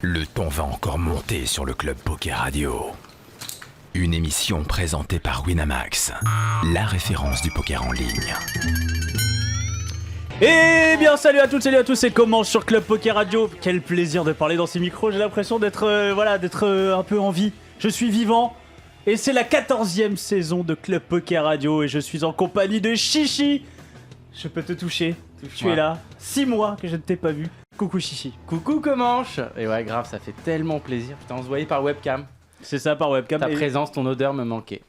Le ton va encore monter sur le Club Poker Radio. Une émission présentée par Winamax, la référence du poker en ligne. Eh bien salut à toutes, salut à tous, c'est Comment sur Club Poker Radio. Quel plaisir de parler dans ces micros, j'ai l'impression d'être un peu en vie. Je suis vivant et c'est la 14e saison de Club Poker Radio et je suis en compagnie de Chichi. Je peux te toucher, tu es là, 6 mois que je ne t'ai pas vu. Coucou Chichi. Coucou Comanche. Et ouais grave, ça fait tellement plaisir. Putain, on se voyait par webcam. C'est ça, par webcam. Ta présence, ton odeur me manquait.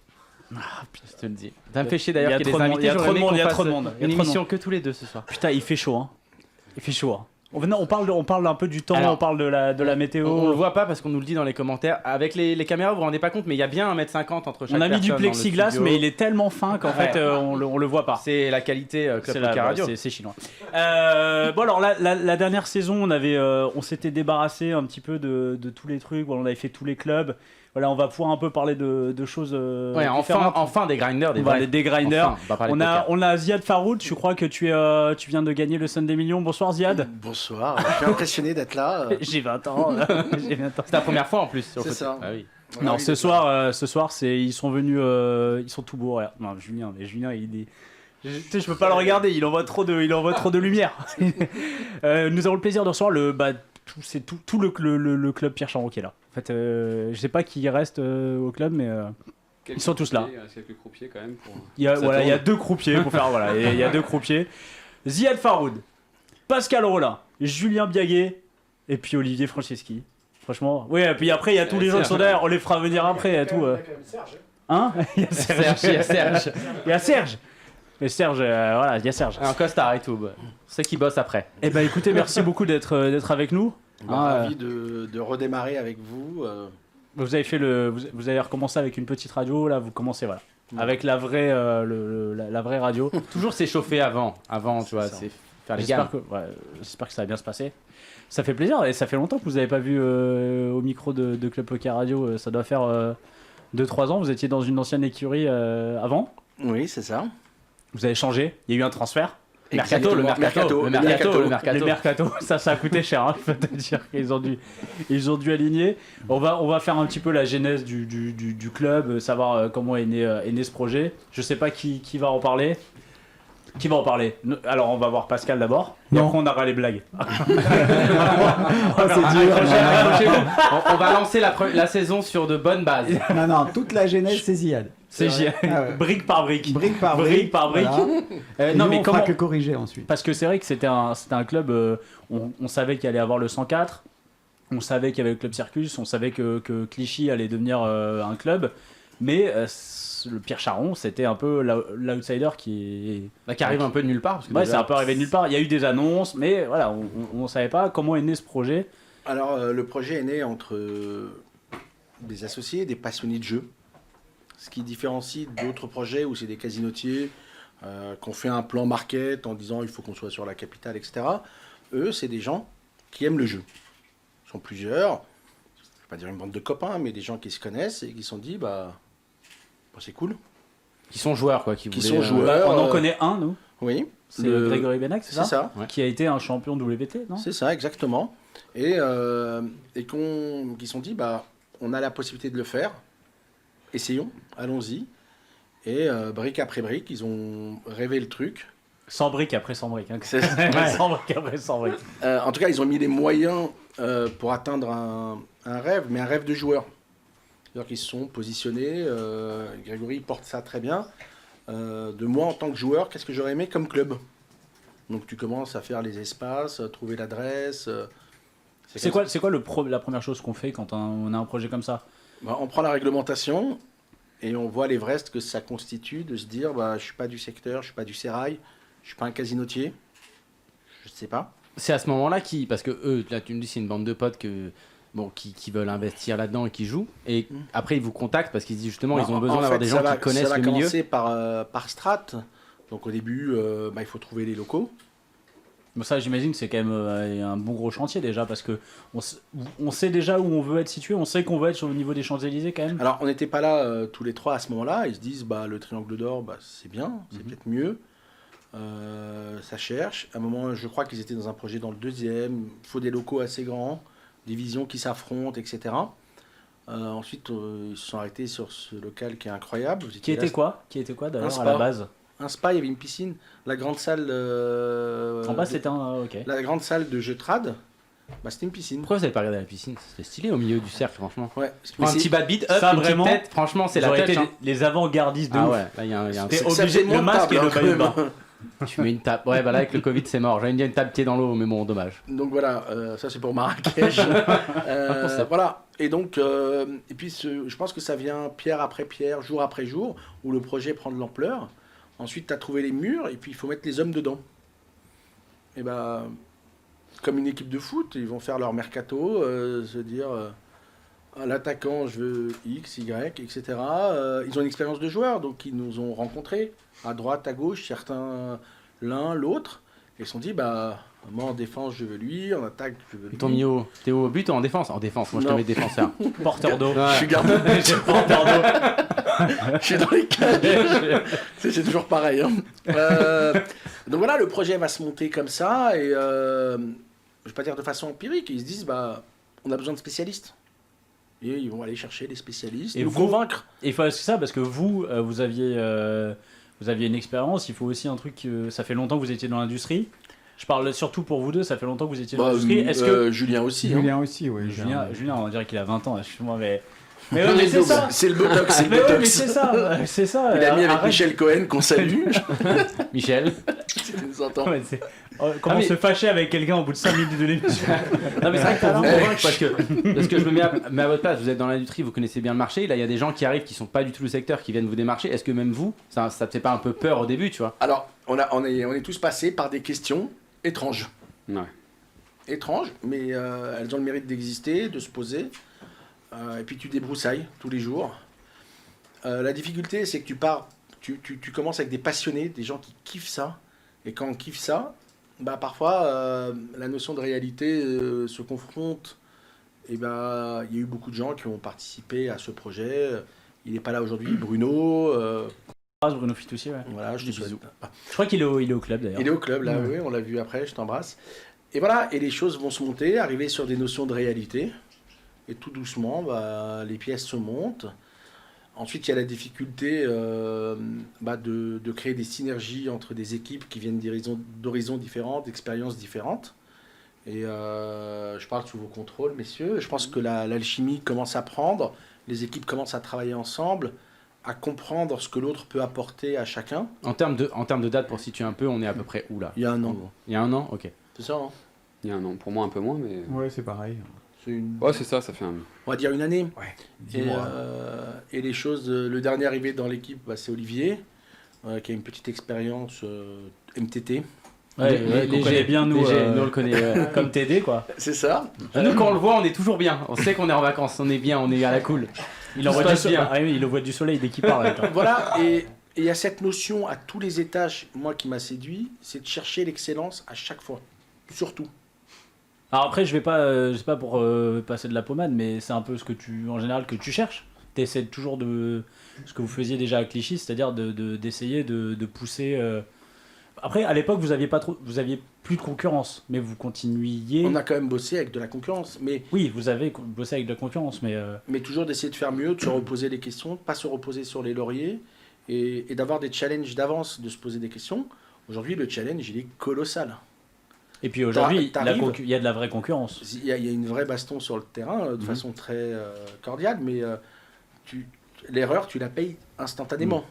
Ah putain, je te le dis. Ça me fait chier d'ailleurs Il y a qu'il y ait trop des de monde, invités. il y a trop de monde, il y a trop de monde. Une émission que tous les deux ce soir. Putain, il fait chaud, hein. Il fait chaud, hein. On parle un peu du temps, Alors, on parle de la météo. On le voit pas parce qu'on nous le dit dans les commentaires. Avec les caméras, vous vous rendez pas compte, mais il y a bien 1m50 entre chaque personne. On a mis du dans le plexiglas, studio. mais il est tellement fin qu'en fait, on le voit pas. C'est la qualité Club Poker Radio. C'est chinois. Bon alors la dernière saison, on s'était débarrassé un petit peu de tous les trucs. Voilà, on avait fait tous les clubs. Voilà, on va pouvoir un peu parler de choses. Ouais, enfin des grinders, des grinders. Enfin, on a Ziad Faroud. Je crois que tu viens de gagner le Sunday Million. Bonsoir Ziad. Bonsoir. Je suis impressionné d'être là. J'ai 20 ans. C'est la première fois en plus. C'est ça. Ah oui. Non, ce soir, ils sont venus, ils sont tout beaux. Non, Julien, il est. Je peux pas le regarder, il envoie trop de lumière. Nous avons le plaisir de recevoir tout le club Pierre Charon qui est là. En fait, je sais pas qui reste au club, mais ils sont tous là. Quelques croupiers quand même. Il y a deux croupiers pour faire il y a deux croupiers. Ziad Faroud, Pascal Rollin, Julien Biaguet et puis Olivier Franceschi. Franchement, oui, et puis après il y a tous les gens qui sont derrière, on les fera venir après et tout. Il y a quand même Serge. Hein? Il y a Serge. Il y a Serge. Mais Serge, voilà, il y a Serge. Un costard et tout. C'est qui bosse après. Eh ben écoutez, merci beaucoup d'être avec nous. Ravi de redémarrer avec vous. Vous avez fait vous avez recommencé avec une petite radio, là vous commencez avec la vraie la vraie radio. Toujours s'échauffer avant tu vois, c'est faire les gammes. J'espère que ça va bien se passer. Ça fait plaisir et ça fait longtemps que vous n'avez pas vu au micro de Club Poker Radio. Ça doit faire 2-3 ans. Vous étiez dans une ancienne écurie avant. Oui, c'est ça. Vous avez changé. Il y a eu un transfert. Le mercato, ça a coûté cher, hein, je peux te dire qu'ils ont dû aligner. On va faire un petit peu la genèse du club, savoir comment est né ce projet. Je sais pas qui va en parler. Qui va en parler? Alors on va voir Pascal d'abord, et après on aura les blagues. On va lancer la saison sur de bonnes bases. Non, toute la genèse c'est Ziad. C'est brique par brique. Voilà. Non mais comment que corriger ensuite? Parce que c'est vrai que c'était un club, on savait qu'il allait avoir le 104, on savait qu'il y avait le club Circus, on savait que Clichy allait devenir un club, mais le Pierre Charon, c'était un peu l'outsider qui arrive un peu de nulle part. Parce que c'est un peu arrivé de nulle part. Il y a eu des annonces, mais voilà, on savait pas comment est né ce projet. Alors, le projet est né entre des associés, des passionnés de jeu. Ce qui différencie d'autres projets où c'est des casinotiers qu'on fait un plan market en disant il faut qu'on soit sur la capitale, etc. Eux, c'est des gens qui aiment le jeu. Ils sont plusieurs, je ne vais pas dire une bande de copains, mais des gens qui se connaissent et qui se sont dit c'est cool. Qui sont joueurs, quoi. Qui sont joueurs. On en connaît un, nous. Oui. C'est Grégory Benac, c'est ça? C'est ça. Ouais. Qui a été un champion WT, non? C'est ça, exactement. Et qui se sont dit, on a la possibilité de le faire. Essayons, allons-y. Et brique après brique, ils ont rêvé le truc. Sans brique après sans brique. Hein. Sans brique après sans brique. En tout cas, ils ont mis les moyens pour atteindre un rêve, mais un rêve de joueur. C'est-à-dire qu'ils se sont positionnés, Grégory porte ça très bien. De moi, en tant que joueur, qu'est-ce que j'aurais aimé comme club? Donc tu commences à faire les espaces, trouver l'adresse. C'est quoi la première chose qu'on fait quand on a un projet comme ça? On prend la réglementation et on voit l'Everest que ça constitue, de se dire je ne suis pas du secteur, je ne suis pas du sérail, je ne suis pas un casinotier, je ne sais pas. C'est à ce moment-là parce que eux, là tu me dis c'est une bande de potes qui veulent investir là-dedans et qui jouent. Et après, ils vous contactent parce qu'ils disent justement ils ont besoin d'avoir des gens qui connaissent le milieu. Ça va commencer par strat. Donc au début, il faut trouver les locaux. Bon, ça, j'imagine que c'est quand même un bon gros chantier déjà parce que on sait déjà où on veut être situé. On sait qu'on veut être au niveau des Champs-Élysées quand même. Alors, on n'était pas là tous les trois à ce moment-là. Ils se disent le Triangle d'Or, c'est bien, c'est peut-être mieux. Ça cherche. À un moment, je crois qu'ils étaient dans un projet dans le 2e. Il faut des locaux assez grands. des visions qui s'affrontent, etc. Ensuite, ils se sont arrêtés sur ce local qui est incroyable. Qui était quoi d'ailleurs Un à la spa. base? Un spa, il y avait une piscine. La grande salle. En bas, c'était un. Ok. La grande salle de jeux trad, c'était une piscine. Pourquoi vous avez pas regardé la piscine? C'était stylé au milieu du cercle, franchement. Ouais. Prends un petit bad beat, hop, ça, une petite vraiment, tête, franchement, c'est la Ils auraient tête. été les avant-gardistes de Ah ouf. ouais, là, il y a un T'es Ça obligé faisait de moins le de masque et table, le quand maillot de même. bain. Tu mets une table. Ouais, bah là, avec le Covid, c'est mort. J'avais mis une table pied dans l'eau, mais bon, dommage. Donc voilà, ça c'est pour Marrakech. Voilà. Et donc, et puis je pense que ça vient pierre après pierre, jour après jour, où le projet prend de l'ampleur. Ensuite, tu as trouvé les murs, et puis il faut mettre les hommes dedans. Et ben, comme une équipe de foot, ils vont faire leur mercato, se dire à l'attaquant, je veux X, Y, etc. Ils ont une expérience de joueur, donc ils nous ont rencontrés à droite, à gauche, certains l'un, l'autre, et ils se sont dit, bah, moi en défense, je veux lui, en attaque, je veux lui. Ton Mio, t'es au but ou en défense? En défense, moi je te Non. mets défenseur. Porteur d'eau. Je suis gardien de but. Porteur d'eau. Je suis dans les cages. C'est toujours pareil. Hein. Donc voilà, le projet va se monter comme ça, et je vais pas dire de façon empirique, ils se disent, bah, on a besoin de spécialistes. Et ils vont aller chercher des spécialistes, Et nous vous- convaincre. Et il faut c'est ça parce que vous aviez une expérience. Il faut aussi un truc. Ça fait longtemps que vous étiez dans l'industrie. Je parle surtout pour vous deux. Ça fait longtemps que vous étiez dans l'industrie. Est-ce que Julien aussi. hein. Julien aussi, oui. Julien, on dirait qu'il a 20 ans. Excuse-moi, mais Mais ouais, mais c'est ça. C'est le botox, c'est le Mais ouais, mais botox. c'est ça. C'est ça. Il a mis avec Arrête. Michel Cohen qu'on salue. Michel. Si tu nous entends. Ouais, comment mais- se fâcher avec quelqu'un au bout de 5 minutes de l'émission? Non mais c'est vrai que pour vous Eh. convaincre, parce que je me mets à votre place, vous êtes dans l'industrie, vous connaissez bien le marché, là il y a des gens qui arrivent qui sont pas du tout le secteur, qui viennent vous démarcher, est-ce que même vous, ça te fait pas un peu peur au début, tu vois? Alors, on est tous passés par des questions étranges. Ouais. Étranges, mais elles ont le mérite d'exister, de se poser. Et puis tu débroussailles tous les jours. La difficulté, c'est que tu commences avec des passionnés, des gens qui kiffent ça. Et quand on kiffe ça, bah parfois la notion de réalité se confronte. Et bah, il y a eu beaucoup de gens qui ont participé à ce projet. Il n'est pas là aujourd'hui, Bruno. Bruno Fitoussi, ouais. Voilà, je te souhaite. Je crois qu'il est au club d'ailleurs. Il est au club, là, oui, on l'a vu après, je t'embrasse. Et voilà, et les choses vont se monter, arriver sur des notions de réalité. Et tout doucement, bah, les pièces se montent. Ensuite, il y a la difficulté de créer des synergies entre des équipes qui viennent d'horizons différents, d'expériences différentes. Et je parle sous vos contrôles, messieurs. Je pense que l'alchimie commence à prendre, les équipes commencent à travailler ensemble, à comprendre ce que l'autre peut apporter à chacun. En termes de date, pour situer un peu, on est à peu près où là? Il y a un an. Il y a un an? Ok. C'est ça, hein? Il y a un an, pour moi un peu moins, mais. Ouais, c'est pareil. C'est une... Ouais, c'est ça fait un. On va dire une année. Ouais. Et les choses, le dernier arrivé dans l'équipe, bah, c'est Olivier, qui a une petite expérience MTT. Ouais, qu'on connaît bien nous. nous on le connaît. Comme TD quoi. C'est ça. Nous quand on le voit, on est toujours bien. On sait qu'on est en vacances, on est bien, on est à la cool. Il Tout envoie se du passe soleil. bien. Ah oui, il envoie du soleil dès qu'il parle. Avec toi. Voilà, et il y a cette notion à tous les étages, moi qui m'a séduit, c'est de chercher l'excellence à chaque fois. Surtout. Alors après, je sais pas pour passer de la pommade, mais c'est un peu ce que en général, que tu cherches. T'essaies toujours de ce que vous faisiez déjà à Clichy, c'est-à-dire d'essayer de pousser. Après, à l'époque, vous aviez plus de concurrence, mais vous continuiez. On a quand même bossé avec de la concurrence, mais Oui, vous avez bossé avec de la concurrence, mais toujours d'essayer de faire mieux, de se reposer les questions, de pas se reposer sur les lauriers, et d'avoir des challenges d'avance, de se poser des questions. Aujourd'hui, le challenge, il est colossal. et puis aujourd'hui, t'arrives- il y a de la vraie concurrence. Il y a une vraie baston sur le terrain de façon très cordiale, mais l'erreur, tu la payes instantanément.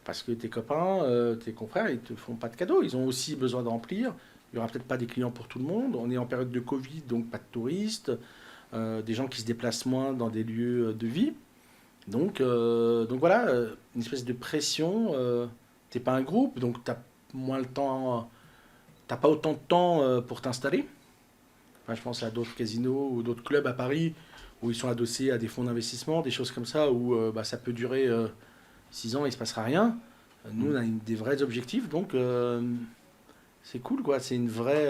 Parce que tes copains, tes confrères, ils te font pas de cadeaux. Ils ont aussi besoin de remplir. Il n'y aura peut-être pas des clients pour tout le monde. On est en période de Covid, donc pas de touristes. Des gens qui se déplacent moins dans des lieux de vie. Donc voilà, une espèce de pression. T'es pas un groupe, donc t'as moins le temps. T'as pas autant de temps pour t'installer. Enfin, je pense à d'autres casinos ou d'autres clubs à Paris où ils sont adossés à des fonds d'investissement, des choses comme ça, où ça peut durer 6 ans et il ne se passera rien. Nous, on a des vrais objectifs, donc c'est cool, quoi. C'est une vraie...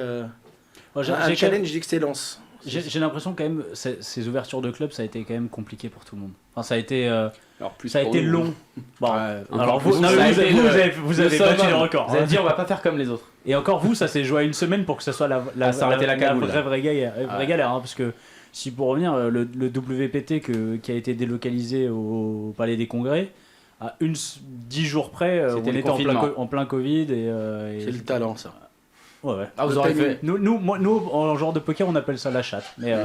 Moi, un challenge d'excellence. J'ai l'impression quand même, ces ouvertures de club, ça a été quand même compliqué pour tout le monde. Enfin, ça a été, Alors, plus ça a pour été nous. long. Bon, encore alors plus, vous, non, ça mais a vous, été vous le- avez battu summum. les records. Vous allez dire, on va pas faire comme les autres. Et encore vous, ça s'est joué à une semaine pour que ça soit la Ça aurait été la cagoule, vraie galère, hein, parce que si pour revenir, le WPT qui a été délocalisé au Palais des Congrès, à 10 jours près, on était en plein Covid. C'est le talent, ça. Ouais. Ah, vous aurez fait. Nous, en genre de poker, on appelle ça la chatte. Mais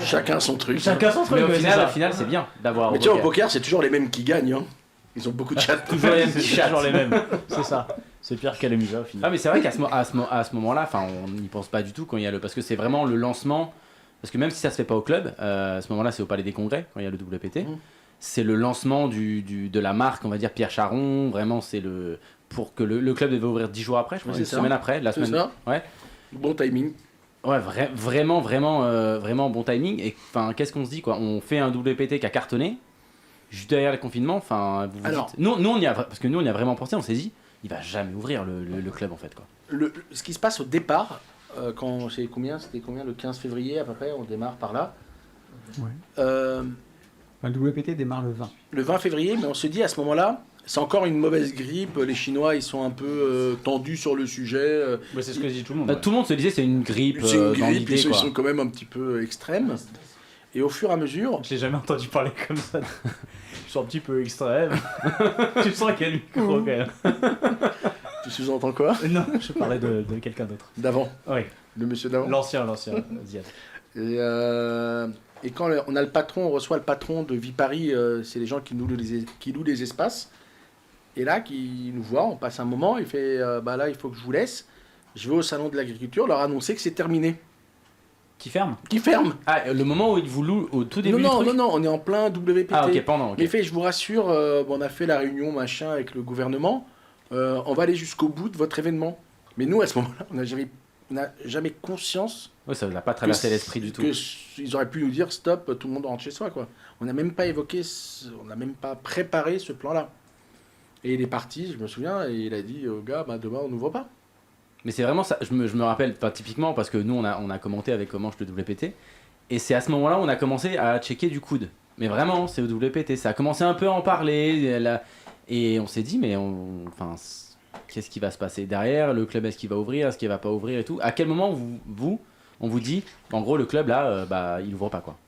Chacun son truc. Mais au final, c'est bien d'avoir. Mais tu vois, au poker, c'est toujours les mêmes qui gagnent. Hein. Ils ont beaucoup de chattes. Toujours les mêmes. C'est ça. C'est pire qu'à l'Amusa au final. Ah, mais c'est vrai qu'à ce moment-là, on n'y pense pas du tout quand il y a parce que c'est vraiment le lancement. Parce que même si ça se fait pas au club, à ce moment-là, c'est au Palais des Congrès quand il y a le WPT. C'est le lancement de la marque, on va dire Pierre Charon. Vraiment, c'est pour que le club devait ouvrir 10 jours après, je crois, une semaine après, la semaine. Ça. Ouais. Bon timing. Ouais, vraiment bon timing. Et enfin, qu'est-ce qu'on se dit quoi? On fait un WPT qui a cartonné juste derrière le confinement. Enfin, vous dites. Nous, on y a parce que nous, on y a vraiment pensé. On s'est dit, il va jamais ouvrir le club en fait quoi. Ce qui se passe au départ, c'était combien le 15 février à peu près, on démarre par là. Ouais. Le WPT démarre le 20. Le 20 février, mais on se dit à ce moment-là. C'est encore une mauvaise grippe, les Chinois ils sont un peu tendus sur le sujet. C'est ce que dit tout le monde. Tout le monde se disait c'est une grippe. C'est une dans grippe, l'idée, ils sont quand même un petit peu extrêmes. Et au fur et à mesure... Je l'ai jamais entendu parler comme ça. Je suis un petit peu extrême. Tu sens qu'il y a le micro quand même. Tu sous-entends quoi? Non, je parlais de quelqu'un d'autre. D'avant. Oui. Le monsieur d'avant. L'ancien Ziad. Et quand on a on reçoit le patron de Viparis, c'est les gens qui louent les espaces. Et là, qui nous voit, on passe un moment, il fait là, il faut que je vous laisse. Je vais au salon de l'agriculture, leur annoncer que c'est terminé. Qui ferme? Qui ferme. Ah, le moment où ils vous louent au tout début du truc. Non, on est en plein WPT. Ah, ok, pendant. Il fait, je vous rassure, on a fait la réunion machin avec le gouvernement. On va aller jusqu'au bout de votre événement. Mais nous, à ce moment-là, on n'a jamais conscience. Ouais, ça n'a pas traversé l'esprit du tout. Ils auraient pu nous dire stop, tout le monde rentre chez soi, quoi. On n'a même pas on n'a même pas préparé ce plan-là. Et il est parti, je me souviens, et il a dit au gars, demain on n'ouvre pas. Mais c'est vraiment ça, je me rappelle, typiquement, parce que nous on a commenté avec Comanche le WPT, et c'est à ce moment-là où on a commencé à checker du coude. Mais vraiment, c'est au WPT, ça a commencé un peu à en parler, et on s'est dit, mais qu'est-ce qui va se passer derrière? Le club, est-ce qu'il va ouvrir? Est-ce qu'il va pas ouvrir et tout? À quel moment on vous dit, en gros, le club là, il ouvre pas quoi?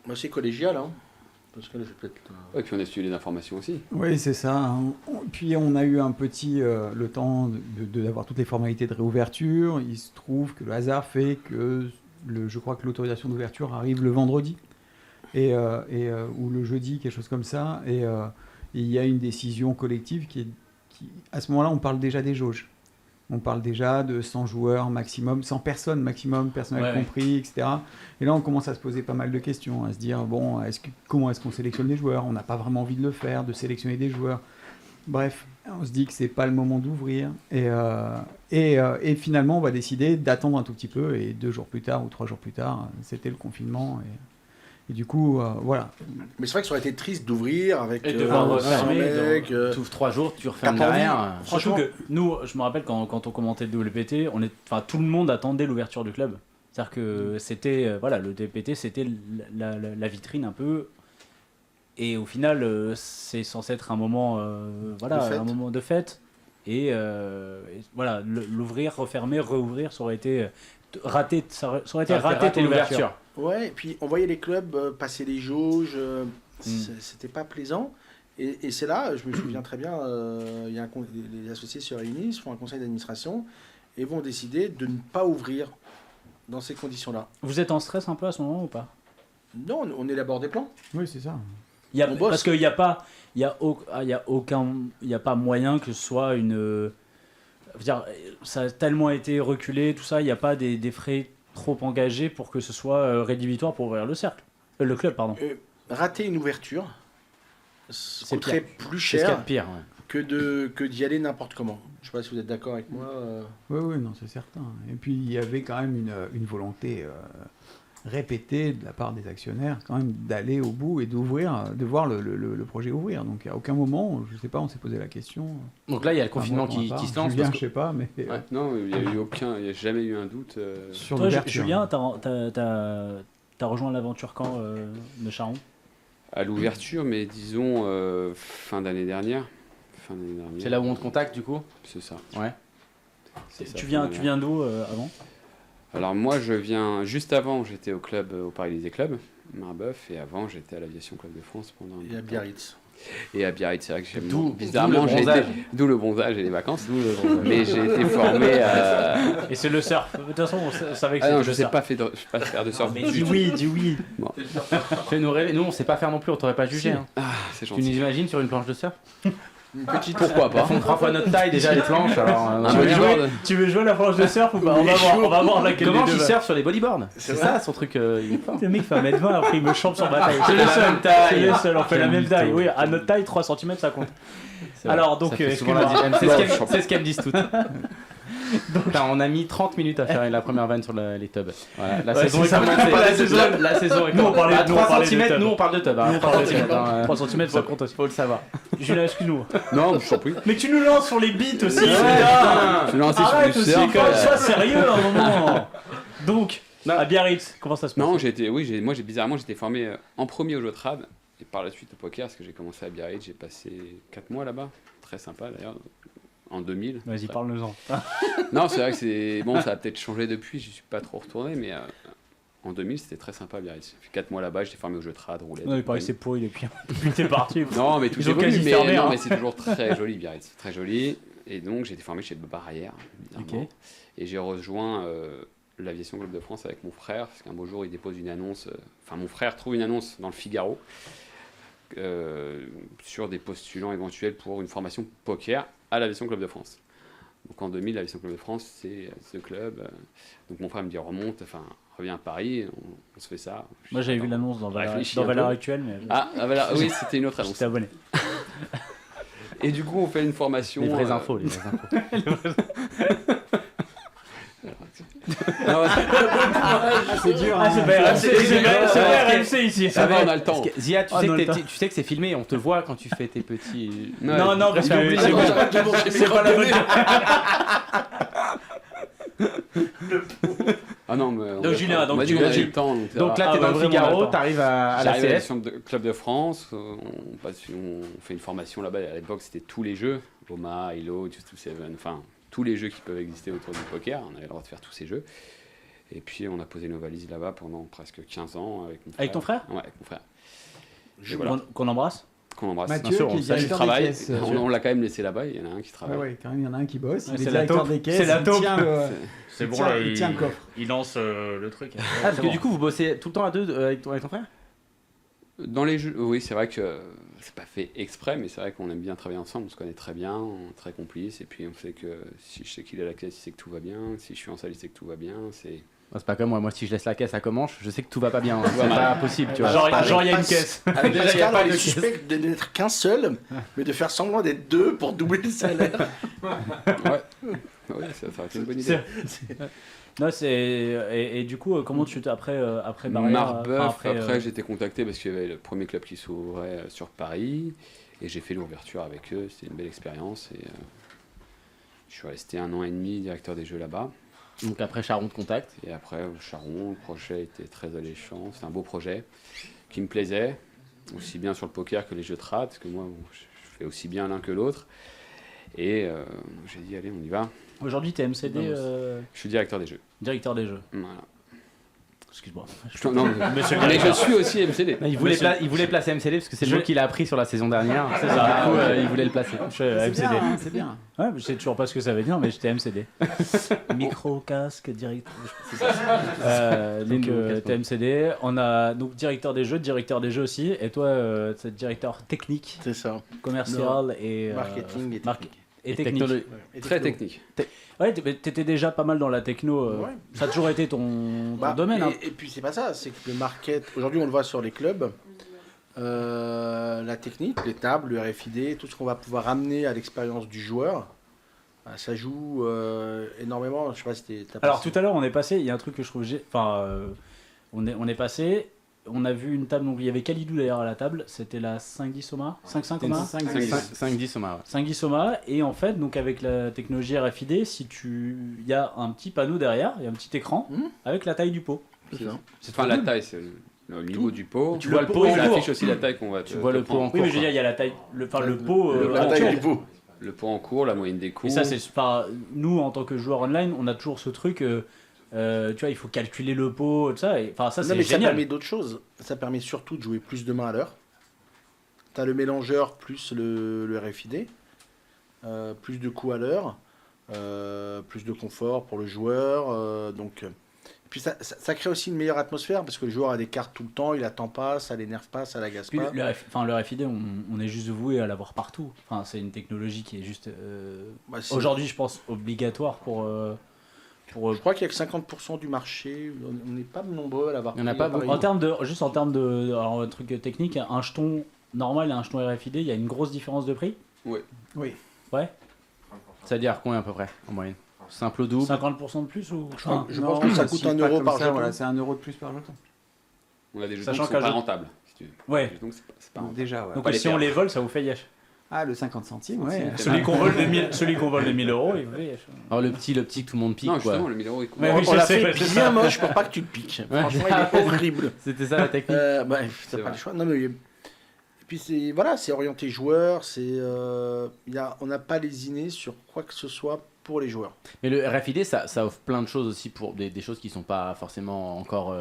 Moi c'est collégial, hein. Parce que là, Et puis on a suivi les informations aussi. Oui, c'est ça. Puis on a eu un petit le temps d'avoir toutes les formalités de réouverture. Il se trouve que le hasard fait que je crois que l'autorisation d'ouverture arrive le vendredi ou le jeudi, quelque chose comme ça. Et il y a une décision collective qui à ce moment-là, on parle déjà des jauges. On parle déjà de 100 joueurs maximum, 100 personnes maximum, personnel compris, etc. Et là, on commence à se poser pas mal de questions, à se dire, bon, comment est-ce qu'on sélectionne les joueurs? On n'a pas vraiment envie de le faire, de sélectionner des joueurs. Bref, on se dit que c'est pas le moment d'ouvrir. Et finalement, on va décider d'attendre un tout petit peu. Et 2 jours plus tard ou 3 jours plus tard, c'était le confinement. Et du coup, voilà. Mais c'est vrai que ça aurait été triste d'ouvrir avec et de voir fermer. Tu ouvres 3 jours, tu refermes derrière. Franchement, que nous, je me rappelle quand on commentait le WPT, tout le monde attendait l'ouverture du club. C'est-à-dire que c'était, le WPT, c'était la vitrine un peu. Et au final, c'est censé être un moment, un moment de fête. Et voilà, l'ouvrir, refermer, reouvrir, ça aurait été raté. Ça aurait été raté l'ouverture. Ouais, et puis on voyait les clubs passer les jauges, c'était pas plaisant. Et c'est là, je me souviens très bien, les associés se réunissent, font un conseil d'administration et vont décider de ne pas ouvrir dans ces conditions-là. Vous êtes en stress un peu à ce moment ou pas? Non, on élabore des plans. Oui, c'est ça. Parce qu'il n'y a pas, il y a pas moyen que ce soit une. Je veux dire, ça a tellement été reculé, tout ça, il n'y a pas des frais trop engagés pour que ce soit rédhibitoire pour ouvrir le club, pardon. Rater une ouverture, c'est coûterait plus cher pire, que d'y aller n'importe comment. Je ne sais pas si vous êtes d'accord avec moi. Oui, non, c'est certain. Et puis il y avait quand même une volonté répétée de la part des actionnaires quand même d'aller au bout et d'ouvrir, de voir le projet ouvrir. Donc à aucun moment, je sais pas, on s'est posé la question. Donc là, il y a le confinement qui se lance. Julien, je sais pas, mais non, il y a jamais eu un doute sur toi, l'ouverture. Julien, t'as rejoint l'aventure quand de Charon? À l'ouverture, mais disons fin d'année dernière. C'est là où on te contacte du coup? C'est ça. Ouais. Tu viens d'où avant? Alors moi, je viens juste avant, j'étais au club, au Paris-Élysée Club, Marbeuf, et avant, j'étais à l'Aviation Club de France pendant un Et à temps. Biarritz. Et à Biarritz, c'est vrai que j'aime D'où- bizarrement, d'où le j'ai été, bronzage. d'où le bronzage et les vacances. Mais j'ai été formé à. Et c'est le surf. De toute façon, on savait que Ah c'était non, le je sais surf. pas faire de surf. Mais du dis tout. oui, dis oui. Fais-nous rêver. Nous, on sait pas faire non plus, on t'aurait pas jugé. Si. Hein. Ah, c'est Tu gentil. nous imagines sur une planche de surf? Une petite. Pourquoi Elles pas font 3 fois notre taille déjà les planches. Alors, Un Tu veux bodyboard. jouer- Tu veux jouer à la planche de surf ou pas? On va voir laquelle comment des il deux va. surfe sur les bodyboards? C'est vrai ça son truc. Il est fort. Le mec fait 1m20, après il me champe sur ma taille. C'est C'est la le seul. même taille. C'est le seul, on fait la Quel même taille. mytho. Oui, à notre taille, 3 cm ça compte. C'est vrai. Alors, donc, Ça fait souvent la excuse-moi. dixième. C'est ce qu'elles me disent toutes. Putain, on a mis 30 minutes à faire la première vanne sur les tubs. Voilà, la Ouais, saison est c'est ça. commencée. La saison- La saison est Nous, on commencée. parlait- À nous, on 3 parlait des cm, tubs. nous on parle de tubs. Nous, on parle de 3 cm, tubs. 3 cm ça compte aussi. Faut le savoir. Julien, excuse-nous. Non, je t'en prie. Mais tu nous lances sur les beats aussi, Ouais, Julien. Je suis lancé sur Arrête du aussi, surf. sois sérieux à un moment. Donc, à Biarritz, comment ça se passe? Non, moi bizarrement j'étais formé en premier au jeu de trad et par la suite au poker parce que j'ai commencé à Biarritz, j'ai passé 4 mois là-bas, très sympa d'ailleurs, en 2000. Vas-y, parle-nous-en. Non, c'est vrai que c'est bon, ça a peut-être changé depuis, j'y suis pas trop retourné, mais en 2000 c'était très sympa à Biarritz. J'ai fait 4 mois là-bas, j'étais formé au jeu de trad, roulette. Non, il paraît que c'est pourri depuis que t'es parti. Non, mais tout Ils ont évolue, quasi mais, fermé, non, hein. mais c'est toujours très joli Biarritz, très joli. Et donc j'ai été formé chez Barrière, bizarrement. Ok. Et j'ai rejoint l'Aviation Club de France avec mon frère, parce qu'un beau jour il dépose une annonce, enfin mon frère trouve une annonce dans le Figaro sur des postulants éventuels pour une formation poker à l'Aviation Club de France. Donc en 2000, l'Aviation Club de France, c'est ce club. Donc mon frère me dit reviens à Paris, on se fait ça. Moi, j'avais vu l'annonce dans Réfléchis un Valeur peu. Actuelle, mais Ah voilà, oui, c'était une autre annonce. j'étais abonné. Et du coup, on fait une formation. Les vraies infos, les vraies infos. Ah ouais. C'est dur. Ah, c'est pas RMC, c'est pas Ouais. RMC ici. Ça va, on a le temps. Parce que, Zia, tu Ah, sais non, que le temps. tu sais que c'est filmé, on te voit quand tu fais tes petits. Ouais. Non, parce que Parce que- c'est pas la bonne. Ah non, mais Donc, Julien, donc on m'a dit tu- qu'on avait tu- le temps. Donc, ça Donc va. là, t'es Ah, dans bah, le vraiment, on a le Figaro, temps. t'arrives à la J'arrive à la CS. Club de France, on fait une formation là-bas. À l'époque, c'était tous les jeux, Oma, Hilo, Just to Seven, enfin tous les jeux qui peuvent exister autour du poker. On avait le droit de faire tous ces jeux. Et puis, on a posé nos valises là-bas pendant presque 15 ans avec mon frère. Avec ton frère? Ouais, avec mon frère. Et voilà, Qu'on embrasse. qu'on embrasse. Mathieu, Bien sûr, qui on est salue le directeur des travail. caisses. On l'a quand même laissé là-bas. Il y en a un qui travaille. Ouais, quand même, il y en a un qui bosse. Ouais, Il est c'est la directeur taupe. des caisses. C'est la il taupe. tient le- C'est il tient- il tient le coffre. Il lance le truc. Ah, parce que du coup, vous bossez tout le temps à deux avec ton frère? Dans les jeux, oui, c'est vrai que c'est pas fait exprès, mais c'est vrai qu'on aime bien travailler ensemble, on se connaît très bien, on est très complices, et puis on sait que si je sais qu'il est à la caisse, il sait que tout va bien, si je suis en salle, il sait que tout va bien, c'est... C'est pas comme moi, si je laisse la caisse à Comanche, je sais que tout va pas bien. hein. C'est Voilà. pas possible, tu vois. Genre, il y a une Pas- caisse. Avec Déjà, il y a Pascal, pas on de est caisse. suspect de n'être qu'un seul, mais de faire semblant d'être deux pour doubler le salaire. Ouais, ça aurait été une bonne idée. Non, et du coup, comment tu t'es après Barrière, Marbeuf, enfin, après j'ai été contacté parce qu'il y avait le premier club qui s'ouvrait sur Paris, et j'ai fait l'ouverture avec eux, c'était une belle expérience, et je suis resté 1 an et demi directeur des jeux là-bas. Donc après, Charon te contacte. Et après, au Charon, le projet était très alléchant. C'était un beau projet qui me plaisait, aussi bien sur le poker que les jeux de trad, parce que moi, bon, je fais aussi bien l'un que l'autre. Et j'ai dit, allez, on y va. Aujourd'hui, t'es MCD, Je suis directeur des jeux. directeur des jeux. Voilà. Excuse-moi. Non, mais je suis aussi MCD. Il voulait placer MCD parce que c'est le Je- mot qu'il a appris sur la saison dernière. C'est ça. Du coup, il voulait le placer. Je suis MCD. bien, c'est bien. Ouais, je sais toujours pas ce que ça veut dire, mais j'étais MCD. Micro, casque, direct. Donc, t'es MCD. On a donc directeur des jeux aussi. Et toi, t'es directeur technique, C'est ça. commercial et Marketing et technique. et technique. technologie. Ouais, et Très techno. technique. Ouais, t'étais déjà pas mal dans la techno. Ouais. Ça a toujours été ton Bah, domaine. et, Hein. et puis c'est pas ça, c'est que le market, aujourd'hui on le voit sur les clubs, la technique, les tables, le RFID, tout ce qu'on va pouvoir amener à l'expérience du joueur, bah, ça joue énormément. Je sais pas si t'as Alors passé- tout à l'heure, on est passé. Il y a un truc que je trouve. Enfin, on est passé. On a vu une table. Donc il y avait Khalidou d'ailleurs à la table. C'était la 5-10 Soma. 5-5 Oma. 5-10 Soma. 5-10 Soma. Et en fait, donc avec la technologie RFID, il y a un petit panneau derrière, il y a un petit écran avec la taille du pot. C'est ça. Enfin, la taille, c'est le niveau du pot. Tu vois le pot en Ça cours. affiche aussi la taille qu'on va Tu vois le pot en Oui, cours. mais je veux dire, il y a la taille, le pot le La taille actuel. du pot. Le pot en cours, la moyenne des cours. Et ça, c'est pas nous en tant que joueurs online, on a toujours ce truc. Tu vois, il faut calculer le pot, tout ça. Enfin, ça, Non, c'est mais ça génial. permet d'autres choses. Ça permet surtout de jouer plus de mains à l'heure. T'as le mélangeur plus le RFID, plus de coups à l'heure, plus de confort pour le joueur. Puis ça crée aussi une meilleure atmosphère parce que le joueur a des cartes tout le temps, il attend pas, ça l'énerve pas, ça l'agace Puis pas. le RFID, on est juste voué à l'avoir partout. Enfin, c'est une technologie qui est juste Bah, c'est- aujourd'hui, je pense, obligatoire pour. Je crois qu'il y a que 50% du marché, on n'est pas nombreux à l'avoir. Il y en a pris pas à Paris. beaucoup. En termes de alors, un truc technique, un jeton normal et un jeton RFID, il y a une grosse différence de prix. Oui. Ouais. C'est-à-dire combien à peu près en moyenne? Simple ou double? 50% de plus ou enfin, Je pense que ça coûte 1 euro par jeton. Voilà, c'est 1 euro de plus par jeton. On a des jetons Sachant qui sont qu'un pas jeu- rentables. Si tu veux. Ouais. Les jetons, c'est pas rentable. Déjà, ouais. Donc pas les si on perdre. les vole, ça vous fait yesh. Ah, le 50 centimes, ouais. Celui qu'on vole de 1000 euros, il vous fait yesh. Alors le petit que tout le monde pique Non, quoi. justement, le 1000 euros, il coûte. Ouais, On, oui, on je l'a sais, fait c'est bien ça. moche pour pas que tu le piques. Ouais. Franchement, il est horrible. C'était ça la technique. T'as C'est pas vrai. le choix. Non, mais, et puis c'est orienté joueur. On n'a pas lésiné sur quoi que ce soit pour les joueurs. Mais le RFID, ça offre plein de choses aussi pour des choses qui sont pas forcément encore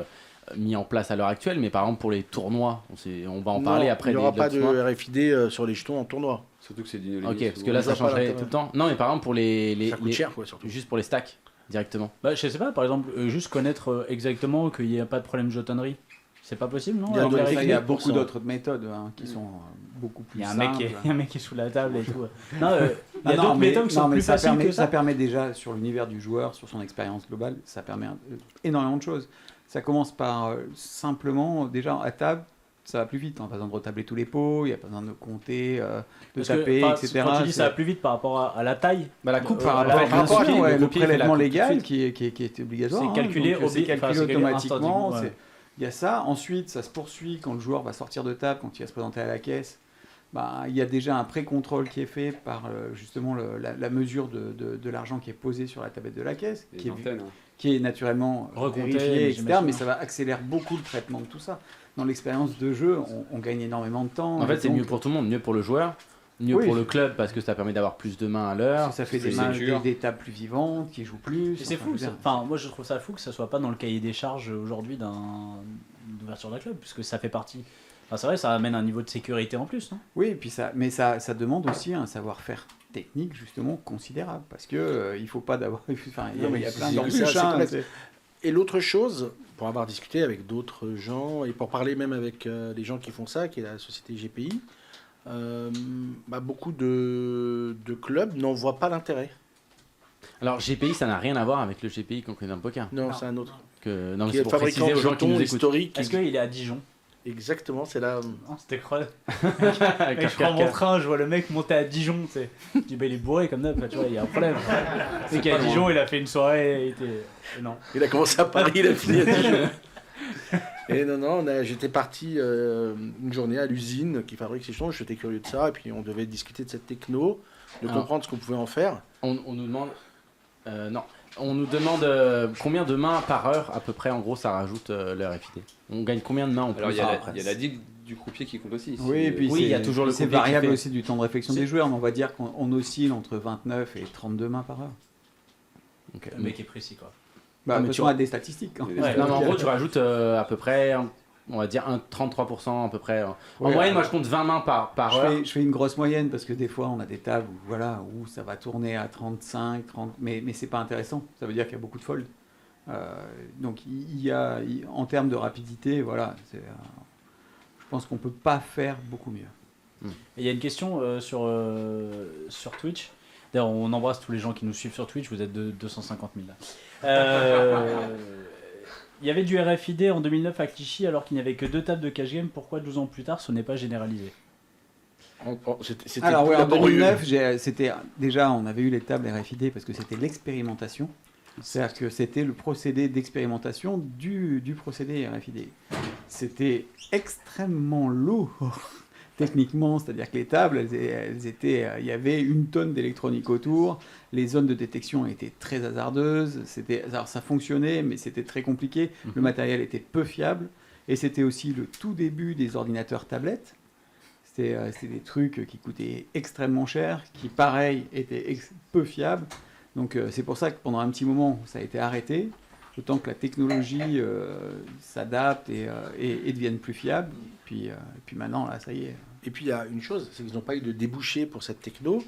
mis en place à l'heure actuelle. Mais par exemple pour les tournois, on va en parler Non, après. il n'y aura pas d'autres de tournois. RFID sur les jetons en tournoi. Surtout que c'est du Ok, parce que là on ça voit pas changerait l'intérêt. tout le temps. Non, mais par exemple pour Ça coûte cher, quoi, surtout. juste pour les stacks directement. Bah, je sais pas, par exemple, juste connaître exactement qu'il n'y a pas de problème de jetonnerie. C'est pas possible, non Il y a avec d'autres RFID? Il y a techniques pour beaucoup ça. d'autres méthodes qui sont beaucoup plus Il y a un simples. mec qui est sous la table et tout. Non, il y a Non, d'autres mais- méthodes qui sont non, mais plus ça faciles permet, que ça. ça permet déjà, sur l'univers du joueur, sur son expérience globale, ça permet énormément de choses. Ça commence par simplement, déjà à table, ça va plus vite. On n'a pas besoin de retabler tous les pots, il n'y a pas besoin de compter, de Parce que, taper, enfin, etc. Quand tu dis ça va C'est- plus vite par rapport à la taille, Bah, la coupe Par elle rapport fait à bien Bien sûr, sûr, ouais, le le copier fait la prélèvement coupe tout de légal suite. qui est obligatoire. C'est calculé donc, c'est calculé automatiquement. instantanément, ouais. Il y a ça. Ensuite, ça se poursuit quand le joueur va sortir de table, quand il va se présenter à la caisse. Bah, il y a déjà un pré-contrôle qui est fait par justement la mesure de l'argent qui est posé sur la tablette de la caisse, Les qui est, antennes. qui est naturellement Recompté, vérifié, etc. j'imagine. Mais ça va accélérer beaucoup le traitement de tout ça. Dans l'expérience de jeu, on gagne énormément de temps. En fait, et c'est donc, mieux pour tout le monde, mieux pour le joueur, mieux Oui. pour le club parce que ça permet d'avoir plus de mains à l'heure. ça fait c'est des tables plus vivantes, qui jouent plus. Et c'est enfin, fou, je veux dire, enfin moi je trouve ça fou que ça soit pas dans le cahier des charges aujourd'hui d'ouverture d'un club, puisque ça fait partie. Enfin, c'est vrai, ça amène un niveau de sécurité en plus, non? Oui, et puis ça demande aussi un savoir-faire technique justement considérable, parce que il faut pas d'avoir. Enfin, il y a- Non, mais il y a plein c'est- d'embûches. c'est hein, complexe. c'est- Et l'autre chose, pour avoir discuté avec d'autres gens et pour parler même avec les gens qui font ça, qui est la société GPI, beaucoup de clubs n'en voient pas l'intérêt. Alors GPI, ça n'a rien à voir avec le GPI qu'on connaît dans le poker. Non, c'est un autre. Non, mais Qui c'est est pour fabricant préciser de aux gens qui jetons nous écoutent. historiques. Est-ce qu'il est à Dijon? Exactement, c'est là. Non, c'était creux. Avec Je prends un mon train, je vois le mec monter à Dijon, tu sais. Je dis, bah il est bourré comme d'hab, tu vois, il y a un problème. C'est qu'à pas Dijon, il a fait une soirée, il était. Non. Il a commencé à Paris, il a fini à Dijon. Et non, j'étais parti une journée à l'usine qui fabrique ces jetons, j'étais curieux de ça, et puis on devait discuter de cette techno, de Alors. comprendre ce qu'on pouvait en faire. On nous demande. Non. On nous demande combien de mains par heure à peu près, en gros, ça rajoute le RFID. On gagne combien de mains en plus Alors, il y a après la- il y a la digue du croupier qui compte aussi. Oui, et puis Oui, il y a toujours le c'est copier qui variable fait. aussi du temps de réflexion des joueurs, mais on va dire qu'on oscille entre 29 et 32 mains par heure. Ok. Le mec est précis, quoi. Bah, mais de toute tu façon, on a des statistiques. hein. Il y a des Ouais, Non, mais en gros, tu rajoutes à peu près, on va dire 33% à peu près. En Ouais, moyenne, moi, je compte 20 mains par heure. Je fais une grosse moyenne parce que des fois on a des tables où ça va tourner à 35, 30, mais c'est pas intéressant. Ça veut dire qu'il y a beaucoup de fold. Donc en termes de rapidité, voilà, je pense qu'on peut pas faire beaucoup mieux. Et il y a une question sur Twitch. D'ailleurs, on embrasse tous les gens qui nous suivent sur Twitch, vous êtes de 250 000 là. Il y avait du RFID en 2009 à Clichy alors qu'il n'y avait que 2 tables de cash game. Pourquoi 12 ans plus tard ce n'est pas généralisé? C'était Alors plus ouais, en laborieux. 2009, c'était déjà on avait eu les tables RFID parce que c'était l'expérimentation. C'est-à-dire que c'était le procédé d'expérimentation du procédé RFID. C'était extrêmement lourd techniquement, c'est-à-dire que les tables, elles étaient, il y avait 1 tonne d'électronique autour, les zones de détection étaient très hasardeuses, alors ça fonctionnait, mais c'était très compliqué, le matériel était peu fiable, et c'était aussi le tout début des ordinateurs tablettes. C'était des trucs qui coûtaient extrêmement cher, qui pareil étaient peu fiables. Donc c'est pour ça que pendant un petit moment ça a été arrêté. le temps que la technologie s'adapte et devienne plus fiable. Et puis maintenant, là, ça y est. Et puis il y a une chose, c'est qu'ils n'ont pas eu de débouché pour cette techno,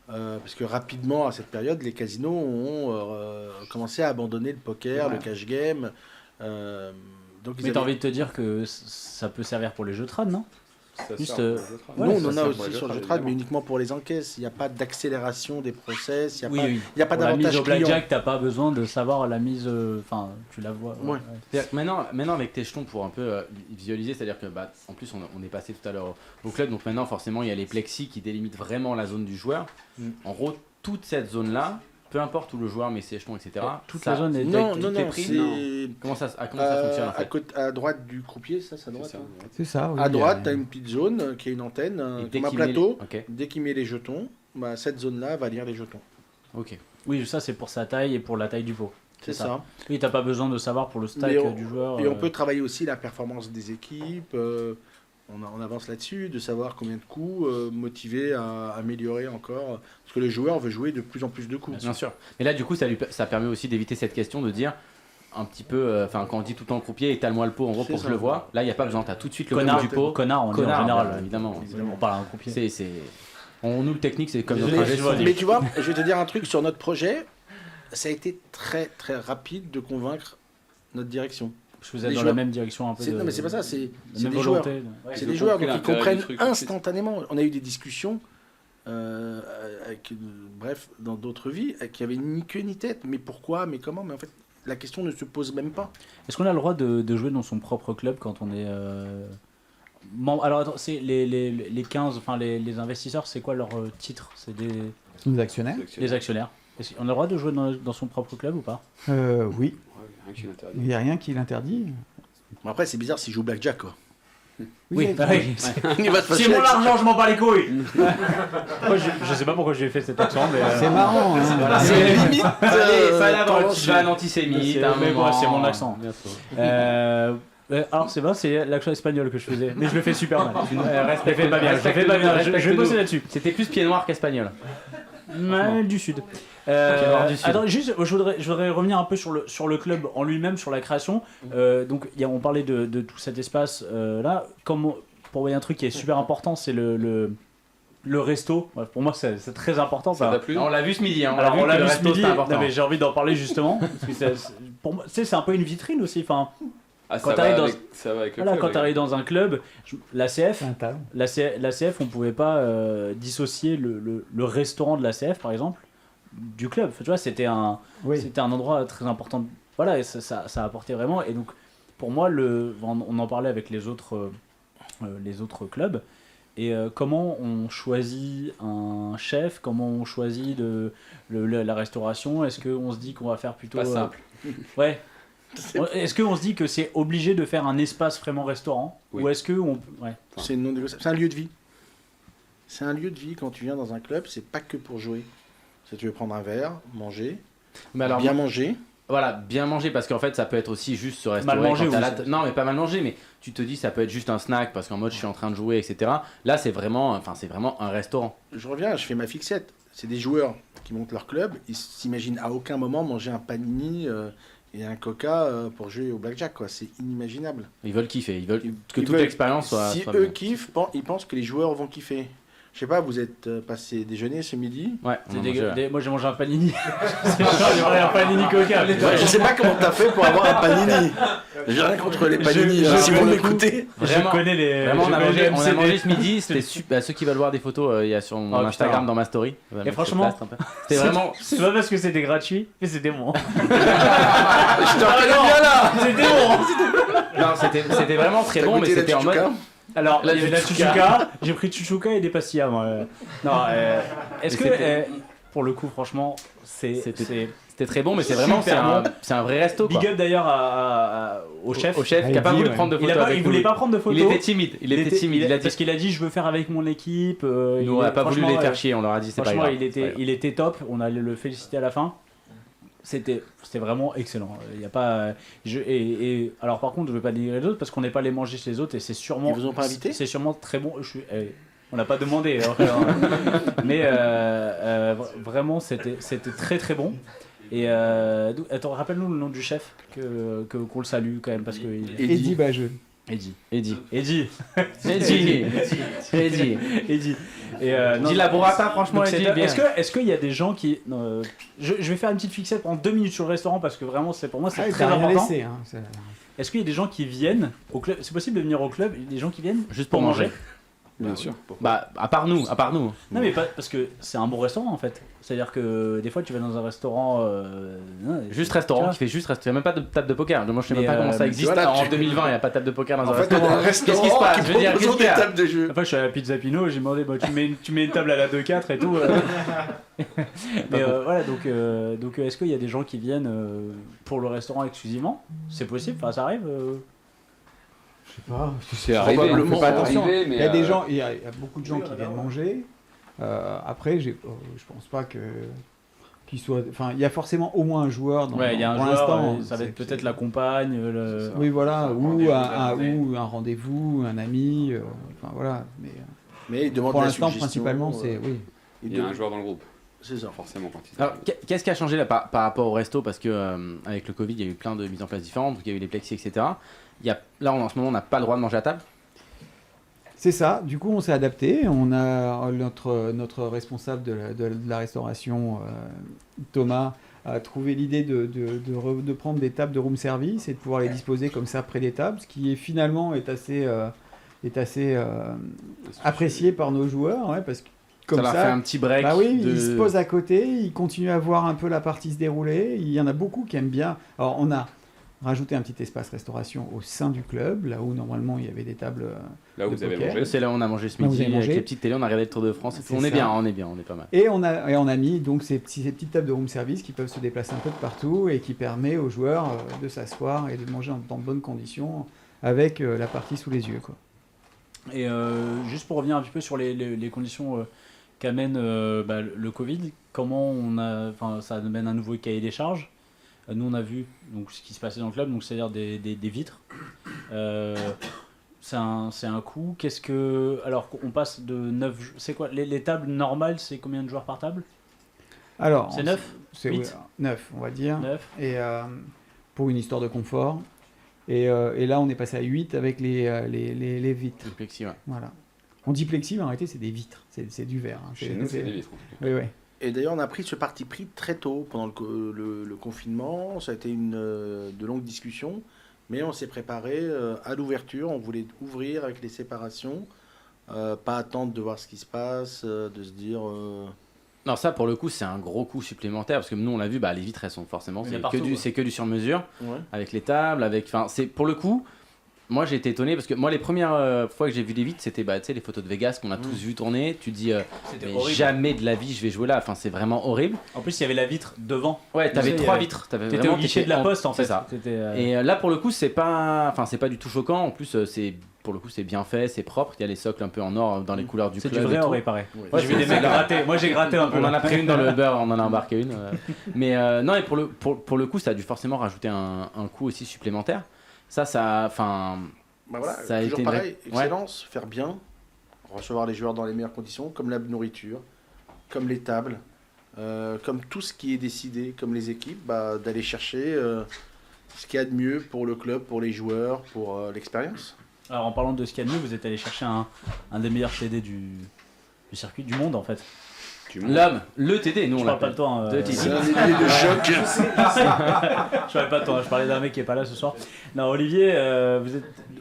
parce que rapidement à cette période, les casinos ont commencé à abandonner le poker, le cash game. Donc Mais t'as envie de te dire que ça peut servir pour les jeux trad, non? Ça Juste, sert pour les autres. Nous, Ouais, on ça en a sert pour aussi les sur le autres, jeu trad, mais évidemment. uniquement pour les encaisses. Il n'y a pas d'accélération des process, il n'y a, Oui, oui. il y a pas Pour la mise d'avantage au client. blackjack, t'as pas besoin de savoir la mise. Enfin, tu la vois. Ouais. C'est-à-dire que maintenant avec tes jetons pour un peu visualiser, c'est-à-dire que en plus on est passé tout à l'heure au club, donc maintenant forcément il y a les plexis qui délimitent vraiment la zone du joueur. En gros, toute cette zone-là, peu importe où le joueur met ses jetons, etc. Toute ça- la zone est. Non, tout est pris, c'est Comment ça fonctionne en fait à droite du croupier, ça, c'est à droite. C'est ça, hein. ouais. C'est ça, oui. À droite, tu as une petite zone qui a une antenne, Et dès comme un qu'il met plateau. Ok, Dès qu'il met les jetons, bah, cette zone-là va lire les jetons. ok. Oui, ça c'est pour sa taille et pour la taille du pot. C'est ça. Oui, t'as pas besoin de savoir pour le stack Mais on- du joueur. Et on peut travailler aussi la performance des équipes. On avance là-dessus, de savoir combien de coups motiver à améliorer encore. Parce que le joueur veut jouer de plus en plus de coups. Bien sûr. Mais là du coup ça permet aussi d'éviter cette question de dire un petit peu, enfin quand on dit tout le temps croupier, étale-moi le pot en gros C'est pour que ça. je le vois. Là il n'y a pas besoin, t'as tout de suite le Connard nom du pot. Connard, on dit en Connard, général. bien évidemment. On parle à un croupier. Nous le technique c'est comme Désolé, notre je vois ingé son. Mais tu vois, je vais te dire un truc sur notre projet. Ça a été très très rapide de convaincre notre direction. Je vous êtes les dans joueurs. la même direction un peu. Non mais c'est pas ça, c'est la même des joueurs. volonté. C'est Ils des ont joueurs, compris donc ils l'intérêt du comprennent truc. instantanément. On a eu des discussions, bref, dans d'autres vies, qui avaient ni queue ni tête. Mais pourquoi, mais comment? Mais en fait, la question ne se pose même pas. Est-ce qu'on a le droit de jouer dans son propre club quand on est alors attends, c'est les 15, enfin les investisseurs, c'est quoi leur titre? C'est Nos actionnaires. les actionnaires. On a le droit de jouer dans son propre club ou pas? Oui, Ouais, rien qui l'interdit. il n'y a rien qui l'interdit. Mais après, c'est bizarre s'ils jouent blackjack, quoi. Oui, mais- bah oui. Il va se C'est fâcher mon avec ça. argent, je m'en bats les couilles. Moi, je sais pas pourquoi j'ai fait cet accent, mais C'est marrant. Hein. Voilà. C'est limite. Fallait avoir le tendance. petit van antisémite. à un Mais moment. bon, c'est mon accent. Alors c'est vrai, c'est l'accent espagnol que je faisais, mais je le fais super mal. Je le fais pas bien. Je le fais pas bien. Je vais bosser là-dessus. C'était plus pied noir qu'espagnol. Du sud. Noir du Sud. Attends, juste, je voudrais revenir un peu sur le club en lui-même, sur la création. Donc, on parlait de tout cet espace là. Pour voyer un truc qui est super important, c'est le resto. Ouais, pour moi, c'est très important. Ça t'a plu? On l'a vu ce midi. Hein. Alors, on l'a que le vu ce resto, midi. c'était important. Non, mais j'ai envie d'en parler justement. Parce que pour moi, tu sais, c'est un peu une vitrine aussi. Enfin, Ah, Quand ça t'arrives va dans- avec- ça va avec le voilà, club, quand ouais. tu arrives dans un club, l'ACF, C'est un talent. l'ACF, on pouvait pas dissocier le restaurant de l'ACF, par exemple, du club. Tu vois, c'était un endroit très important. Voilà, et ça apportait vraiment. Et donc, pour moi, on en parlait avec les autres clubs. Et comment on choisit un chef, comment on choisit la restauration? Est-ce qu'on se dit qu'on va faire plutôt... Pas simple. Ouais. Est-ce qu'on se dit que c'est obligé de faire un espace vraiment restaurant? Oui. Ou est-ce que on... Ouais. C'est non négociable. C'est un lieu de vie. C'est un lieu de vie quand tu viens dans un club, c'est pas que pour jouer. Si tu veux prendre un verre, manger, Mais alors, bien manger. voilà, bien manger parce qu'en fait ça peut être aussi juste se restaurer. Mal manger quand t'as aussi. non, mais pas mal manger, mais tu te dis ça peut être juste un snack parce qu'en mode je suis en train de jouer, etc. Là c'est vraiment un restaurant. Je reviens, je fais ma fixette. C'est des joueurs qui montent leur club, ils s'imaginent à aucun moment manger un panini et un coca pour jouer au blackjack, quoi. C'est inimaginable. Ils veulent kiffer, ils veulent que Ils toute veulent- l'expérience soit. Si soit eux bien. kiffent, ils pensent que les joueurs vont kiffer. Je sais pas, vous êtes passé déjeuner ce midi. Ouais, on C'est a dégueu- mangé, ouais. Moi j'ai mangé un panini. J'ai mangé un panini coca. Ouais, je sais pas comment t'as fait pour avoir un panini. J'ai rien contre les panini, Je- hein, je si vous connais l'écoutez. Vraiment, je connais les. Vraiment, je on a connais les mangé MCD. ce midi, c'était super. Ceux qui veulent voir des photos, il y a sur mon Oh, Instagram putain. dans ma story. Voilà, je franchement, place un peu. C'était vraiment. C'est pas parce que c'était gratuit, mais c'était bon. Je te reconnais bien là. C'était bon. Non, c'était vraiment très T'as bon, mais goûté la c'était en mode. tchouchouka? Alors, La il y avait de la chouchouka. chouchouka, j'ai pris chouchouka et des pastillas, moi. Non, est-ce Mais que, c'était- pour le coup, franchement, C'était très bon, mais c'est vraiment Super bon. c'est un vrai resto. Big Quoi. up d'ailleurs au chef. Au chef qui a pas dit, voulu ouais. prendre de Il, photos. il avec voulait nous. pas prendre de photos. Il était timide. Il était timide. Il a dit. Parce qu'il a dit je veux faire avec mon équipe. Nous, on n'a pas voulu les faire chier. chier. On leur a dit c'est pas Franchement, grave. il était top. On allait le féliciter à la fin. C'était vraiment excellent. Il y a pas. Alors par contre, je vais pas dire les autres parce qu'on n'est pas allé manger chez les autres et c'est sûrement. Ils vous ont pas invité? C'est sûrement très bon. On n'a pas demandé. Mais vraiment, c'était très très bon. Et attends, rappelle-nous le nom du chef, qu'on le salue quand même, parce que... Eddie Bageux. Eddie. Eddie. Eddie. Et Dis la burrata, franchement, donc Eddie, bien. est-ce qu'il y a des gens qui... je vais faire une petite fixette pendant 2 minutes sur le restaurant, parce que vraiment, pour moi, c'est très important. Laissé, hein, Est-ce qu'il y a des gens qui viennent au club? C'est possible de venir au club, des gens qui viennent Juste pour manger. Bien sûr. Bah, à part nous. Non, mais pas, parce que c'est un bon restaurant en fait. C'est-à-dire que des fois tu vas dans un restaurant. Juste restaurant qui fait juste restaurant. Il n'y a même pas de table de poker. Moi je sais même pas comment ça existe. voilà, En 2020, il n'y a pas de table de poker dans un En fait, on a restaurant. un Qu'est-ce qui se passe? restaurant Je veux dire, qui qu'est-ce propose qu'il y des a? tables de jeu. Après, je suis à la Pizza Pino, j'ai demandé tu mets une table à la 2-4 et tout. Mais voilà, donc est-ce qu'il y a des gens qui viennent pour le restaurant exclusivement? C'est possible, enfin ça arrive. Je sais pas. C'est arrivé, on Probablement, fait pas c'est attention. arrivé, Mais Il y a des gens, il y a beaucoup de gens qui Oui, viennent voilà. manger. Après, je pense pas qu'il soit. Enfin, il y a forcément au moins un joueur dans. Ouais, il y a un pour joueur, l'instant, ça va c'est- être peut-être la compagne. C'est ça. Oui, voilà, Rendez-vous ou un rendez-vous, un ami. Enfin voilà. Mais Mais il demande pour la l'instant, suggestion, principalement, c'est oui. il y a un joueur dans le groupe, C'est ça. forcément, quand il Alors, qu'est-ce qui a changé là par rapport au resto? Parce que avec le Covid, il y a eu plein de mises en place différentes. Donc, il y a eu les plexis, etc. Là, en ce moment, on n'a pas le droit de manger à table. C'est ça. Du coup, on s'est adapté. On a notre responsable de la restauration, Thomas, a trouvé l'idée de prendre des tables de room service et de pouvoir les disposer comme ça près des tables, ce qui finalement est assez apprécié par nos joueurs, ouais, parce que comme ça leur ça, fait un petit break. bah oui, de... ils se posent à côté, ils continuent à voir un peu la partie se dérouler. Il y en a beaucoup qui aiment bien. Alors, on a rajouté un petit espace restauration au sein du club, là où normalement il y avait des tables. Là où de vous avez poker. mangé. C'est là où on a mangé ce Là où vous midi avez avec mangé. les petites télés. On a regardé le Tour de France. Et tout. C'est On est ça. bien, on est pas mal. Et on a mis donc ces petites tables de room service qui peuvent se déplacer un peu de partout et qui permet aux joueurs de s'asseoir et de manger dans de bonnes conditions avec la partie sous les yeux, quoi. Et juste pour revenir un petit peu sur les conditions qu'amène le Covid, comment ça amène un nouveau cahier des charges. Nous on a vu donc ce qui se passait dans le club, donc c'est-à-dire des vitres. C'est un coût. Alors qu'on passe de 9, c'est quoi les tables normales, c'est combien de joueurs par table? Alors, C'est 9? C'est 8? 9, on va dire. 9. Et pour une histoire de confort. Et là, on est passé à 8 avec les vitres. Le plexi, ouais. Voilà. On dit plexi, mais en réalité, c'est des vitres. C'est du verre. Hein. Chez nous, c'est des vitres. Oui, oui. Et d'ailleurs, on a pris ce parti pris très tôt pendant le confinement. Ça a été de longues discussions, mais on s'est préparé à l'ouverture. On voulait ouvrir avec les séparations, pas attendre de voir ce qui se passe, de se dire. Non, ça pour le coup, c'est un gros coût supplémentaire parce que nous on l'a vu, les vitres elles sont forcément, Il y en a c'est partout, ouais. c'est que du sur-mesure Ouais. avec les tables, c'est pour le coup. Moi j'ai été étonné parce que moi les premières fois que j'ai vu des vitres, c'était tu sais les photos de Vegas qu'on a tous vu tourner. Tu te dis C'était mais horrible. jamais de la vie je vais jouer là. Enfin c'est vraiment horrible. En plus, il y avait la vitre devant. Ouais, t'avais Tu sais, 3 vitres. T'étais au guichet de la poste en fait. C'est ça. T'étais, Et là pour le coup c'est pas du tout choquant. En plus pour le coup c'est bien fait, c'est propre. Il y a les socles un peu en or dans les couleurs du c'est club. du vrai et tout. or, il paraît. Ouais, J'ai vu des mecs gratter. Moi j'ai gratté un peu. On en a pris une dans le beurre, on en a embarqué une. Mais non, et pour le coup, ça a dû forcément rajouter un coût aussi supplémentaire. Enfin, Bah voilà, Ça a toujours été une pareil, vraie- excellence, faire bien, recevoir les joueurs dans les meilleures conditions, comme la nourriture, comme les tables, comme tout ce qui est décidé, comme les équipes, d'aller chercher ce qu'il y a de mieux pour le club, pour les joueurs, pour l'expérience. Alors en parlant de ce qu'il y a de mieux, vous êtes allé chercher un des meilleurs TD du circuit du monde en fait. l'homme, le TD, nous Je on parle pas de l'appelle. toi. Hein, De Titi. C'est un idée de choc. Je parlais pas de toi, je parlais d'un mec qui est pas là ce soir. Non, Olivier,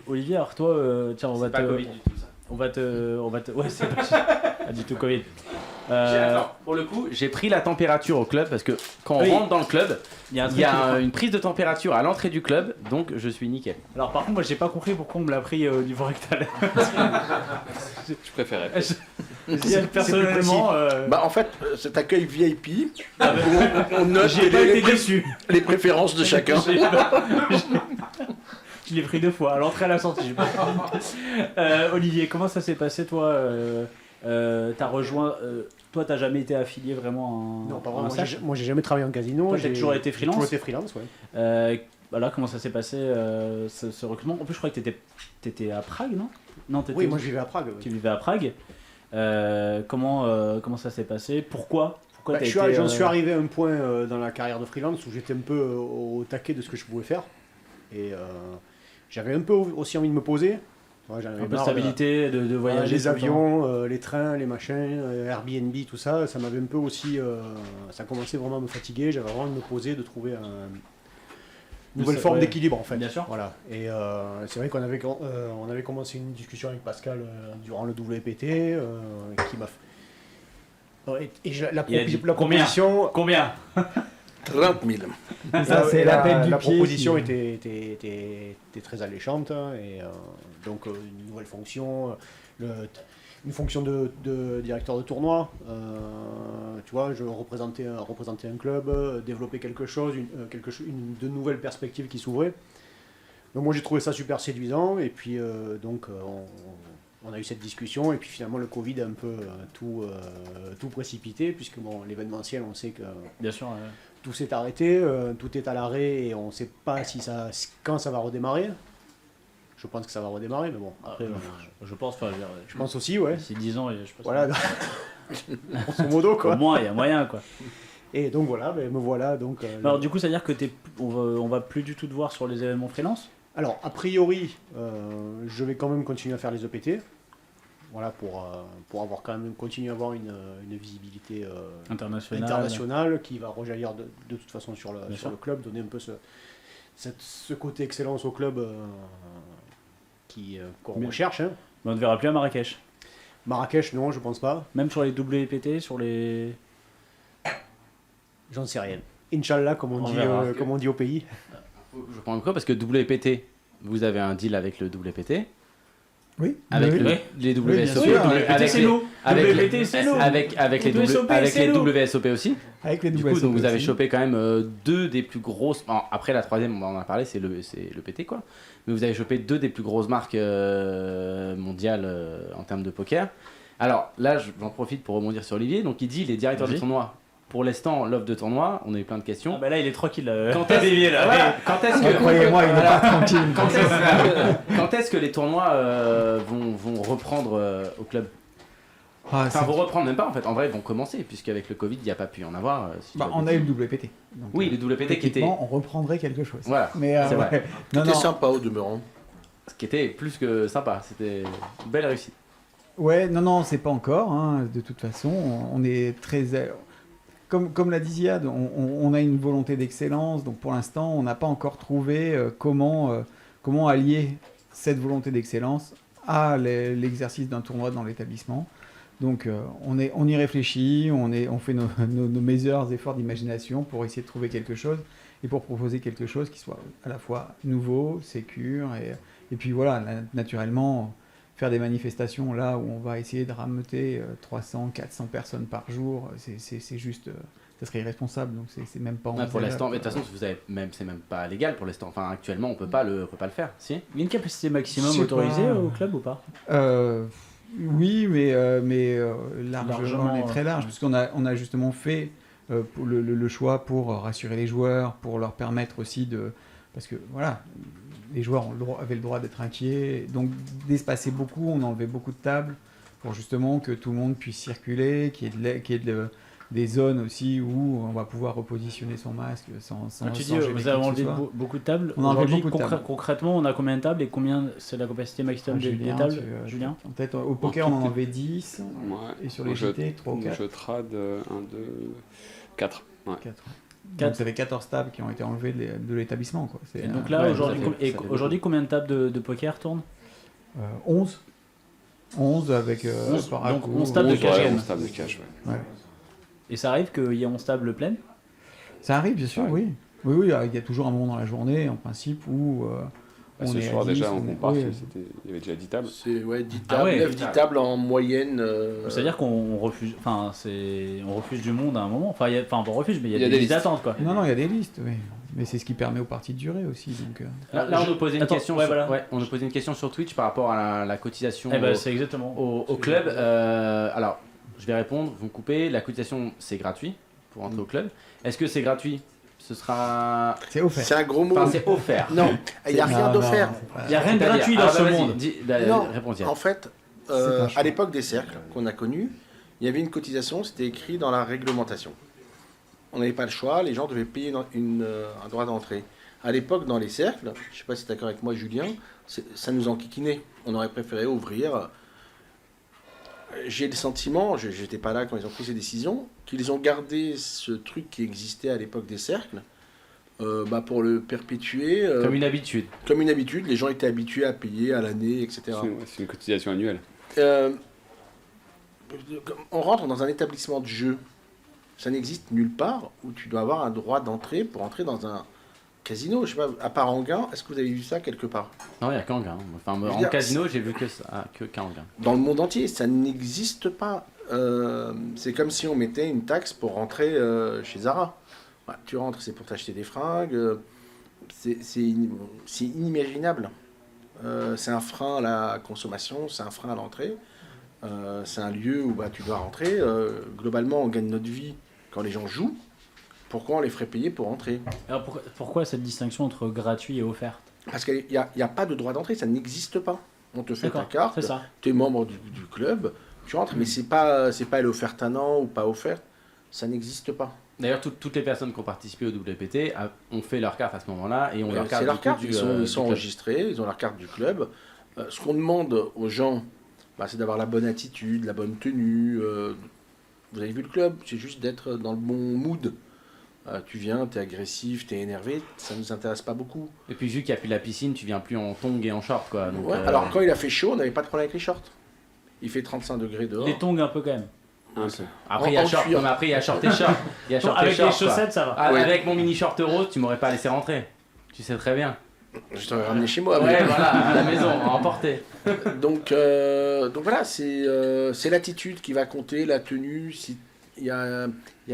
Olivier, alors toi, tiens, on va te. On va te. Ouais, c'est pas du tout Covid. Alors, pour le coup, j'ai pris la température au club parce que quand on Oui. rentre dans le club, Il y a un il truc. y a une prise de température à l'entrée du club, donc je suis nickel. Alors par contre, moi j'ai pas compris pourquoi on me l'a pris au niveau rectal. Je préférais. Personnellement, En fait, cet accueil VIP, où on note j'ai pas été les déçu. préférences de chacun. Je l'ai pris 2 fois, à l'entrée et à la sortie. j'ai pas compris. Olivier, comment ça s'est passé toi t'as rejoint. Toi, t'as jamais été affilié vraiment à un. Non, pas à un vraiment. stage Moi, j'ai jamais travaillé en casino. Toi, t'as j'ai toujours été freelance Toujours été freelance, ouais. Voilà, comment ça s'est passé ce recrutement. En plus, je crois que t'étais à Prague, non? Non, t'étais Oui, où? moi, je vivais à Prague. Tu vivais à Prague. Comment ça s'est passé? Pourquoi Pourquoi t'as J'en été, suis arrivé à un point dans la carrière de freelance où j'étais un peu au taquet de ce que je pouvais faire. Et j'avais un peu aussi envie de me poser. Ouais, j'en avais un peu de marre stabilité, de voyager. les tout le temps. avions, les trains, les machins, Airbnb, tout ça, ça m'avait un peu aussi... ça commençait vraiment à me fatiguer, j'avais vraiment envie de me poser, de trouver une nouvelle forme d'équilibre en fait. Bien sûr. Voilà. Et c'est vrai qu'on avait, on avait commencé une discussion avec Pascal durant le WPT qui m'a fait... la proposition... Combien 30 000. Ça, c'est l'appel du la pied proposition qui- était très alléchante. Et donc une nouvelle fonction, une fonction de directeur de tournoi. Tu vois, je représenter un club, développer quelque chose, de nouvelles perspectives qui s'ouvraient. Donc moi j'ai trouvé ça super séduisant. Et puis on a eu cette discussion. Et puis finalement le Covid a un peu tout précipité. Puisque bon, l'événementiel, on sait que... Bien sûr. Tout s'est arrêté, tout est à l'arrêt et on ne sait pas quand ça va redémarrer. Je pense que ça va redémarrer, mais bon, après, Je pense, je pense aussi, ouais. d'ici 10 ans, je pense. Voilà, grosso modo, Au quoi. moins, il y a moyen, quoi. Et donc voilà, me voilà. Donc, Alors, du coup, ça veut dire que on va plus du tout te voir sur les événements freelance. Alors, a priori, je vais quand même continuer à faire les EPT. Voilà, pour avoir quand même continuer à avoir une visibilité internationale qui va rejaillir de toute façon sur le club, donner un peu ce côté excellence au club qu'on recherche. Hein. Mais on ne te verra plus à Marrakech. Marrakech, non, je pense pas. Même sur les WPT, sur les... J'en sais rien. Inch'Allah, comme on dit au pays. Je prends quoi parce que WPT, vous avez un deal avec le WPT. Oui. Avec oui. les Oui, bien WSOP, sûr. WPT, c'est nous. WPT, c'est nous. avec les WSOP, c'est nous. WSOP aussi. Avec les Du WSOP coup, donc vous avez aussi. chopé quand même deux des plus grosses. Après la troisième, on en a parlé, c'est le PT quoi. Mais vous avez chopé deux des plus grosses marques mondiales en termes de poker. Alors là, j'en profite pour rebondir sur Olivier. Donc il dit les directeurs de Vas-y. tournoi. Pour l'instant, l'offre de tournoi, on a eu plein de questions. Ah bah là, il est tranquille. Quand est-ce Olivier, là. voilà, quand est-ce que Croyez-moi, il n'est pas tranquille. quand est-ce que les tournois vont reprendre au club? Ah, Enfin, c'est- vont reprendre même pas en fait. En vrai, ils vont commencer puisqu'avec le Covid, il n'y a pas pu en avoir. Si Bah, je dis on pas a de eu le bêtises. WPT. Donc, Oui, le WPT qui était, techniquement, on reprendrait quelque chose. voilà, Mais c'est vrai. ouais. Non, C'était non. sympa au demeurant. Ce qui était plus que sympa. C'était une belle réussite. Ouais, non, c'est pas encore. Hein. De toute façon, on est très. Comme l'a dit Ziad, on a une volonté d'excellence. Donc pour l'instant, on n'a pas encore trouvé comment allier cette volonté d'excellence à l'exercice d'un tournoi dans l'établissement. Donc on y réfléchit, on fait nos meilleurs efforts d'imagination pour essayer de trouver quelque chose et pour proposer quelque chose qui soit à la fois nouveau, sécure et puis voilà, naturellement faire des manifestations là où on va essayer de rameuter 300, 400 personnes par jour, c'est juste, ça serait irresponsable, donc c'est même pas Ouais, pour envisageable. l'instant, mais de toute façon, c'est même pas légal pour l'instant. Enfin, actuellement, on peut pas le faire. Si. Il y a une capacité maximum Je sais autorisée pas. au club ou pas? Oui, mais largement, Largement, on est très large, puisqu'on a justement fait pour le choix pour rassurer les joueurs, pour leur permettre aussi de... Parce que voilà, les joueurs avaient le droit d'être inquiets, donc d'espacer beaucoup, on enlevait beaucoup de tables pour justement que tout le monde puisse circuler, qu'il y ait des zones aussi où on va pouvoir repositionner son masque sans Tu sans dis, gêner vous qui avez que ce enlevé soit. beaucoup de tables. On a enlevé Aujourd'hui, beaucoup de tables. concrètement, on a combien de tables et combien c'est la capacité maximum des Julien, tables? tu- Julien En tête, au poker, on en enlevait 10, Ouais. et sur les Moi, je- JT, 3 ou 4. Je trade 1, 2, 4. Ouais. 4. Quatre. Donc ça fait 14 tables qui ont été enlevées de l'établissement. Quoi. Et donc là, Ouais, aujourd'hui, ça fait aujourd'hui, combien de tables de poker tournent? 11. 11 avec 11, par donc coup, 11 tables de 11, cash ouais, game. 11 tables de cash, ouais. ouais. Et ça arrive qu'il y ait 11 tables pleines? Ça arrive, bien sûr, Ouais. oui. Oui, il y a toujours un moment dans la journée, en principe, où Bah, on ce est soir, à 10, déjà, on on est- compare, oui, il y avait déjà 10 tables. C'est 10 Ah tables, ouais, 9-10 tables en moyenne. C'est-à-dire qu'on refuse, enfin, on refuse du monde à un moment. Enfin, on refuse, mais il y a des des listes listes. d'attente, quoi. Non, il y a des listes, oui. Mais c'est ce qui permet aux parties de durer aussi. Donc, Là, on nous posait une Attends, question. ouais, sur... voilà. ouais, on nous posait une question sur Twitch par rapport à la cotisation Eh ben, c'est exactement. au club. Alors, je vais répondre. Vous me coupez. La cotisation, c'est gratuit pour entrer au club. Est-ce que c'est gratuit? Ce sera. c'est offert. C'est un gros mot. Enfin, c'est offert. Non, il n'y a rien Non, d'offert. non, c'est pas- Il n'y a rien de gratuit dans Ah, ce bah, vas-y, monde. dis, Non, réponds, Yann. En fait, C'est un choix. à l'époque des cercles qu'on a connus, il y avait une cotisation, c'était écrit dans la réglementation. On n'avait pas le choix, les gens devaient payer un droit d'entrée. À l'époque, dans les cercles, je ne sais pas si tu es d'accord avec moi, Julien, ça nous enquiquinait. On aurait préféré ouvrir. J'ai le sentiment, je n'étais pas là quand ils ont pris ces décisions, qu'ils ont gardé ce truc qui existait à l'époque des cercles pour le perpétuer. Comme une habitude. Comme une habitude, les gens étaient habitués à payer à l'année, etc. C'est une cotisation annuelle. On rentre dans un établissement de jeu. Ça n'existe nulle part où tu dois avoir un droit d'entrée pour entrer dans un casino. Je sais pas, à part Anguin, est-ce que vous avez vu ça quelque part? Non, il n'y a qu'Anguin. Enfin, veux en dire, casino, j'ai vu qu'à Anguin. Dans le monde entier, ça n'existe pas. C'est comme si on mettait une taxe pour rentrer chez Zara. Ouais, tu rentres, c'est pour t'acheter des fringues. C'est inimaginable. C'est un frein à la consommation, c'est un frein à l'entrée. C'est un lieu où tu dois rentrer. Globalement, on gagne notre vie quand les gens jouent. Pourquoi on les ferait payer pour entrer? Alors pourquoi cette distinction entre gratuit et offerte? Parce qu'il n'y a pas de droit d'entrée, ça n'existe pas. On te fait ta carte, c'est ça. tu es membre du club, tu rentres, mais c'est pas elle est offerte un an ou pas offerte, ça n'existe pas. D'ailleurs, toutes les personnes qui ont participé au WPT ont fait leur carte à ce moment-là et ont leur carte. C'est leur carte, ils sont du club. enregistrés, ils ont leur carte du club. Ce qu'on demande aux gens, c'est d'avoir la bonne attitude, la bonne tenue. Vous avez vu le club, c'est juste d'être dans le bon mood. Tu viens, t'es agressif, t'es énervé, ça nous intéresse pas beaucoup. Et puis vu qu'il n'y a plus la piscine, tu viens plus en tongs et en short quoi. Donc, Alors quand il a fait chaud, on n'avait pas de problème avec les shorts. Il fait 35 degrés dehors. Les tongs un peu quand même. Après il y a short, mais après il y a short et short. Il y a short Avec et short, les chaussettes ça va. Avec mon mini short rose, tu m'aurais pas laissé rentrer. Tu sais très bien. Je t'aurais ramené chez moi. Ouais, voilà, à la maison, à emporter. Donc voilà, c'est l'attitude qui va compter, la tenue. Il y a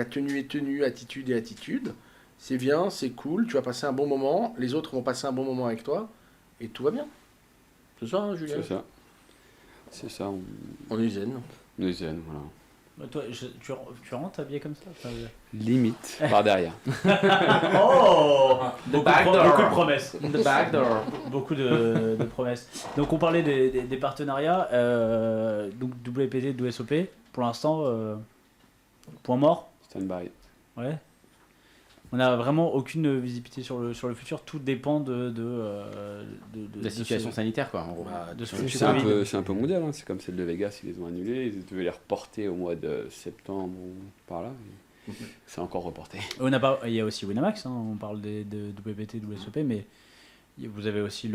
tenue et tenue, attitude et attitude. C'est bien, c'est cool, tu vas passer un bon moment, les autres vont passer un bon moment avec toi, et tout va bien. C'est ça, hein, Julien? C'est ça. On est zen. On est zen, voilà. Toi, tu rentres habillé comme ça Limite, par derrière. Oh beaucoup de promesses. The back door. Beaucoup de promesses. Donc on parlait des partenariats. Donc WPT, WSOP, pour l'instant, point mort. Stand-by. Ouais. On n'a vraiment aucune visibilité sur le futur. Tout dépend de la situation sanitaire quoi. En gros. C'est un peu mondial, hein. C'est comme celle de Vegas, ils les ont annulés, ils devaient les reporter au mois de septembre ou par là. C'est encore reporté. Il y a aussi Winamax, hein. On parle de WPT, WSOP, mais vous avez aussi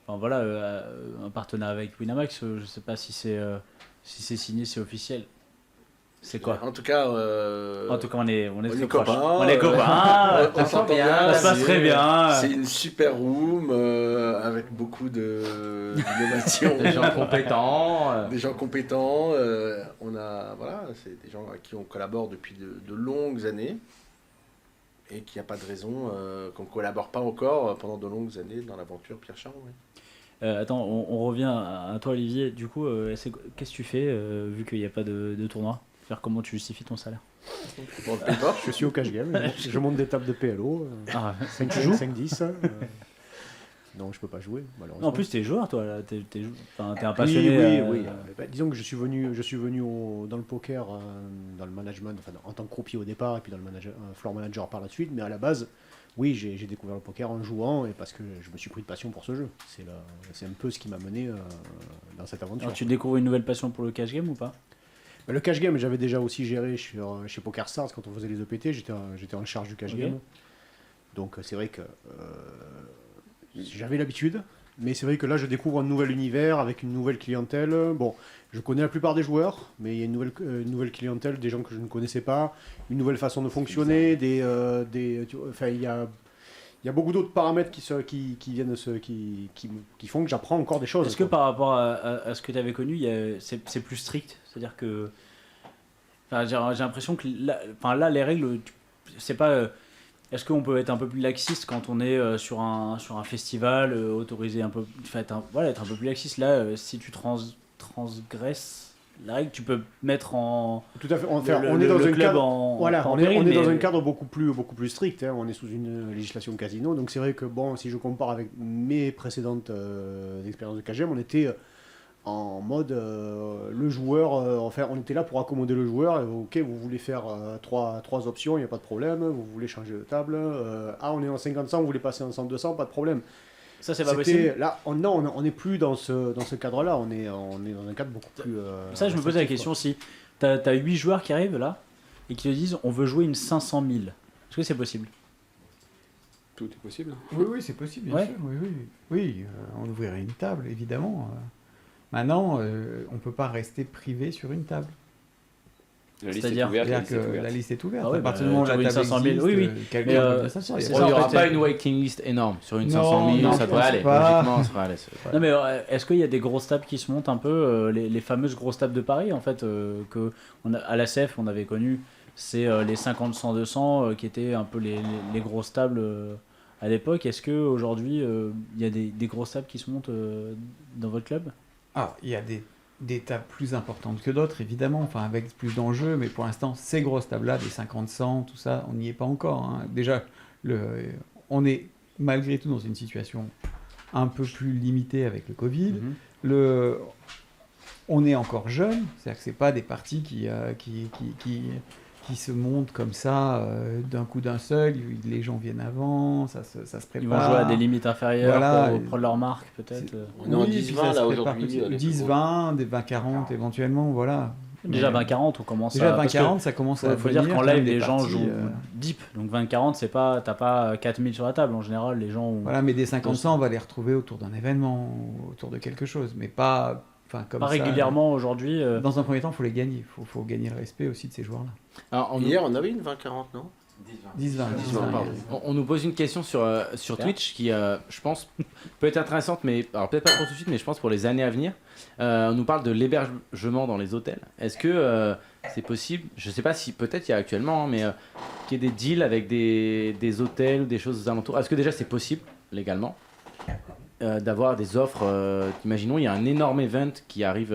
un partenariat avec Winamax. Je ne sais pas si c'est signé, c'est officiel. C'est quoi? En tout cas, on est très copains. proches. On est copains. On s'entend bien. Ça se passe très bien. C'est une super room avec beaucoup d'innovation. Des gens compétents. Des gens compétents. C'est des gens avec qui on collabore depuis de longues années et qu'il n'y a pas de raison qu'on ne collabore pas encore pendant de longues années dans l'aventure Pierre Charron. Oui. Attends, on revient à toi Olivier. Du coup, qu'est-ce que tu fais vu qu'il n'y a pas de tournoi? Comment tu justifies ton salaire? Je suis au cash game, je monte des tables de PLO, 5-10. Non, je peux pas jouer, malheureusement. En plus, t'es joueur, toi. T'es un passionné. Oui. Disons que je suis venu dans le poker, dans le management, en tant que croupier au départ, et puis dans le floor manager par la suite. Mais à la base, oui, j'ai découvert le poker en jouant et parce que je me suis pris de passion pour ce jeu. C'est un peu ce qui m'a mené dans cette aventure. Alors, tu découvres une nouvelle passion pour le cash game ou pas? Le cash game, j'avais déjà aussi géré chez PokerStars quand on faisait les EPT, j'étais en charge du cash game. Donc c'est vrai que j'avais l'habitude, mais c'est vrai que là je découvre un nouvel univers avec une nouvelle clientèle. Bon, je connais la plupart des joueurs, mais il y a une nouvelle clientèle, des gens que je ne connaissais pas, une nouvelle façon de fonctionner, il y a beaucoup d'autres paramètres qui font que j'apprends encore des choses. Est-ce que par rapport à ce que tu avais connu, c'est plus strict? C'est-à-dire que j'ai l'impression que là les règles, c'est pas... Est-ce qu'on peut être un peu plus laxiste quand on est sur un festival, autoriser un peu... être un peu plus laxiste. Là, si tu transgresses la règle, tu peux mettre en... Tout à fait. On est dans un cadre dans un cadre beaucoup plus strict. Hein. On est sous une législation casino. Donc c'est vrai que si je compare avec mes précédentes expériences de KGM, on était en mode le joueur, enfin on était là pour accommoder le joueur, et, ok vous voulez faire trois options, il n'y a pas de problème, vous voulez changer de table, on est en 50-100, vous voulez passer en 100-200, pas de problème. Ça, c'est pas possible. Là, on n'est plus dans ce cadre-là, on est dans un cadre beaucoup plus... Ça, je me posais la question si t'as 8 joueurs qui arrivent là et qui te disent on veut jouer une 500 000. Est-ce que c'est possible? Tout est possible. Oui, c'est possible, bien Ouais. sûr. Oui, on ouvrirait une table, évidemment. Maintenant, on ne peut pas rester privé sur une table. La liste C'est-à-dire- est ouverte. C'est-à-dire que la liste est ouverte. Ah ouais, à partir bah, du moment où tu veux la une table 500 000, existe, oui, oui. quelqu'un Mais, peut s'asseoir, il y a c'est pas ça, Il n'y en aura fait, pas c'est- une waiting list énorme sur une Non, 500 000, non, ça je devrait pense aller. pas. Logiquement, ça devrait aller. Non mais est-ce qu'il y a des grosses tables qui se montent un peu, les fameuses grosses tables de Paris en fait, que à la CEF on avait connu, c'est les 50, 100, 200 qui étaient un peu les grosses tables à l'époque. Est-ce qu'aujourd'hui il y a des grosses tables qui se montent dans votre club? Ah, il y a des tables plus importantes que d'autres, évidemment, enfin avec plus d'enjeux, mais pour l'instant, ces grosses tables-là, des 50-100, tout ça, on n'y est pas encore. Hein. Déjà, on est malgré tout dans une situation un peu plus limitée avec le Covid. On est encore jeune, c'est-à-dire que c'est pas des parties qui se montent comme ça d'un coup d'un seul. Les gens viennent avant, ça se prépare. Ils vont jouer à des limites inférieures Voilà. pour prendre leur marque peut-être. On est en Oui, 10-20 puis ça là se prépare aujourd'hui. petit. les plus 10-20, des 20-40 éventuellement, voilà. Déjà Mais- 20-40 on commence Déjà parce que 20-40, ça commence à faut dire venir qu'en quand live même des les gens parties, jouent deep, donc 20-40 c'est pas, t'as pas 4000 sur la table en général, les gens ont... Voilà, mais des 50-100, on va les retrouver autour d'un événement, autour de quelque chose, mais pas, comme pas ça. régulièrement aujourd'hui. Dans un premier temps, il faut les gagner. Il faut gagner le respect aussi de ces joueurs-là. Alors, Hier, on avait une 20-40, non 10-20. pardon. On nous pose une question sur Twitch qui, je pense, peut être intéressante, mais alors peut-être pas pour tout de suite, mais je pense pour les années à venir. On nous parle de l'hébergement dans les hôtels. Est-ce que c'est possible? Je sais pas si peut-être il y a actuellement, hein, mais qu'il y ait des deals avec des hôtels ou des choses aux alentours. Est-ce que déjà c'est possible légalement d'avoir des offres? Imaginons, il y a un énorme event qui arrive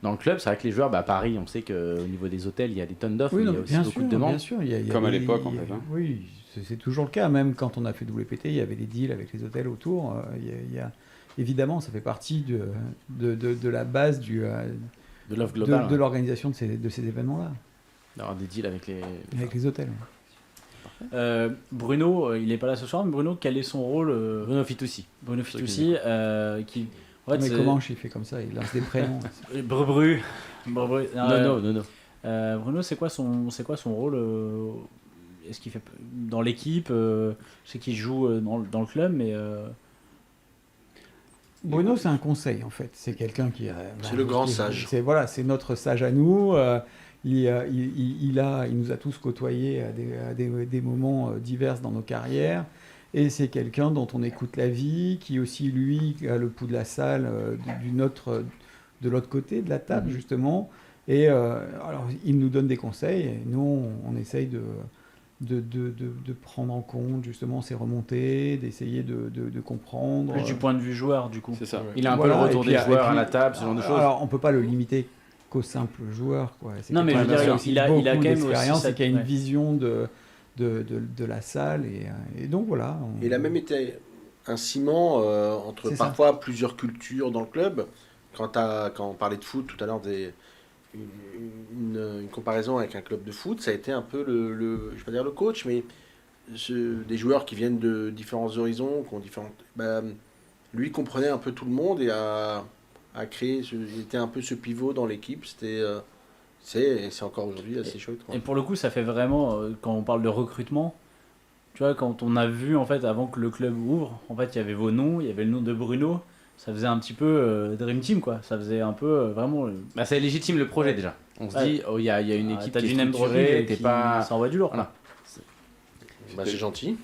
dans le club. C'est vrai que les joueurs, à Paris, on sait qu'au niveau des hôtels, il y a des tonnes d'offres, Oui, mais non, il y a aussi bien beaucoup sûr, de demandes. bien sûr. Il y a Comme à des- l'époque, en fait, hein. Oui, c'est toujours le cas. Même quand on a fait WPT, il y avait des deals avec les hôtels autour. Évidemment, ça fait partie de la base De l'offre globale, de l'organisation de ces événements-là, d'avoir des deals avec les... avec les hôtels. Bruno, il est pas là ce soir, mais Bruno, quel est son rôle Bruno Fitoussi. Bruno Fitoussi, qui... en fait, Mais c'est- comment il fait comme ça? Il lance des prénoms. Brubru. Brubru. Non. Bruno, c'est quoi son rôle est-ce qu'il fait dans l'équipe je sais qu'il joue dans le club, mais Bruno, c'est un conseil en fait. C'est quelqu'un qui. C'est le grand sage. C'est notre sage à nous. Il nous a tous côtoyés à des moments divers dans nos carrières. Et c'est quelqu'un dont on écoute la vie, qui aussi, lui, a le pouls de la salle de l'autre côté de la table, justement. Et alors, il nous donne des conseils. Et nous, on essaye de prendre en compte, justement, ces remontées, d'essayer de comprendre. plus du point de vue joueur, du coup. C'est ça. Il a un Voilà, peu le et retour puis- des et joueurs à puis- la table, ce genre de choses. Alors, on peut pas le limiter qu'aux simples joueurs, quoi. C'est Non, mais quelqu'un je veux qui dire, aussi il a beaucoup quand même aussi d'expérience cette- et qui a une ouais. vision de la salle. Et donc, voilà. Il a même été un ciment entre C'est ça. parfois plusieurs cultures dans le club. Quand on parlait de foot tout à l'heure, une comparaison avec un club de foot, ça a été un peu je vais pas dire le coach, mais des joueurs qui viennent de différents horizons, qui ont différentes. Lui comprenait un peu tout le monde et a créé. Il était un peu ce pivot dans l'équipe. C'est encore aujourd'hui assez chouette, quoi. Et pour le coup, ça fait vraiment, quand on parle de recrutement, tu vois, quand on a vu, en fait, avant que le club ouvre, en fait, il y avait vos noms, il y avait le nom de Bruno, ça faisait un petit peu Dream Team, quoi. Ça faisait un peu, vraiment... Ça légitime le projet déjà. On se dit, il y a une équipe t'as qui du est name structurée, dropping t'es qui pas... ça envoie du lourd, quoi. Voilà. C'est gentil.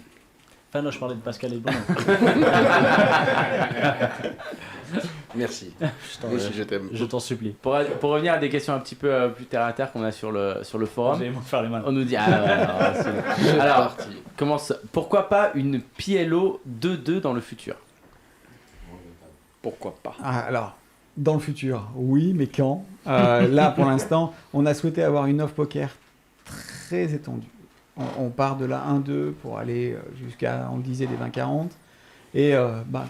Enfin, là, je parlais de Pascal et Bruno. Merci. Moi aussi, je t'aime. Je t'en supplie. Pour revenir à des questions un petit peu plus terre à terre qu'on a sur le forum, J'ai faire les malins. on nous dit... alors, pourquoi pas une PLO 2-2 dans le futur? Pourquoi pas? Ah, alors, dans le futur, oui, mais quand Là, pour l'instant, on a souhaité avoir une offre poker très étendue. On part de la 1-2 pour aller jusqu'à, on disait, des 20-40. Et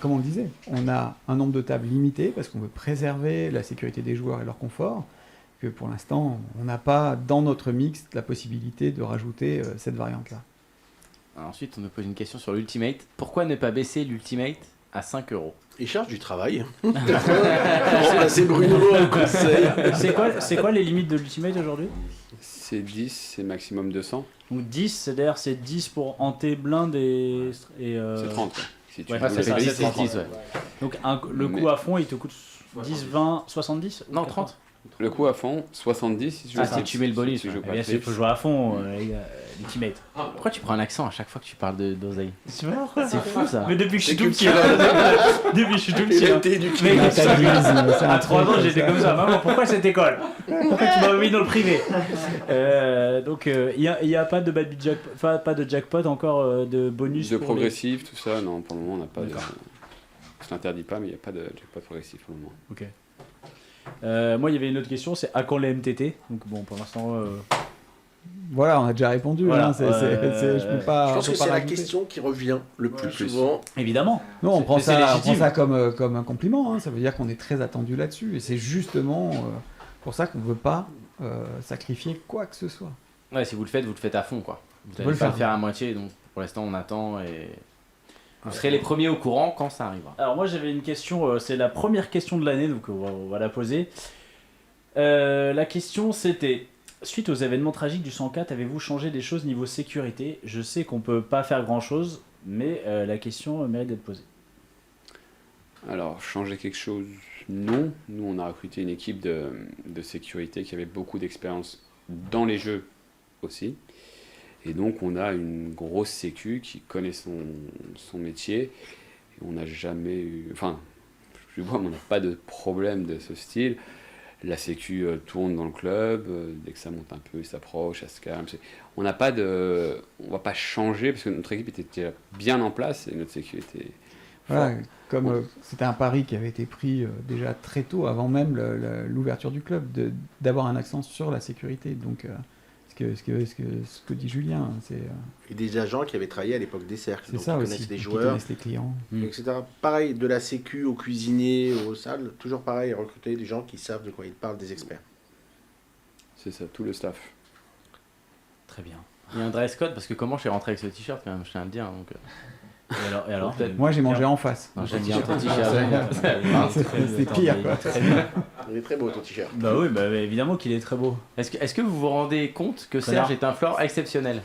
comme on le disait, on a un nombre de tables limité parce qu'on veut préserver la sécurité des joueurs et leur confort. Que pour l'instant, on n'a pas dans notre mix la possibilité de rajouter cette variante-là. Alors ensuite, on nous pose une question sur l'Ultimate. Pourquoi ne pas baisser l'Ultimate à 5 €? Il cherche du travail. Remplacer Bruno au conseil. C'est quoi les limites de l'Ultimate aujourd'hui? C'est 10, c'est maximum 200. Donc 10, c'est-à-dire c'est 10 pour hanté blind et C'est 30. Quoi. Si tu Ouais, veux ça les fait baisser, 10, 10, ouais. Donc le coup à fond, il te coûte 10, 20, 70? Non, 30. Le coup à fond, 70 si tu veux. Si tu mets le bonus, si tu joues pas Bien sûr, il trips. faut jouer à fond, l'Ultimate. Pourquoi tu prends un accent à chaque fois que tu parles d'oseille? C'est vrai, C'est fou ça. Mais depuis que je suis C'est tout petit. culturel. Depuis que je suis tout Il petit. a hein. été éduqué. Mais La taguise, c'est un à 3 truc ans, j'étais comme ça. Maman, pourquoi cette école? Pourquoi tu m'as mis dans le privé? Donc, il n'y a pas de pas de jackpot encore de bonus De pour progressif, tout ça, non, pour le moment on n'a pas de. D'accord. Je l'interdis pas, mais il n'y a pas de jackpot progressif pour le moment. Ok. Moi, il y avait une autre question, c'est à quand les MTT? Donc bon, pour l'instant, Voilà, on a déjà répondu. Voilà, hein, je peux pas. Je pense on que peut pas c'est la rajouter. question qui revient le plus souvent. évidemment. Non, on prend C'est ça légitime. comme un compliment. Hein. Ça veut dire qu'on est très attendu là-dessus. Et c'est justement pour ça qu'on ne veut pas sacrifier quoi que ce soit. Ouais, si vous le faites à fond quoi. Vous faut n'allez le pas le faire. faire à moitié, donc pour l'instant on attend et vous serez les premiers au courant quand ça arrivera. Alors moi, j'avais une question, c'est la première question de l'année, donc on va la poser. La question, c'était... Suite aux événements tragiques du 104, avez-vous changé des choses niveau sécurité? Je sais qu'on peut pas faire grand-chose, mais la question mérite d'être posée. Alors, changer quelque chose, non. Nous, on a recruté une équipe de sécurité qui avait beaucoup d'expérience dans les jeux aussi. Et donc, on a une grosse sécu qui connaît son métier. Et on n'a jamais eu... Enfin, je vois, on n'a pas de problème de ce style. La sécu tourne dans le club. Dès que ça monte un peu, il s'approche, ça se calme. On n'a pas de... On va pas changer parce que notre équipe était déjà bien en place et notre sécu était... Voilà, comme c'était un pari qui avait été pris déjà très tôt, avant même l'ouverture du club, d'avoir un accent sur la sécurité. Donc, ce que dit Julien, c'est Et des agents qui avaient travaillé à l'époque des cercles, donc ça qui aussi. connaissent les qui joueurs, connaissent les clients. etc. Pareil, de la sécu aux cuisiniers, aux salles, toujours pareil, recruter des gens qui savent de quoi ils parlent, des experts. C'est ça, tout le staff. Très bien. Il y a un dress code parce que comment je suis rentré avec ce t-shirt quand même, je tiens à le dire. Donc, Et alors Moi, j'ai mangé en face. non, j'aime bien ton C'est pire, quoi. Il est très beau ton t-shirt. Bah oui, bah évidemment qu'il est très beau. Est-ce que vous vous rendez compte que Connard. Serge est un floor exceptionnel?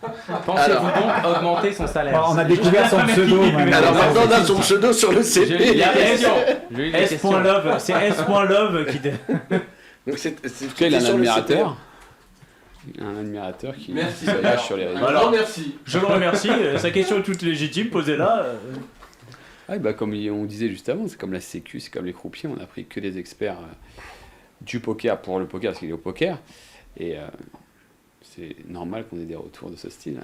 Pensez-vous donc augmenter son salaire? On a découvert son pseudo. Alors maintenant, on a son pseudo sur le Je lis CV. la question. Je lis la question. S.love, c'est S.love qui te... Donc c'est En tout cas, il a un sur le admirateur. Il a un admirateur qui Merci. se lâche sur les réseaux. Alors, merci. je le remercie, sa question est toute légitime, posez-la. Ah, bah, comme on disait juste avant, c'est comme la sécu, c'est comme les croupiers, on a pris que des experts du poker pour le poker parce qu'il est au poker. Et c'est normal qu'on ait des retours de ce style.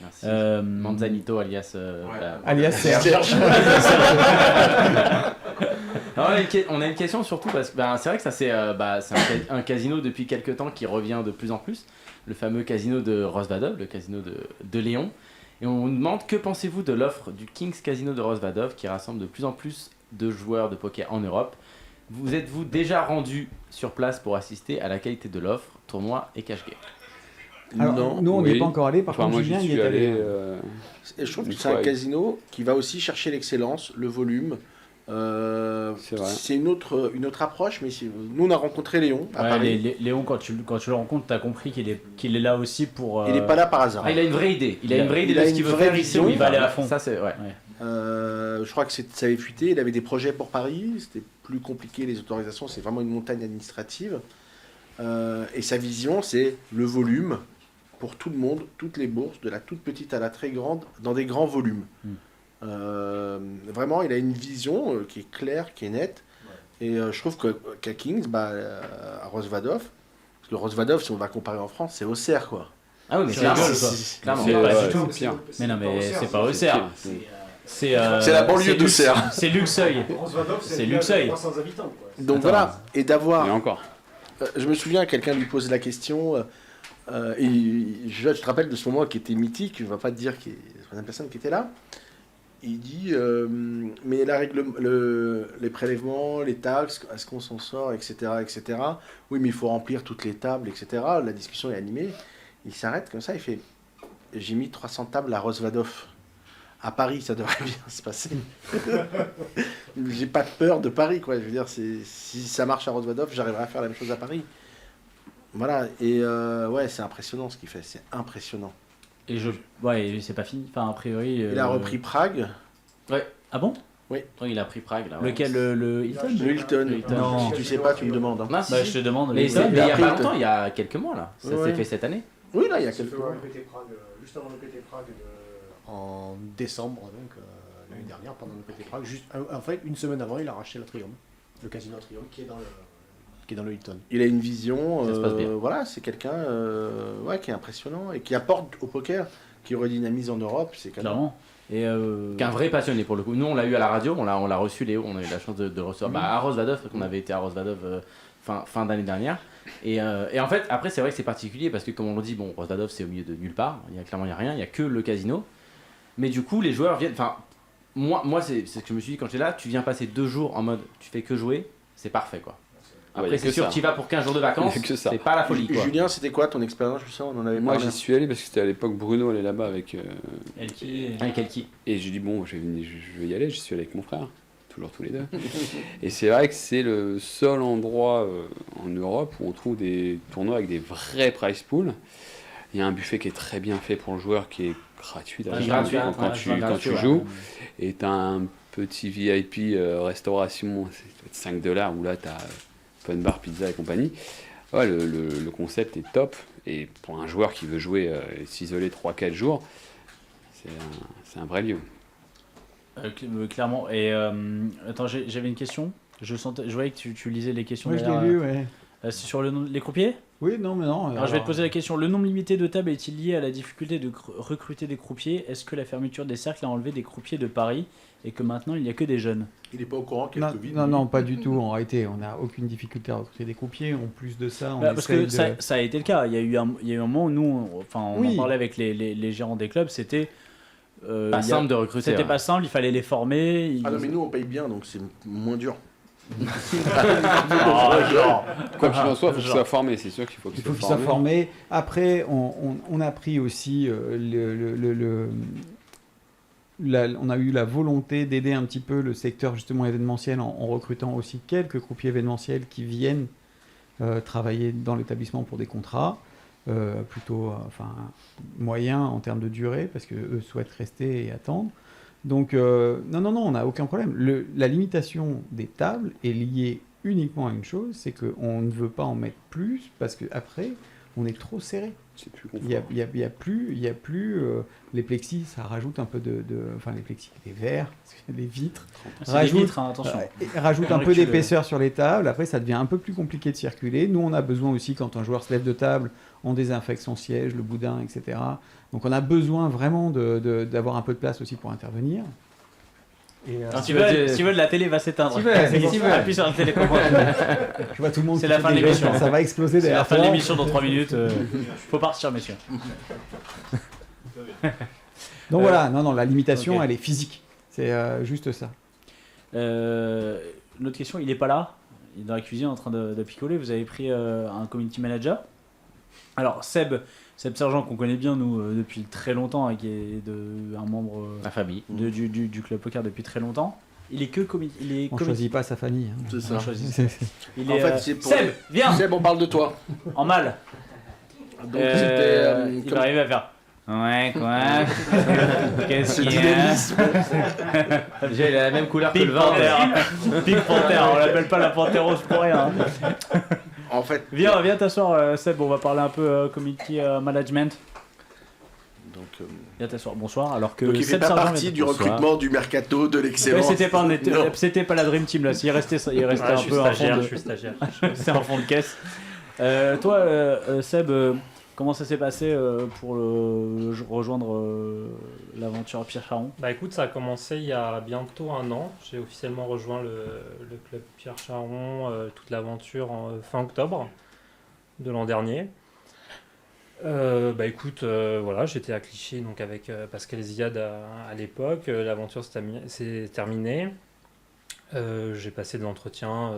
Merci. Manzanito alias. Alias Serge. Alors, on a une question surtout parce que c'est vrai que ça c'est un casino depuis quelques temps qui revient de plus en plus, le fameux casino de Rosvadov, le casino de Léon. Et on nous demande que pensez-vous de l'offre du King's Casino de Rosvadov qui rassemble de plus en plus de joueurs de poker en Europe. Vous êtes-vous déjà rendu sur place pour assister à la qualité de l'offre, tournoi et cash game? Alors, Non. nous, on n'y Oui. est pas encore allé. Par Enfin, contre, moi, j'y Julien, il suis est allé. allé. Et je trouve que Une c'est un fois, casino qui va aussi chercher l'excellence, le volume. C'est vrai. C'est une autre approche, mais nous on a rencontré Léon à Paris. Léon, quand tu le rencontres, t'as compris qu'il est là aussi pour... Il n'est pas là par hasard. Ah, il a une vraie idée. Il a une vraie idée il de a ce qu'il une veut vraie faire. Il sait où vision. il va aller à fond. fond. Ça c'est ouais. Je crois que ça avait fuité. Il avait des projets pour Paris. C'était plus compliqué les autorisations. C'est vraiment une montagne administrative. Et sa vision, c'est le volume pour tout le monde, toutes les bourses, de la toute petite à la très grande, dans des grands volumes. Vraiment, il a une vision qui est claire, qui est nette. Et je trouve qu'à Kings, à Rosvadov, parce que Rosvadov, si on va comparer en France, c'est Auxerre, quoi. Ah oui, mais C'est clairement. rigolo, quoi. Clairement. C'est pas ouais, du tout. c'est pire. Mais non, mais c'est pas Auxerre. C'est la banlieue d'Auxerre. C'est Luxeuil. C'est Luxeuil. 300 habitants. Quoi. Donc Attends. voilà, et d'avoir... Et encore. Je me souviens, quelqu'un lui pose la question, je te rappelle de ce moment qui était mythique, je ne vais pas te dire qu'il y a une personne qui était là. il dit mais les prélèvements, les taxes, est-ce qu'on s'en sort, etc., etc. Oui, mais il faut remplir toutes les tables, etc. La discussion est animée. Il s'arrête comme ça, il fait j'ai mis 300 tables à Rosvadov. À Paris, ça devrait bien se passer. J'ai pas peur de Paris, quoi. Je veux dire, si ça marche à Rosvadov, j'arriverai à faire la même chose à Paris. Voilà, et ouais, c'est impressionnant ce qu'il fait, c'est impressionnant. Et c'est pas fini. Enfin, a priori. Il a repris Prague. Ouais. Ah bon? Oui, il a pris Prague là. Lequel, le Hilton? Le Hilton. Non. Si tu sais pas, tu me demandes. Hein. Non, si, Bah, si. je te demande. Mais le c'est- Hilton. mais il y a après, pas il te- longtemps, il y a quelques mois là. Ça Ouais. s'est fait cette année. Oui, là, il y a quelques mois. Juste avant le PT Prague en décembre, donc l'année dernière, pendant le PT Prague, en fait, une semaine avant, il a racheté le Triumph, le casino Triumph qui est dans le Hilton. Il a une vision. Ça se passe bien. Voilà, c'est quelqu'un ouais, qui est impressionnant et qui apporte au poker, qui redynamise en Europe. C'est quand même. Clairement. Et Qu'un vrai passionné pour le coup. Nous, on l'a eu à la radio, on l'a reçu Léo, on a eu la chance de recevoir à Rosvadov, parce qu'on avait été à Rosvadov fin d'année dernière. Et en fait, après, c'est vrai que c'est particulier parce que, comme on le dit, bon, Rosvadov c'est au milieu de nulle part, clairement il n'y a rien, il n'y a que le casino. Mais du coup, les joueurs viennent. Enfin, moi c'est ce que je me suis dit quand j'étais là, tu viens passer 2 jours en mode tu fais que jouer, c'est parfait quoi. Ah ouais, Après, y a c'est que sûr, ça. tu y vas pour 15 jours de vacances, Y a que ça. c'est pas la folie quoi. Julien, c'était quoi ton expérience? Je sais, on en avait Moi, parlé. j'y suis allé parce que c'était à l'époque Bruno allait là-bas avec. Elki. Avec Elki. Et j'ai dit, bon, je vais y aller, j'y suis allé avec mon frère, toujours tous les deux. Et c'est vrai que c'est le seul endroit en Europe où on trouve des tournois avec des vrais prize pools. Il y a un buffet qui est très bien fait pour le joueur, qui est gratuit d'ailleurs, gratuit, quand ouais, tu ouais. joues. Et tu as un petit VIP restauration, c'est $5, où là tu as fun bar, pizza et compagnie. Ouais, le concept est top. Et pour un joueur qui veut jouer et s'isoler 3-4 jours, c'est un vrai lieu. Clairement. Et attends, j'avais une question. Je voyais que tu lisais les questions. Oui, je derrière, l'ai lu, ouais. C'est sur les croupiers? Oui, non, mais non. Alors, je vais te poser la question. Le nombre limité de tables est-il lié à la difficulté de recruter des croupiers? Est-ce que la fermeture des cercles a enlevé des croupiers de Paris et que maintenant il n'y a que des jeunes? Il n'est pas au courant qu'il y a Non, le Covid. non, non, pas du tout. En réalité, on n'a aucune difficulté à recruter des croupiers. En plus de ça, on Parce que essaye ça a été le cas. Il y a eu un moment où nous, on Oui. en parlait avec les gérants des clubs, c'était Pas simple de recruter. C'était ouais. pas simple, il fallait les former. Ah non, mais nous, on paye bien, donc c'est moins dur. Quoi qu'il en soit, il faut qu'il genre. soit formé, c'est sûr qu'il faut qu'il Il faut soit qu'il soit formé. formé. Après, on a pris aussi on a eu la volonté d'aider un petit peu le secteur justement événementiel en recrutant aussi quelques croupiers événementiels qui viennent travailler dans l'établissement pour des contrats plutôt moyens en termes de durée parce qu'eux souhaitent rester et attendre. Donc non, on n'a aucun problème. La limitation des tables est liée uniquement à une chose, c'est qu'on ne veut pas en mettre plus parce qu'après, on est trop serré. C'est plus Il y a, confort. il y a plus les plexis, ça rajoute un peu enfin les plexis, les verres, les vitres, C'est des vitres, hein, attention. rajoute un peu Recule. d'épaisseur sur les tables. Après, ça devient un peu plus compliqué de circuler. Nous, on a besoin aussi, quand un joueur se lève de table, on désinfecte son siège, le boudin, etc. Donc, on a besoin vraiment d'avoir un peu de place aussi pour intervenir. Et, Si tu veux, la télé va s'éteindre. Si tu veux. Appuie sur la télécommande. je vois tout le monde C'est qui la fait fin de des l'émission. gestes, ça va exploser C'est la derrière fin de toi. l'émission dans 3 minutes. Faut partir, messieurs. Donc voilà, non, la limitation, ok. elle est physique. C'est juste ça. Une autre question, il est pas là. Il est dans la cuisine en train de picoler. Vous avez pris un community manager. Alors, Seb Sergent, qu'on connaît bien, nous, depuis très longtemps, et qui est un membre La famille. du Club Poker depuis très longtemps. Il est que community. On choisit pas sa famille. hein. C'est ça. Il En est, fait, c'est pour Seb, viens Seb, on parle de toi. En mal. Donc, c'était. Il va arriver à faire. Ouais, quoi. Qu'est-ce Ce qu'il y a? dynamisme. Déjà, il a la même couleur que Pink le vin. Panther. Pink Panther, on l'appelle pas la Panthère rose pour rien. En fait. Viens t'asseoir, Seb, on va parler un peu community management. Donc, Viens t'asseoir, bonsoir. Alors que il fait Seb pas Sergent partie vient- du Bonsoir. recrutement, du mercato, de Ouais, l'excellence. Non. c'était pas la Dream Team là, il restait un peu en fond Je suis stagiaire. c'est en fond de caisse. Toi, Seb, comment ça s'est passé pour rejoindre l'aventure Pierre Charon? Bah écoute, ça a commencé il y a bientôt 1 an. J'ai officiellement rejoint le club Pierre Charon, toute l'aventure fin octobre de l'an dernier. Bah écoute, voilà, j'étais à Clichy donc avec Pascal Ziad à l'époque. L'aventure s'est terminée. J'ai passé de l'entretien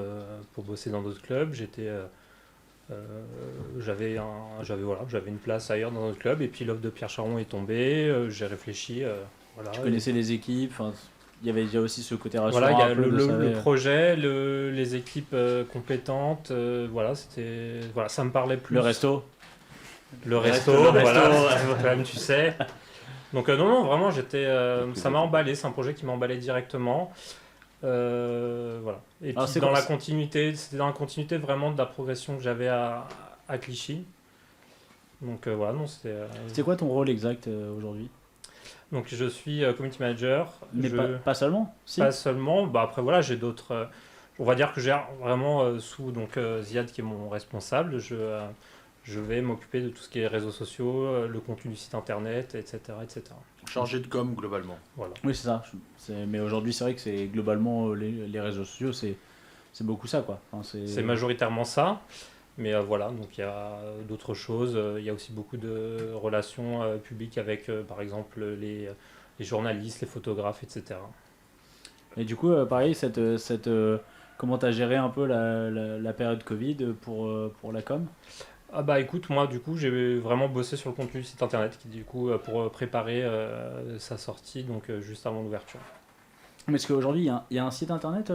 pour bosser dans d'autres clubs. J'avais une place ailleurs dans notre club et puis l'offre de Pierre Charon est tombée. J'ai réfléchi. Voilà. Tu connaissais les équipes, il y avait déjà aussi ce côté rassurant. Voilà, il y a un peu de savoir- le projet, les équipes compétentes. Voilà, ça me parlait plus. Le resto. Le resto, voilà, quand même, tu sais. Donc non, vraiment, ça m'a emballé. C'est un projet qui m'a emballé directement. Voilà. Et Alors, puis c'était dans la continuité vraiment de la progression que j'avais à Clichy. Donc voilà, non, c'était. C'est quoi ton rôle exact aujourd'hui? Donc je suis community manager. Mais pas seulement si. Pas seulement. Bah après voilà, j'ai d'autres. On va dire que j'ai vraiment sous Ziad qui est mon responsable. Je vais m'occuper de tout ce qui est réseaux sociaux, le contenu du site internet, etc., etc. Chargé de com globalement. Voilà. Oui, c'est ça. Mais aujourd'hui, c'est vrai que c'est globalement les réseaux sociaux, c'est beaucoup ça, quoi. C'est majoritairement ça. Mais voilà, donc il y a d'autres choses. Il y a aussi beaucoup de relations publiques avec, par exemple, les journalistes, les photographes, etc. Et du coup, pareil, comment tu as géré un peu la période Covid pour la com? Ah bah écoute, moi du coup j'ai vraiment bossé sur le contenu du site internet qui du coup pour préparer sa sortie donc juste avant l'ouverture. Mais est-ce qu'aujourd'hui il y a un site internet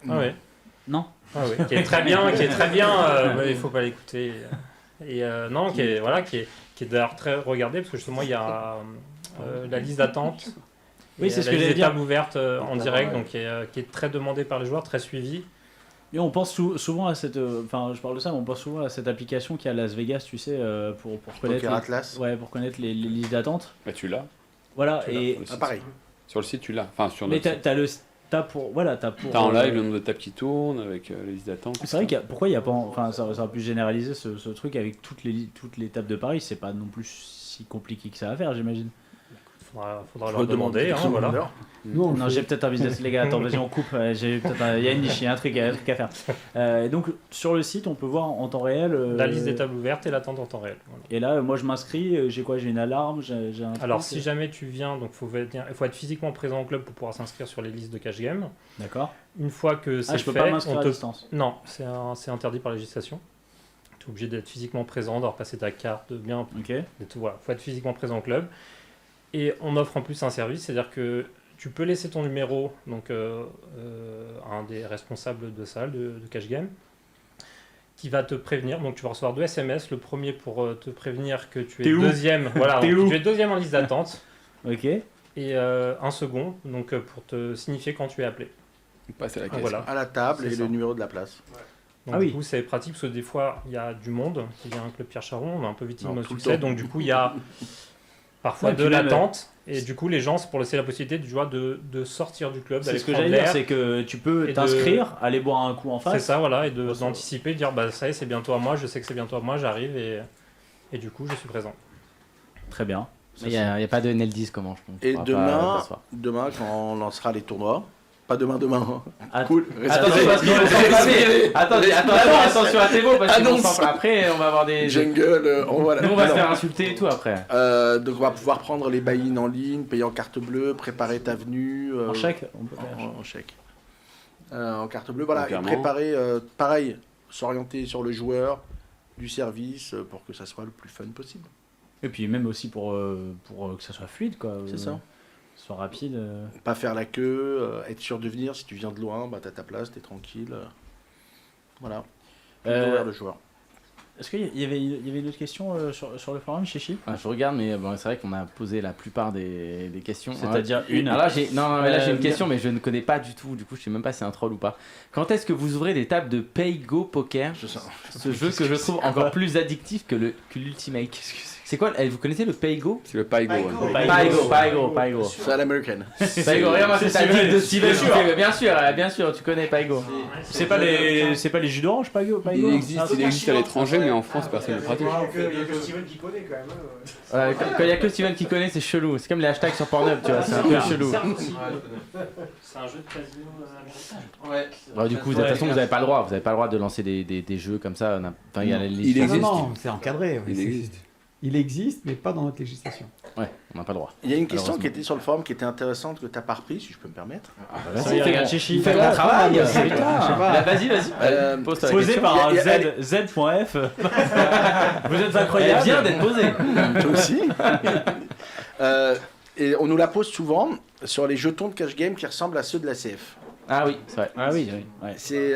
Ah ouais. Non. Ah oui, qui est très bien, il faut pas l'écouter. Et non, qui est d'ailleurs très regardé parce que justement il y a la liste d'attente. Oui, c'est ce la que liste j'allais dire. d'étape ouverte en direct, donc qui est très demandée par les joueurs, très suivie. Et on pense souvent à je parle de ça, mais on pense souvent à cette application qui est à Las Vegas, tu sais, pour connaître. Poker Atlas. Ouais, pour connaître les listes d'attente. Bah, tu l'as. Voilà, Tu l'as et. sur le site. Pareil. Sur le site, tu l'as. Enfin, sur Mais notre site. t'as pour. T'as en live le nombre de tables qui tournent avec les listes d'attente. C'est vrai pourquoi il n'y a pas. Enfin, ça aurait pu généraliser ce truc avec toutes les tables de Paris, c'est pas non plus si compliqué que ça à faire, j'imagine. Faudra leur demander, hein, voilà. Nous, Non, j'ai peut-être un business, les gars. Attends, vas-y, on coupe. Il y a une niche, il y a un truc à faire. Et donc, sur le site, on peut voir en temps réel. La liste des tables ouvertes et l'attente en temps réel. Voilà. Et là, moi, je m'inscris. J'ai quoi? J'ai une alarme. J'ai un truc. Alors, si jamais tu viens, donc il faut être physiquement présent au club pour pouvoir s'inscrire sur les listes de cash game. D'accord. Une fois que c'est Je peux fait, pas m'inscrire à distance. Non, c'est interdit par la législation. Tu es obligé d'être physiquement présent, d'avoir passé ta carte, de bien. Ok. Voilà, faut être physiquement présent au club. Et on offre en plus un service, c'est-à-dire que tu peux laisser ton numéro donc à un des responsables de salle de cash game qui va te prévenir. Donc tu vas recevoir 2 SMS. Le premier pour te prévenir que tu es deuxième. Voilà, T'es donc, où tu es deuxième en liste d'attente. Ok. Et un second donc pour te signifier quand tu es appelé. On passe à la caisse. Voilà. À la table C'est et ça. le numéro de la place. Donc Ah du oui. coup c'est pratique parce que des fois il y a du monde qui vient au club Pierre Charon, on est un peu victime Non, de tout le succès, temps. donc du coup il y a parfois Ouais, de puis même, l'attente et du coup les gens c'est pour laisser la possibilité de sortir du club, C'est d'aller ce que prendre j'allais dire, l'air. c'est que tu peux et de- t'inscrire, aller boire un coup en C'est face. ça, voilà, et d'anticiper, de dire bah ça y est, c'est bientôt à moi, je sais que c'est bientôt à moi, j'arrive et du coup je suis présent. Très bien. Il n'y a pas de NL10 comment je pense. Et demain, quand on lancera les tournois, pas demain. Cool. Attendez, attention à tes mots parce que Annonce. après on va avoir des. Jungle, on va Nous on va se faire insulter et tout après. Donc on va pouvoir prendre les buy-in en ligne, payer en carte bleue, préparer ta venue. En chèque, on peut faire. En chèque. En carte bleue, voilà. Et Clairement. préparer, pareil, s'orienter sur le joueur, du service, pour que ça soit le plus fun possible. Et puis même aussi pour que ça soit fluide, quoi. C'est ça. Soit rapide. Pas faire la queue, être sûr de venir. Si tu viens de loin, bah t'as ta place, t'es tranquille. Voilà. Ouvrir le joueur. Est-ce qu'il y avait une autre question sur le forum, Chichi? Je regarde, mais bon, c'est vrai qu'on a posé la plupart des questions. C'est-à-dire une. Alors là, j'ai une bien. question, mais je ne connais pas du tout. Du coup, je sais même pas si c'est un troll ou pas. Quand est-ce que vous ouvrez des tables de Pay-Go Poker? Ce jeu que je trouve encore plus addictif que l'Ultimate. C'est quoi? Vous connaissez le Pay-Go? C'est le Paigo. Paygo. C'est à l'américaine. Paygo, regarde, c'est ta dick de Steven. Bien sûr, tu connais Paygo. C'est pas les jus d'orange, Paygo? Il existe à l'étranger, mais en France, personne ne le pratique. Il y a que Steven qui connaît quand même. Quand il y a que Steven qui connaît, c'est chelou. C'est comme les hashtags sur Pornhub, tu vois, c'est un peu chelou. C'est un jeu de casino. Du coup, de toute façon, vous n'avez pas le droit. Vous n'avez pas le droit de lancer des jeux comme ça. Enfin, il y a les Il existe. Non, c'est encadré. Il existe. Il existe, mais pas dans notre législation. Ouais, on n'a pas le droit. Il y a une question Malheureusement. qui était sur le forum qui était intéressante que tu n'as pas repris, si je peux me permettre. Ça y est, regarde, Chichi. Fais mon travail, je c'est sais pas. Là, vas-y. Pose ta Posé question. par Il y a- Z.F. Vous êtes Elle incroyable. vient d'être posée. Toi aussi. Et on nous la pose souvent sur les jetons de cash game qui ressemblent à ceux de la CF. Ah oui, c'est vrai. Ah oui, oui. Ouais. C'est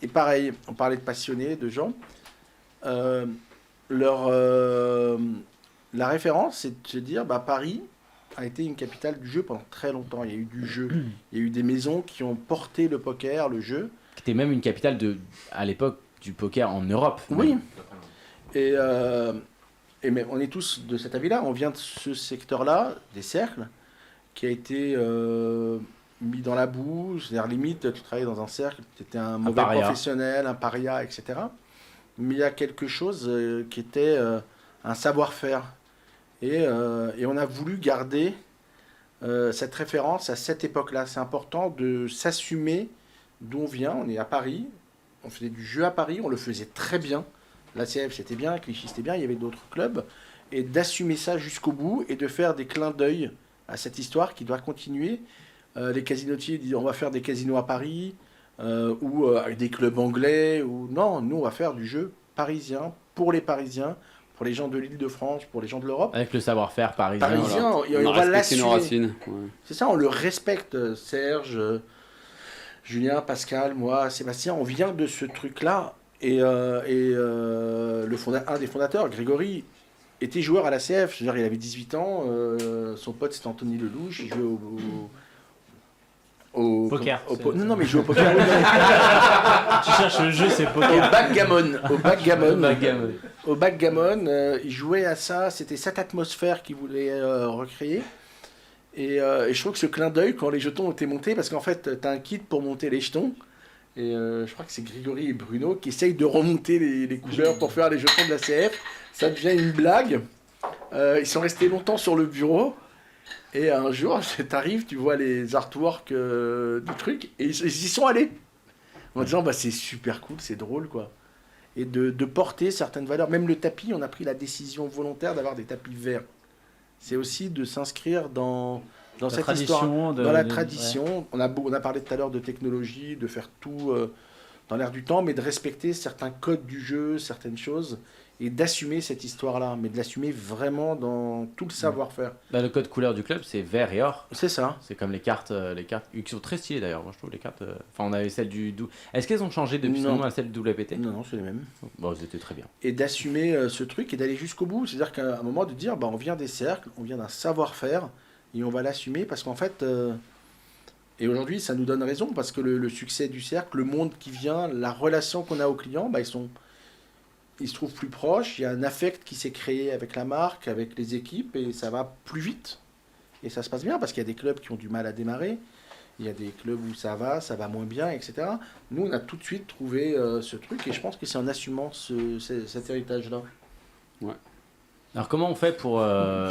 et pareil, on parlait de passionnés, de gens. La référence, c'est de se dire, bah, Paris a été une capitale du jeu pendant très longtemps. Il y a eu du jeu, il y a eu des maisons qui ont porté le poker, le jeu. C'était même une capitale à l'époque du poker en Europe. Oui. Et mais on est tous de cet avis-là. On vient de ce secteur-là, des cercles, qui a été mis dans la boue. C'est-à-dire, limite, tu travaillais dans un cercle, tu étais un mauvais paria. professionnel, un paria, etc. Mais il y a quelque chose qui était un savoir-faire. Et on a voulu garder cette référence à cette époque-là. C'est important de s'assumer d'où on vient. On est à Paris, on faisait du jeu à Paris, on le faisait très bien. La CF c'était bien, Clichy c'était bien, il y avait d'autres clubs. Et d'assumer ça jusqu'au bout et de faire des clins d'œil à cette histoire qui doit continuer. Les casinotiers disent on va faire des casinos à Paris ou avec des clubs anglais. Ou... Non, nous on va faire du jeu parisien pour les Parisiens, pour les gens de l'Île-de-France, pour les gens de l'Europe. Avec le savoir-faire parisien. Parisien, Voilà. et on va respecté nos l'assumer. racines. Ouais. C'est ça, on le respecte, Serge, Julien, Pascal, moi, Sébastien, on vient de ce truc-là. Et un des fondateurs, Grégory, était joueur à la CF. Je veux dire, il avait 18 ans, son pote c'était Anthony Lelouch, il jouait au Poker. Non, mais il jouait au poker. Tu cherches le jeu, c'est Au poker. backgammon. Backgammon. Au backgammon, il jouait à ça. C'était cette atmosphère qu'il voulait recréer. Et je trouve que ce clin d'œil, quand les jetons ont été montés, parce qu'en fait, tu as un kit pour monter les jetons. Et je crois que c'est Grégory et Bruno qui essayent de remonter les couleurs pour faire les jetons de la CF. Ça devient une blague. Ils sont restés longtemps sur le bureau. Et un jour, t'arrives, tu vois les artworks du truc, et ils y sont allés. En disant, bah, c'est super cool, c'est drôle, quoi. Et de porter certaines valeurs. Même le tapis, on a pris la décision volontaire d'avoir des tapis verts. C'est aussi de s'inscrire dans cette histoire, dans la tradition. On a parlé tout à l'heure de technologie, de faire tout dans l'air du temps, mais de respecter certains codes du jeu, certaines choses, et d'assumer cette histoire-là, mais de l'assumer vraiment dans tout le savoir-faire. Bah, le code couleur du club, c'est vert et or. C'est ça. C'est comme les cartes qui sont très stylées d'ailleurs. Moi je trouve les cartes. Enfin, on avait celle du. Est-ce qu'elles ont changé depuis ce Non. moment à celle du WPT? Non, c'est les mêmes. Bon, c'était très bien. Et d'assumer ce truc et d'aller jusqu'au bout. C'est-à-dire qu'à un moment de dire, bah, on vient des cercles, on vient d'un savoir-faire, et on va l'assumer parce qu'en fait, et aujourd'hui ça nous donne raison, parce que le succès du cercle, le monde qui vient, la relation qu'on a aux clients, bah, ils se trouvent plus proches, il y a un affect qui s'est créé avec la marque, avec les équipes, et ça va plus vite. Et ça se passe bien, parce qu'il y a des clubs qui ont du mal à démarrer, il y a des clubs où ça va moins bien, etc. Nous, on a tout de suite trouvé ce truc, et je pense que c'est en assumant cet héritage-là. Alors comment on fait pour.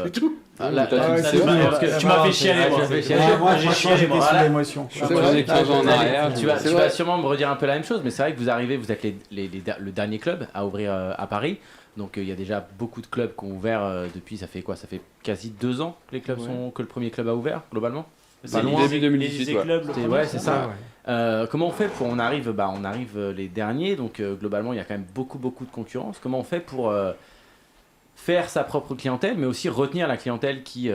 C'est tout. Ah, là, ouais, ça c'est dépend, vrai, parce que tu m'as fait chialer, Ah, moi. j'ai fait chialer. Moi, j'ai j'ai chialé, j'étais moi. sous Voilà. l'émotion. Je pose des choses en arrière. Tu vas sûrement me redire un peu la même chose, mais c'est vrai que vous arrivez, vous êtes le dernier club à ouvrir à Paris. Donc il y a déjà beaucoup de clubs qui ont ouvert depuis, ça fait quoi? Ça fait quasi 2 ans que que le premier club a ouvert, globalement? Pas loin. Début 2018, ouais. C'est ça. Comment on fait pour... On arrive les derniers, donc globalement il y a quand même beaucoup de concurrence. Comment on fait pour faire sa propre clientèle, mais aussi retenir la clientèle qui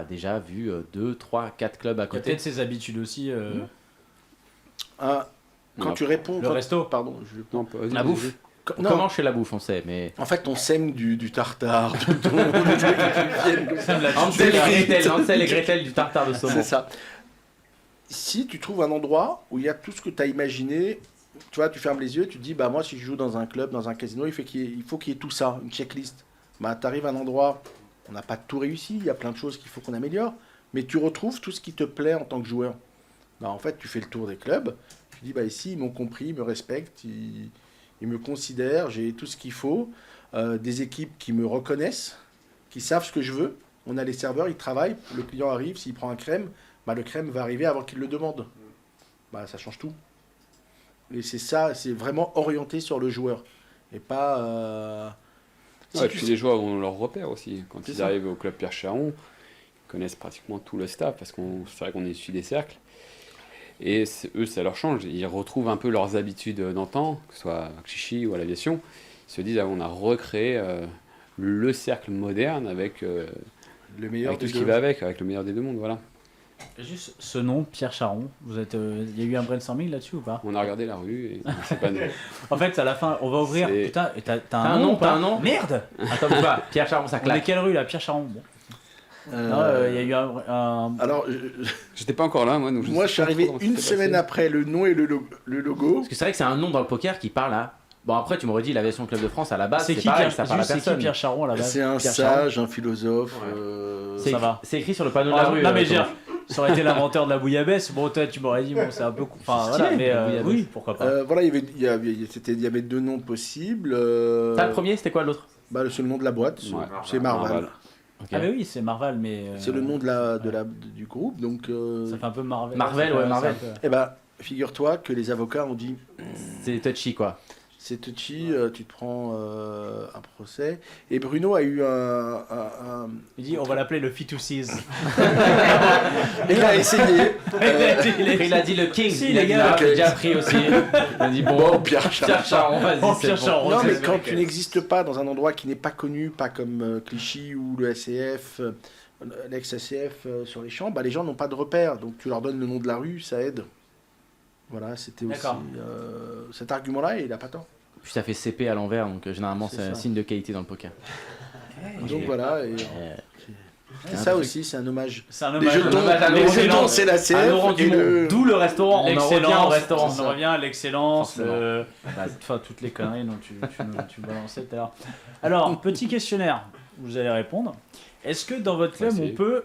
déjà vu 2, 3, 4 clubs à Il y a côté? peut-être ses habitudes aussi. Quand Non. tu réponds... Le resto. Pardon. Non, pas- vas-y, La vas-y. bouffe. On Non. commence chez la bouffe, on sait, mais... En fait, on sème du tartare, du thon, des trucs qui viennent comme ça. Hansel et Gretel du tartare de saumon. C'est ça. Si tu trouves un endroit où il y a tout ce que tu as imaginé, tu vois, tu fermes les yeux, tu te dis, bah moi, si je joue dans un club, dans un casino, il faut qu'il y ait tout ça, une checklist. Bah, tu arrives à un endroit, on n'a pas tout réussi, il y a plein de choses qu'il faut qu'on améliore, mais tu retrouves tout ce qui te plaît en tant que joueur. Bah, en fait, tu fais le tour des clubs, tu dis, bah ici, ils m'ont compris, ils me respectent, ils me considèrent, j'ai tout ce qu'il faut, des équipes qui me reconnaissent, qui savent ce que je veux. On a les serveurs, ils travaillent, le client arrive, s'il prend un crème, bah, le crème va arriver avant qu'il le demande. Bah, ça change tout. Et c'est ça, c'est vraiment orienté sur le joueur. Et pas... Ouais, et puis les joueurs ont leur repère aussi. Quand C'est ils ça. arrivent au club Pierre Charon, ils connaissent pratiquement tout le staff parce qu'on c'est vrai qu'on est issus des cercles. Et eux, ça leur change. Ils retrouvent un peu leurs habitudes d'antan, que ce soit à Clichy ou à l'aviation. Ils se disent, ah, on a recréé le cercle moderne avec, Le meilleur avec tout des ce qui deux. va avec le meilleur des deux mondes. Voilà. Juste ce nom, Pierre Charon, vous êtes, il y a eu un brainstorming là-dessus ou pas? On a regardé la rue et c'est pas nous. En fait, à la fin, on va ouvrir. C'est- Putain, et t'as un nom, ou pas t'as un nom Merde. Attends, bouge pas. Pierre Charon, ça On est claque. quelle rue là? Pierre Charon. Bon. Non, il y a eu un- Alors, J'étais pas encore là, moi. Donc moi, je suis arrivé une semaine après le nom et le logo. Parce que c'est vrai que c'est un nom dans le poker qui parle à. Bon, après, tu m'aurais dit l'aviation Club de France à la base, C'est c'est qui pareil, Pierre, ça parle à c'est qui personne. Pierre Charon à la base? C'est un Pierre Charon. sage, un philosophe. Ça va. C'est écrit sur le panneau de la Ah, rue. non mais Thomas. dire, ça aurait été l'inventeur de la bouillabaisse. Bon, toi, tu m'aurais dit, bon, c'est un peu. Enfin, Stylé, voilà, mais la bouillabaisse. oui, pourquoi pas. Voilà, il y avait deux noms possibles. T'as le premier, c'était quoi l'autre? Bah, c'est le nom de la boîte, Ouais. c'est Marval. Marval. Ok. Ah, mais oui, c'est Marvel, mais. C'est le nom du groupe, donc. Ça fait un peu Marvel. Marvel, Ça fait- ouais, Marvel. c'est un peu- Eh ben, figure-toi que les avocats ont dit C'est touchy quoi. c'est touchy, tu te prends un procès. Et Bruno a eu un- Il dit, on va l'appeler le Fitoussis. Il a essayé. Il a dit le King, Si, il a les dit gars. là, j'ai déjà pris aussi. Il a dit bon, Bon, Pierre Pierre Charon, vas-y. Oh, c'est Pierre bon. Charon. Non, mais c'est- quand tu n'existes pas dans un endroit qui n'est pas connu, pas comme Clichy ou le SCF, l'ex-SCF sur les champs, bah, les gens n'ont pas de repère. Donc tu leur donnes le nom de la rue, ça aide. Voilà, c'était aussi D'accord. cet argument-là et il n'a pas tort. Puis ça fait CP à l'envers, donc généralement C'est c'est un ça. signe de qualité dans le poker. Donc voilà, et, c'est ça aussi, c'est un hommage. C'est un Les hommage. jetons, hommage à les Laurent jetons, Dumont. c'est la À CF Laurent et Dumont, le... d'où le restaurant, on en revient au restaurant. On en revient à l'excellence, Forcément. enfin toutes les conneries dont tu balançais tout à l'heure. Alors, petit questionnaire, vous allez répondre. Est-ce que dans votre club on Facile. peut...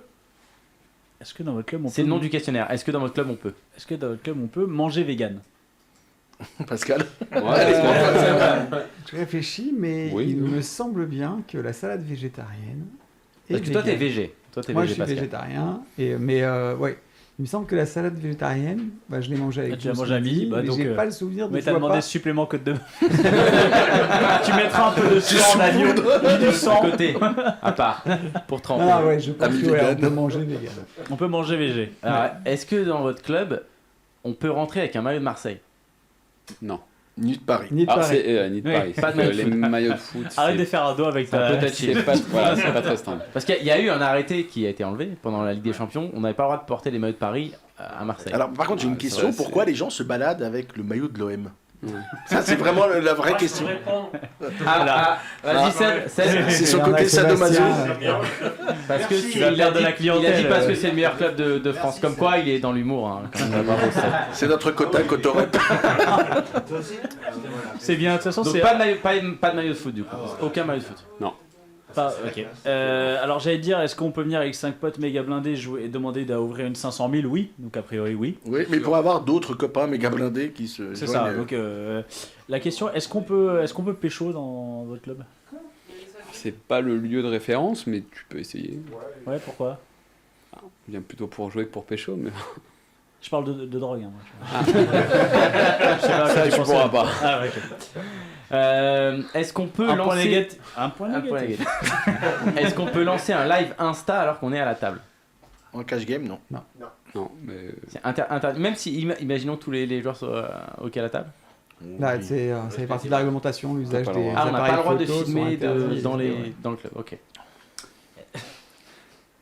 Est-ce que dans votre club on C'est peut... le nom du questionnaire. Est-ce que dans votre club on peut? Est-ce que dans votre club on peut manger vegan? Pascal. Je réfléchis, mais Oui, il oui. me semble bien que la salade végétarienne. est Parce que toi t'es végane. VG. Toi t'es Moi, VG je suis Pascal. végétarien, mais ouais. Il me semble que la salade végétarienne, bah, je l'ai mangée avec Ah, tu l'as vous mangée à ce midi, bah, mais donc, j'ai pas le souvenir de Mais je t'as vois demandé pas. supplément code de... Tu mettras un peu de sang d'agneau, du sang. À côté, à part, pour tremper. Ah ouais, je pense Ami que ouais, on vegan. peut manger vegan. On peut manger VG. Alors, est-ce que dans votre club on peut rentrer avec un maillot de Marseille? Non. Nuit de Paris. Ni de Alors pareil. c'est ni de Oui, Paris. pas de C'est que maillot de les foot. maillots de foot. Arrête c'est- de faire un dos avec C'est un ta... peu touchy. c'est pas, voilà, c'est pas très simple. Parce qu'il y a eu un arrêté qui a été enlevé pendant la Ligue des Champions. On n'avait pas le droit de porter les maillots de Paris à Marseille. Alors par contre j'ai une Ah, question, ça, pourquoi c'est- les gens se baladent avec le maillot de l'OM? Ouais. Ça c'est vraiment la vraie Moi, je question. peux répondre. Vas-y, Seb, C'est son Il y en a côté avec sadomaso. Sébastien, parce que Merci. tu Il a l'air de la il a clientèle, dit parce que c'est le meilleur club de France. Comme quoi, il est dans l'humour. Hein, quand même. Bravo, Seb. C'est notre quota Cotorep. C'est bien, de toute façon Donc c'est... pas de maillot de foot du coup. Aucun maillot de foot. Pas- ok. Alors j'allais te dire, est-ce qu'on peut venir avec 5 potes méga blindés jouer et demander d'ouvrir une 500 000? Oui, donc a priori oui. Oui, mais pour avoir d'autres copains méga blindés qui se C'est joignent, ça. Donc la question, est-ce qu'on peut pécho dans votre club? C'est pas le lieu de référence, mais tu peux essayer. Ouais, pourquoi? Je viens plutôt pour jouer que pour pécho, mais Je parle de drogue. Hein, moi. Je sais pas, ça tu tu pensais- pourras pas. Ah ouais, ok. Est-ce qu'on peut Un point lancer négatif. Un point Un point négatif. négatif. Est-ce qu'on peut lancer un live Insta alors qu'on est à la table? En cash game, non. Non, mais C'est même si imaginons tous les joueurs sont OK à la table. Là, Oui. ça fait partie de la réglementation, l'usage pas le des droit. Ah, on n'a pas appareils le droit de photo sont filmer interdits. dans Ouais. le club. OK.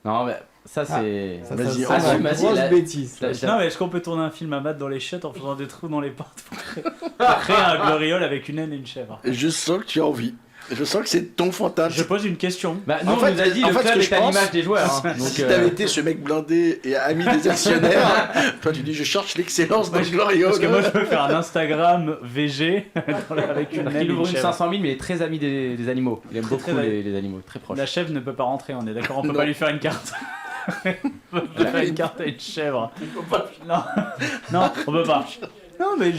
Non, mais ça c'est Ça, Vas-y, ça assume, sent la vas-y, grosse la- bêtise. Non, mais est-ce qu'on peut tourner un film à Matt dans les chiottes en faisant des trous dans les portes pour créer un gloriole avec une haine et une chèvre? Et je sens que tu as envie. Je sens que c'est ton fantasme. Je pose une question. Bah, nous, En fait- on nous a dit en le fait, club ce que est je à pense, l'image des joueurs. hein. Donc, Si t'avais été ce mec blindé et ami des actionnaires, toi tu dis je cherche l'excellence dans le gloriole. Parce que moi je peux faire un Instagram VG avec une haine et il ouvre une une chèvre. 500 000, mais il est très ami des animaux. Il aime beaucoup très ami. les animaux, très proches. La chèvre ne peut pas rentrer, on est d'accord, on peut Non. pas lui faire une carte. On peut pas faire une carte à une chèvre. Non, non, on peut pas. Non, mais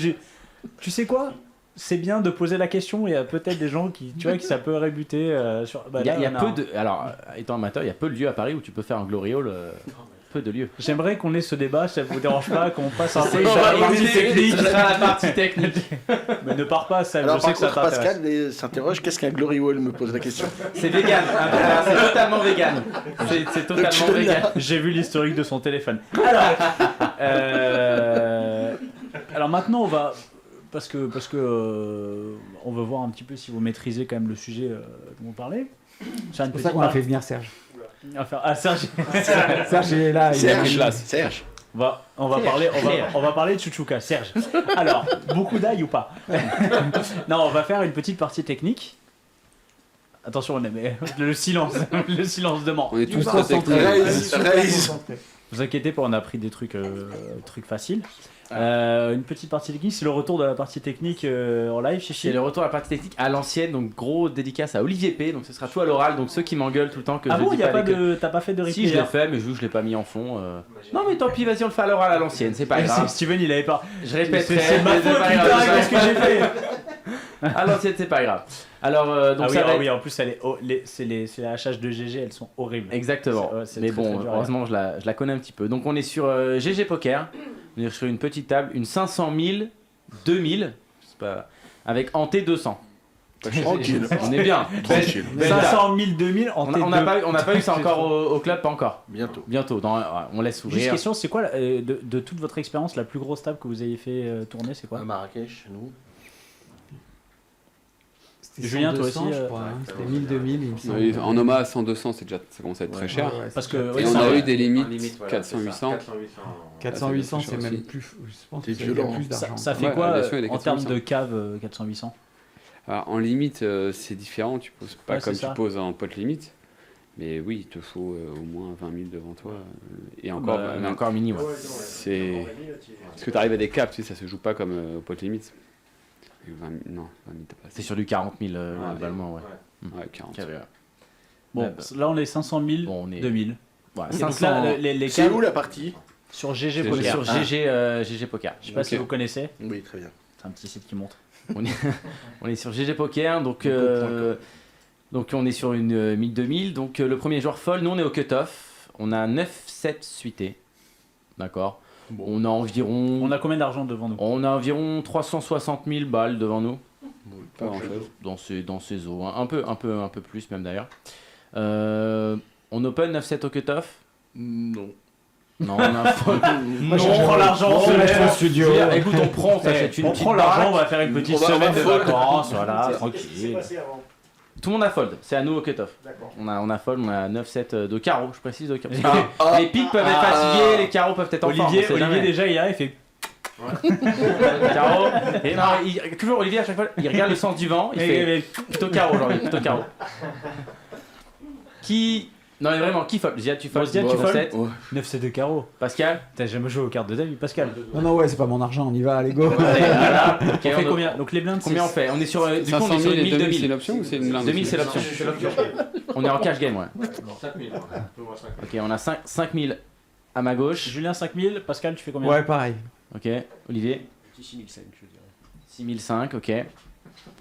tu sais quoi? C'est bien de poser la question, il y a peut-être des gens qui, tu vois, qui ça peut rébuter sur... Bah, Il y a, là, il y a on peu de. Alors, étant amateur, il y a peu de lieux à Paris où tu peux faire un gloriole peu de lieu. J'aimerais qu'on ait ce débat, ça vous dérange pas, qu'on passe un peu On sur va la partie éviter technique. la partie technique. Mais ne pars pas, Sam, Alors je sais par que ça contre, t'intéresse. Pascal s'interroge, qu'est-ce qu'un Glory Hole, me pose la question. C'est vegan. Alors, c'est totalement vegan. C'est totalement vegan. J'ai vu l'historique de son téléphone. Alors maintenant on va parce que on veut voir un petit peu si vous maîtrisez quand même le sujet dont vous parlez. C'est pour ça qu'on a fait venir Serge. Serge. Serge est là. il a pris Serge, place. Serge. On va parler de Chouchouka. Serge. Alors, beaucoup d'ail ou pas? Non, on va faire une petite partie technique. Attention, mais le silence de mort. On est tous Concentré. Raise. Vous inquiétez pas, on a pris des trucs faciles. Une petite partie technique, c'est le retour de la partie technique en live, C'est Chichi. le retour à la partie technique à l'ancienne, donc gros dédicace à Olivier P. Donc ce sera tout à l'oral, donc ceux qui m'engueulent tout le temps que Ah je bon, dis y a pas les- t'as pas fait de replay? Si je l'ai fait, mais je l'ai pas mis en fond. Non mais tant pis, vas-y on le fait à l'oral à l'ancienne, c'est pas grave. Steven, il avait pas. Je répéterai. C'est ma mais faute, pas putain, grave, qu'est-ce que j'ai fait? À l'ancienne, c'est pas grave. Alors donc Ah oui, ça va être- oui, en plus, c'est les HH de GG, elles sont horribles. Exactement. C'est Mais très, bon, très dur, heureusement, je la connais un petit peu. Donc, on est sur GG Poker. On est sur une petite table, une 500 000, 2000, c'est pas... avec en T200. Tranquille. On est bien. Tranquille. Belle table. 500 000, 2000 en On n'a pas eu ça encore au club, pas encore. Bientôt. Bientôt, on laisse Juste ouvrir. question, c'est quoi de toute votre expérience la plus grosse table que vous ayez fait tourner, c'est quoi? À Marrakech, nous. C'était Julien, toi 100, aussi, je crois. Hein. C'était 1000, 2000, il me semble. Oui, en OMA, 100-200, c'est déjà, ça commence à être très cher. Ouais, Parce c'est que cher. oui, Et on ça, a ouais. eu des limites 400-800. 400-800, c'est aussi. même plus. Je pense C'est que c'est violent. plus Ça, d'argent. ça fait Ouais, quoi bien sûr, il y a des en termes 400-800. de cave 400-800? Alors, en limite, c'est différent, tu poses pas Ouais, comme c'est tu ça. poses en pot limite. Mais oui, il te faut au moins 20 000 devant toi. Et encore, Mais encore mini, ouais. c'est. Parce que tu arrives à des caps, tu sais, ça se joue pas comme au pot limite. Et 20 000, non, 20 000, t'as pas. C'est sur du 40 000 globalement, ouais. Ouais, 40. Bon, Ouais, bah. là on est 500 000, Bon, on est- 2000. Voilà, Et donc 500... là, les C'est caves où la partie? sur GG C'est on est Poker. sur GG Poker. Je sais pas si vous connaissez, Oui, très bien. c'est un petit site qui monte. On est sur GG Poker, donc on est sur une 1000-2000. Donc le premier joueur fold, nous on est au cut-off. On a 9-7 suité. D'accord. On a environ. On a combien d'argent devant nous? On a environ 360 000 balles devant nous. Pas grand chose. Dans ces eaux. Un peu plus même d'ailleurs. On open 9-7 au cut-off. Non. Non, on a fold. Non, on prend l'argent, on se lève. studio. Écoute, on prend, on s'achète une On petite prend l'argent, baraque. on va faire une petite On va semaine de fold. vacances, voilà, tranquille. Tout le monde a fold, c'est à nous au cut-off. D'accord. On a fold, on a 9-7 de carreau, je précise de carreau. Ah, Les piques peuvent être fatigués, les carreaux peuvent être en forme. Olivier déjà il arrive, il fait Carreau. Et non, toujours Olivier à chaque fois, il regarde le sens du vent, il fait plutôt carreau aujourd'hui, plutôt carreau. Qui. Non mais vraiment, qui fold? Ziad, tu fold? Ziad, tu fold 7. 9 de carreau. Pascal? T'as jamais joué aux cartes de David, Pascal? Non, ouais, c'est pas mon argent, on y va, allez, go. Allez, voilà. On Ok, fait on- combien? Donc les blindes, Combien on fait? On est sur, du coup, on 500 est sur 000 une et 2000, c'est 1000-2000. l'option ou c'est une blinde 2000 c'est l'option. On est en cash game, ouais. 5000. Ok, on a 5000 à ma gauche. Julien 5000, Pascal tu fais combien? Ouais, pareil. Ok, Olivier? Petit 6005, je dirais. 6005, ok.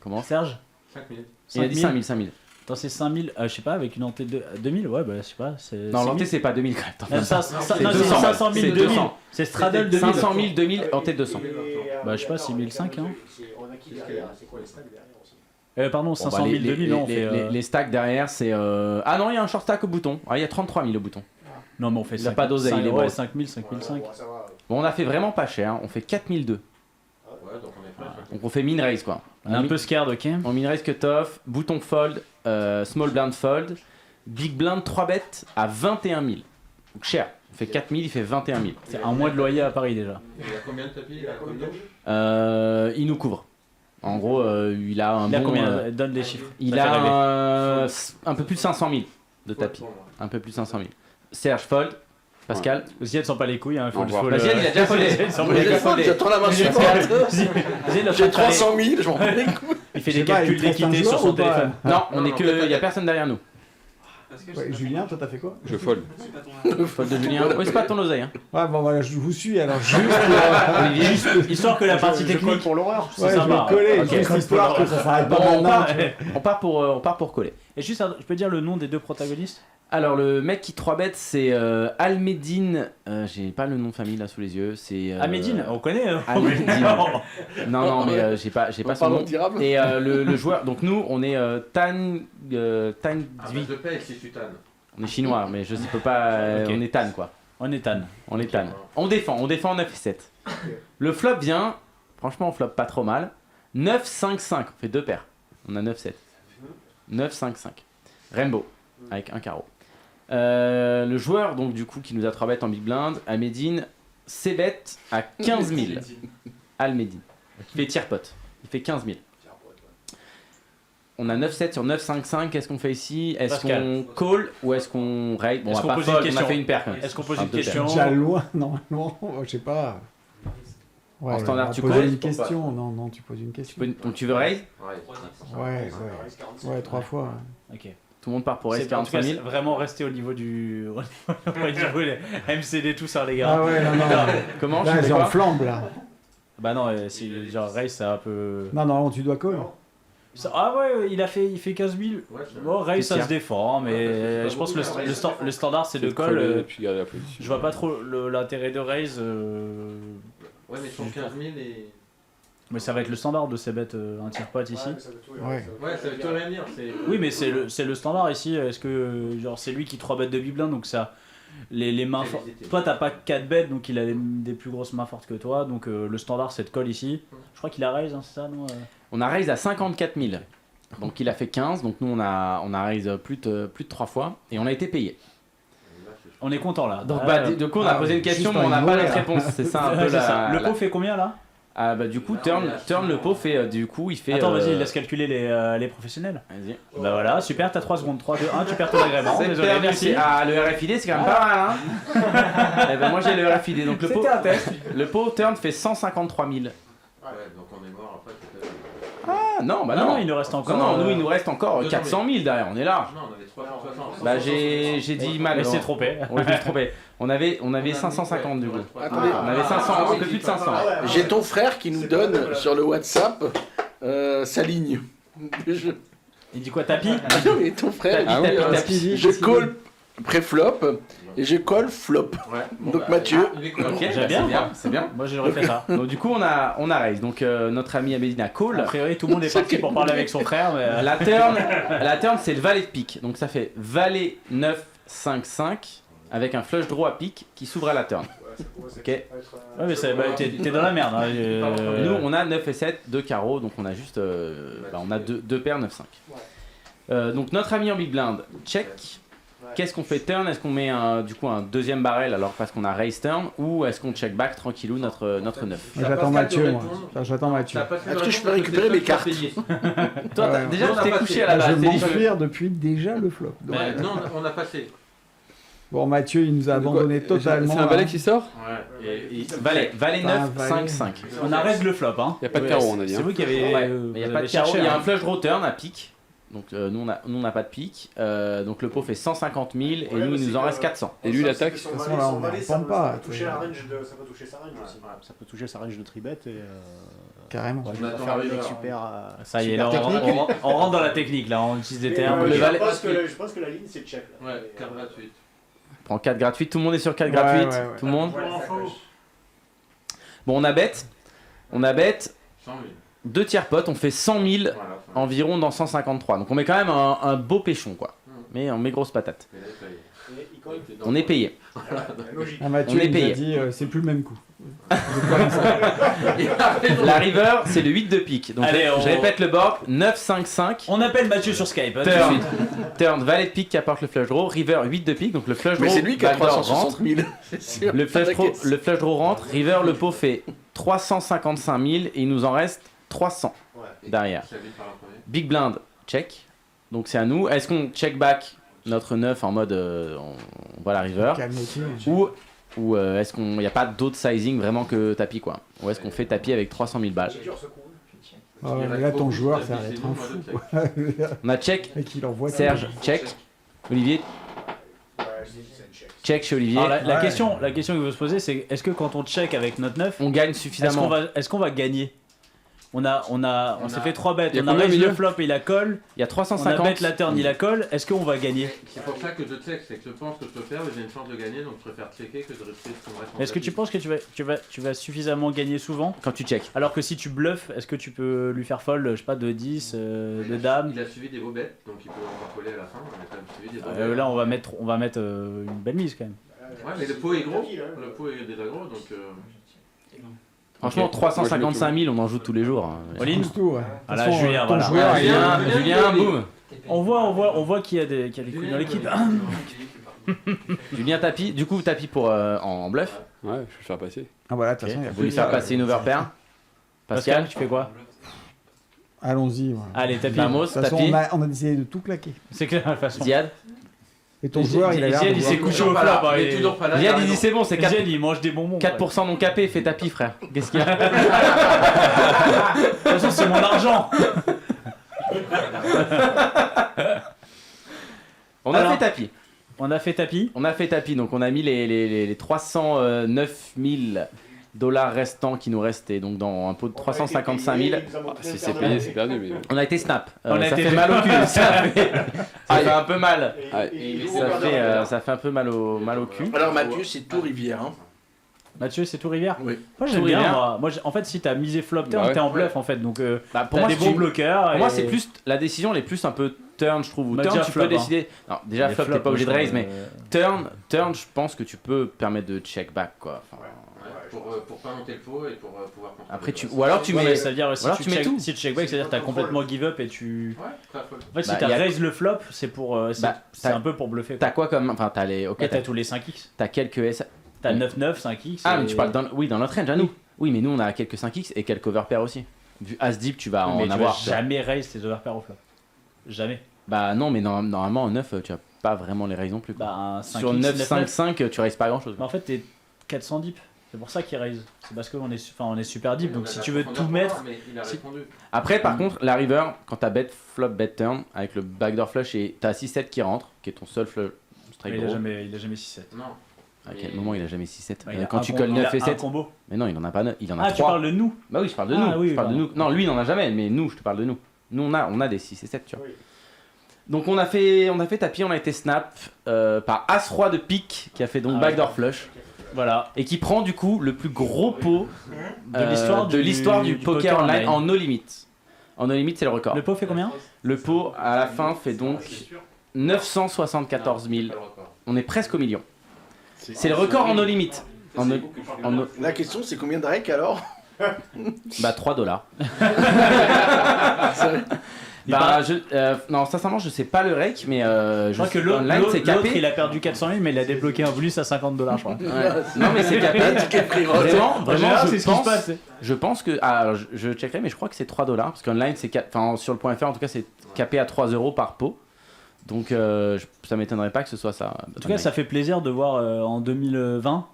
Comment? Serge? 5000. Il a dit 5000, 5000. Attends, c'est 5000, je sais pas, avec une hantée de 2000, ouais, bah je sais pas. C'est Non, 6000. l'enté c'est pas 2000 quand même. Non, c'est 200. 500 000, C'est 2000. 200. C'est Straddle 2000. 500 000, 2000, en tête 200. Bah, je sais pas, 6005, hein. On a qui derrière? C'est quoi les stacks derrière aussi? Pardon, Bon, 500 bah, 000, 2000, non, on fait. les stacks derrière, c'est. Ah non, il y a un short stack au bouton. Ah, il y a 33 000 au bouton. Non, mais on fait Il a pas d'oseille, il est ouais, bon. 5000, 5005. Ouais, ça va. Bon, on a fait vraiment pas cher. On fait 4002. Ouais, donc on est prêt. Donc on fait min raise quoi. On est un peu scared, ok. En min raise cut-off, bouton fold, small blind fold, big blind 3 bêtes à 21 000. Donc cher. On fait 4000, il fait 21 000. C'est un mois de loyer à Paris déjà. Il a combien de tapis? Il a combien? Il nous couvre. En gros, il a un Il a bon. combien? Donne les chiffres. Il Ça fait rêver. a un peu plus de 500 000 de tapis. Un peu plus de 500 000. Serge fold. Pascal. Ziad sent pas les couilles, hein, faut Au le revoir. faut Bah, le- Ziad, il a déjà foldé. Ziad sent pas Il a les déjà couilles. foldé. J'attends la main suivante. Ziad est en train J'ai de faire 300 000, je m'en bats les couilles. Il fait Je des sais pas, calculs il te reste un d'équité joueur sur son ou pas téléphone. Non, on est que. Il y a personne derrière nous. Ouais, Julien, toi, t'as fait quoi? Je fold. Fold de Julien. Oui, c'est pas ton oseille. Hein. Ouais, bon, voilà, je vous suis, alors juste. Histoire que la partie technique. Pour l'horreur. C'est Ouais, je sympa. vais coller, Ok. juste histoire que ça s'arrête Bon, pas on maintenant. part, on part pour coller. Et juste, je peux dire le nom des deux protagonistes? Alors le mec qui 3-bet c'est Almedine, j'ai pas le nom de famille là sous les yeux, c'est... Amedine, on connaît. Almedine. non mais j'ai pas son nom. Et le joueur, donc nous on est Tan Zui. De paix si tu tannes. On est chinois mais je peux pas, Ok. on est Tan quoi. On est Tan. On est Tan. On défend 9 et 7. Le flop vient, franchement on flop pas trop mal, 9-5-5, on fait 2 paires, on a 9-7. 9-5-5. Rainbow, avec un carreau. Le joueur donc du coup qui nous a 3 bêtes en big blind, Almedine, c-bet à 15 000. Almedine. Il fait tiers pot. Il fait 15 000. On a 9-7 sur 9-5-5. Qu'est-ce qu'on fait ici? Est-ce qu'on call ou est-ce qu'on raid? Bon, Est-ce on qu'on va pas pose une fold, on a question fait une paire quand même. Est-ce qu'on pose Enfin, une 2 paires. question Déjà loin, normalement, je sais pas. Ouais, En standard, on va tu poser calls une question. Non, tu poses une question. Donc tu veux raid? Ouais, 3 fois. Ok. Tout le monde part pour raid C'est en tout cas, 45 000. c'est vraiment rester au niveau du. On va dire oui, les MCD tout ça les gars. Ah ouais, non. Comment Là, je fais ils en quoi? flambent là. Bah non, si genre Race c'est un peu. Non, tu dois call. Ah ouais, il fait 15 000. Bon, Race ça se défend, mais je pense que le standard c'est de call. Et puis garder la position. Je vois pas trop l'intérêt de Raise. Ouais, mais sur 15 000 et. Mais ça va être le standard de ces bêtes un tiers pot ici. Ouais. Ouais, ça veut tout rien dire. Oui, mais c'est le standard ici. Est-ce que genre c'est lui qui 3 bêtes de biblin donc ça les mains fortes. Toi t'as pas 4 bêtes donc il a des plus grosses mains fortes que toi donc le standard c'est de call ici. Je crois qu'il a raise, hein, c'est ça non On a raise à 54 000. Donc il a fait 15. Donc nous on a raise plus de 3 fois et on a été payé. On est content là. Donc du coup on a posé une question mais on n'a pas notre réponse. C'est ça un peu Le pot fait combien là? Ah bah du coup turn le pot fait du coup il fait. Attends vas-y laisse calculer les professionnels. Vas-y. Bah voilà super t'as 3 secondes 3 2 1 tu perds ton agrément. C'est Désolé perdu, merci. Ah le RFID c'est quand même pas mal hein. Eh ben moi j'ai le RFID donc le pot turn fait 153 000. Ouais, donc on est mort après. Ah non bah Non, non il nous reste encore. Non nous il nous reste encore 400 000 derrière on est là. Non, on avait 360. Bah j'ai dit mal. Mais c'est trompé. Ouais, je me suis trompé. On avait 550 du coup. Attendez. On avait 500, un peu plus de 500. J'ai ton frère qui nous donne sur le WhatsApp sa ligne. Il dit quoi tapis? Ah non, mais ton frère, Ah il dit, oui, tapis. je call pré-flop et je call flop. Ouais. Donc Mathieu, Ok, J'aime bah, bien, c'est bien. Moi j'aurais fait ça. Donc du coup on a raise. Donc notre ami Abedina A call. priori tout le monde est parti pour parler avec son frère mais La turn c'est le valet de pique. Donc ça fait valet 9 5 5 avec un flush draw à pique qui s'ouvre à la turn. Ok. ouais mais t'es dans la merde hein. Nous on a 9 et 7, 2 carreaux donc on a juste on a deux paires 9 5. Donc notre ami en big blind check. Qu'est-ce qu'on fait turn? Est-ce qu'on met du coup un deuxième barrel alors parce qu'on a raise turn ou est-ce qu'on check back tranquillou notre 9? J'attends Mathieu, moi. J'attends Mathieu. est-ce que je peux récupérer mes cartes? Toi Ouais. déjà On tu a t'es pas couché fait. à la base. Je m'enfuir depuis déjà le flop. Donc, Ouais, non, on a passé. bon, Mathieu, il nous a abandonné totalement. C'est un valet hein. qui sort? Ouais. Valet 9 5 5. On arrête le flop hein. Il n'y a pas de carreau, on a dit. C'est hein. vous qui avez Ouais, mais il y a vous pas de avez carreau, cherché, il y a hein. un flush draw turn à pique. Donc nous on n'a pas de pique. Donc le pot fait 150 000 et nous il nous en reste 400. Et lui, il attaque. De toute façon, là, on ne répond pas. Ça peut toucher sa range aussi. Ça peut toucher sa range de tribet et. Carrément. Ouais, je On vais attend faire le les mec heures. super. Ça y est super là technique. on rentre dans la technique là, on utilise des termes. Le valet- Je pense que la ligne c'est check. Là. Ouais, carte gratuite. Prends 4 gratuites, tout le monde est sur 4 Ouais, gratuites. ouais, ouais. Tout le monde. Ouais, ça coche. Bon on a bête. 100 000. 2 tiers potes, on fait 100 000 Voilà. environ dans 153. Donc on met quand même un beau péchon quoi. Mais on met grosse patate. Mais là, ça y est. Et il colle. On est payé. Logique. Ah, Mathieu, On est il nous a payé. dit c'est plus le même coup. La river c'est le 8 de pique. Donc Allez, je répète le board 9 5 5. On appelle Mathieu sur Skype. hein, tout de Turn, suite. turn, valet de pique qui apporte le flush draw, river 8 de pique, donc le flush draw Mais c'est lui qui a backdoor 360 000, c'est sûr. Le flush draw rentre, river le pot fait 355 000 et il nous en reste 300 derrière. Ça vient par un premier. Big blind, check. Donc c'est à nous. Est-ce qu'on check back notre 9 en mode on voit la river Calme-toi. ou est-ce qu'il n'y a pas d'autre sizing vraiment que tapis quoi? Ou est-ce qu'on fait tapis avec 300 000 balles? Ah ouais, mais là, ton joueur, ça va être un fou. Quoi. On a check, Et qu'il envoie Serge, check. Olivier, check chez Olivier. Alors, la Ouais. question qu'il faut se poser c'est est-ce que quand on check avec notre 9 On gagne suffisamment. est-ce qu'on va gagner? On s'est fait 3 bêtes. Il y a On a combien, raise le milieu flop et il la colle. Il y a On a 350. bet la turn, il la colle. Est-ce qu'on va gagner? C'est pour ça que je check, c'est que je pense que je peux faire, mais j'ai une chance de gagner, donc je préfère checker que de rester sur mon reste. Est-ce que tu penses que tu vas suffisamment gagner souvent? Quand tu check. Alors que si tu bluffes, est-ce que tu peux lui faire fold, je sais pas, de 10, de dame? Il a suivi des beaux bêtes, donc il peut encore coller à la fin. On a quand même suivi des beaux bêtes. Là, on va mettre une belle mise quand même. Ouais, mais le pot est gros. Le pot est déjà gros, donc. Franchement, Ok. 355 000, on en joue tous les jours. hein. All-in? Pousse tout, ouais. Ah De là, toute façon, Julien, ton voilà. joueur, il est- Julien, boum. On voit qu'il y a des couilles dans l'équipe. Julien tapis. Du coup, tapis pour en bluff. Ouais, je vais le faire passer. Ah voilà, de toute Ok. façon, il y a Vous lui faire passer une overpair. Pascal, tu fais quoi? Allons-y. Voilà. Allez, tapis. Vamos, De toute façon, tapis. on a décidé de tout claquer. C'est clair, de toute façon. Ziad. Et ton joueur, il a l'air Ziad, de il s'est vouloir- couché au flop. hein, Il est et- toujours pas là. Ziad, il dit c'est bon, c'est 4%, Ziad, il mange des bonbons. 4% non capé, fais tapis, frère. Qu'est-ce qu'il y a? De toute façon, c'est mon argent. On a Alors. fait tapis. On a fait tapis. On a fait tapis, donc on a mis les 309 000 $ restants qui nous restaient, donc dans un pot de 355 000. Si c'est payé, c'est perdu. Mais... On a été snap. On a ça été- fait mal au cul. Ça fait un peu mal. Ah, Ça fait un peu mal au cul. Alors Mathieu, c'est tout rivière. Hein. Mathieu, c'est tout rivière. Oui. Moi, j'aime Tout bien. rivière. Moi, en fait, si t'as misé flop turn, Bah ouais. t'es en bluff en fait. Donc, Bah, pour t'as des c'est bons une- bloqueurs. Pour moi, et- c'est plus la décision, elle est plus un peu turn, je trouve. Ou Bah, turn, déjà tu flop, peux hein. décider. Non, déjà les flop, t'es flops, pas obligé de moi, je raise, mais trouve, turn, je pense que tu peux permettre de check back quoi. Enfin, Pour pas monter le pot et pour pouvoir construire. après, le reste. ou alors tu ouais, mets. mais ça veut dire si alors tu tu mets check, tout. si tu check back, c'est-à-dire que t'as complètement give up et tu. Ouais, très folle. En fait, si Bah, t'as y a- raise le flop, c'est pour. Bah, c'est t'as- un peu pour bluffer. T'as quoi comme. Enfin, t'as les. Ok, Ouais, t'as t'as tous les 5x. t'as quelques S. T'as 9-9, 5x. Ah, et- mais tu parles dans, oui, dans notre range à nous. Oui, mais nous on a quelques 5x et quelques overpairs aussi. Vu As Deep, tu vas Oui, en mais tu avoir. vas jamais raise tes overpairs au flop. Jamais. Bah non, mais normalement en 9, tu as pas vraiment les raises non plus. quoi. Bah, un 5x. Sur 9, 5, 5, tu raises pas grand chose. Mais en fait, t'es 400 deep. C'est pour ça qu'il raise. C'est parce qu'on est, on est super deep. On Donc a si la tu veux profondeur tout pour mettre. voir, mais il a si- répondu. Après, par contre, la river, quand t'as bet flop, bet turn, avec le backdoor flush et t'as 6-7 qui rentre, qui est ton seul flush strike Il a draw. jamais 6-7. Non. À quel moment il a jamais 6-7 Il a Quand un tu com- colles il a 9 et un 7. combo. Mais non, il en a pas 9, il en a Ah, tu 3. parles de nous. Bah oui, je parle de Ah, nous. oui, je parle de pardon. nous. Non, lui il en a jamais, mais nous, je te parle de nous. Nous on a des 6 et 7, tu vois. Donc on a fait tapis, on a été snap par As-Roi de pique qui a fait donc Ah, backdoor flush. Voilà. Et qui prend du coup le plus gros pot De l'histoire du du poker online online. en no limit. En no limit, c'est le record. Le pot fait combien? Le pot à la fin fait donc 974 000. On est presque au million. C'est le record en no limit. En no- La question, c'est combien de rec alors? Bah 3 dollars. Il Bah, paraît- non, sincèrement, je sais pas le rake, mais Je crois que l'autre, online, c'est capé. il a perdu 400 000, mais il a débloqué un bonus à 50 $, je crois. Ouais. Non, mais c'est capé. Vraiment, c'est ce qui se passe. je pense que. Ah, alors, je checkerai, mais je crois que c'est 3 dollars. Parce qu'online, c'est. Enfin, sur le point .fr, en tout cas, c'est capé à 3 € par pot. Donc, ça m'étonnerait pas que ce soit ça. En tout cas, ça fait plaisir de voir en 2020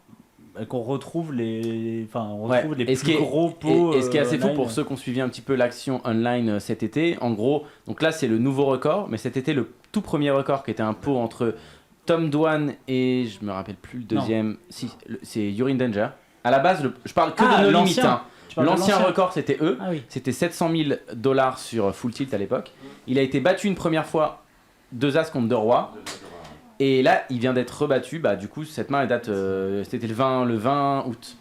qu'on retrouve les, on retrouve les Et ce plus qui est- gros pots. Et ce qui est assez fou online. pour ceux qui ont suivi un petit peu l'action online cet été, en gros, donc là c'est le nouveau record, mais cet été le tout premier record qui était un pot entre Tom Dwan et je me rappelle plus le deuxième, si c'est You're in Danger. À la base, je parle que Ah, de No Limit. l'ancien. Hein. Tu parles de L'ancien record c'était eux, Ah oui. c'était 700 000 $ sur Full Tilt à l'époque. Il a été battu une première fois, 2 As contre 2 Rois. Et là, il vient d'être rebattu. Bah, du coup, cette main, elle date. C'était le 20 août.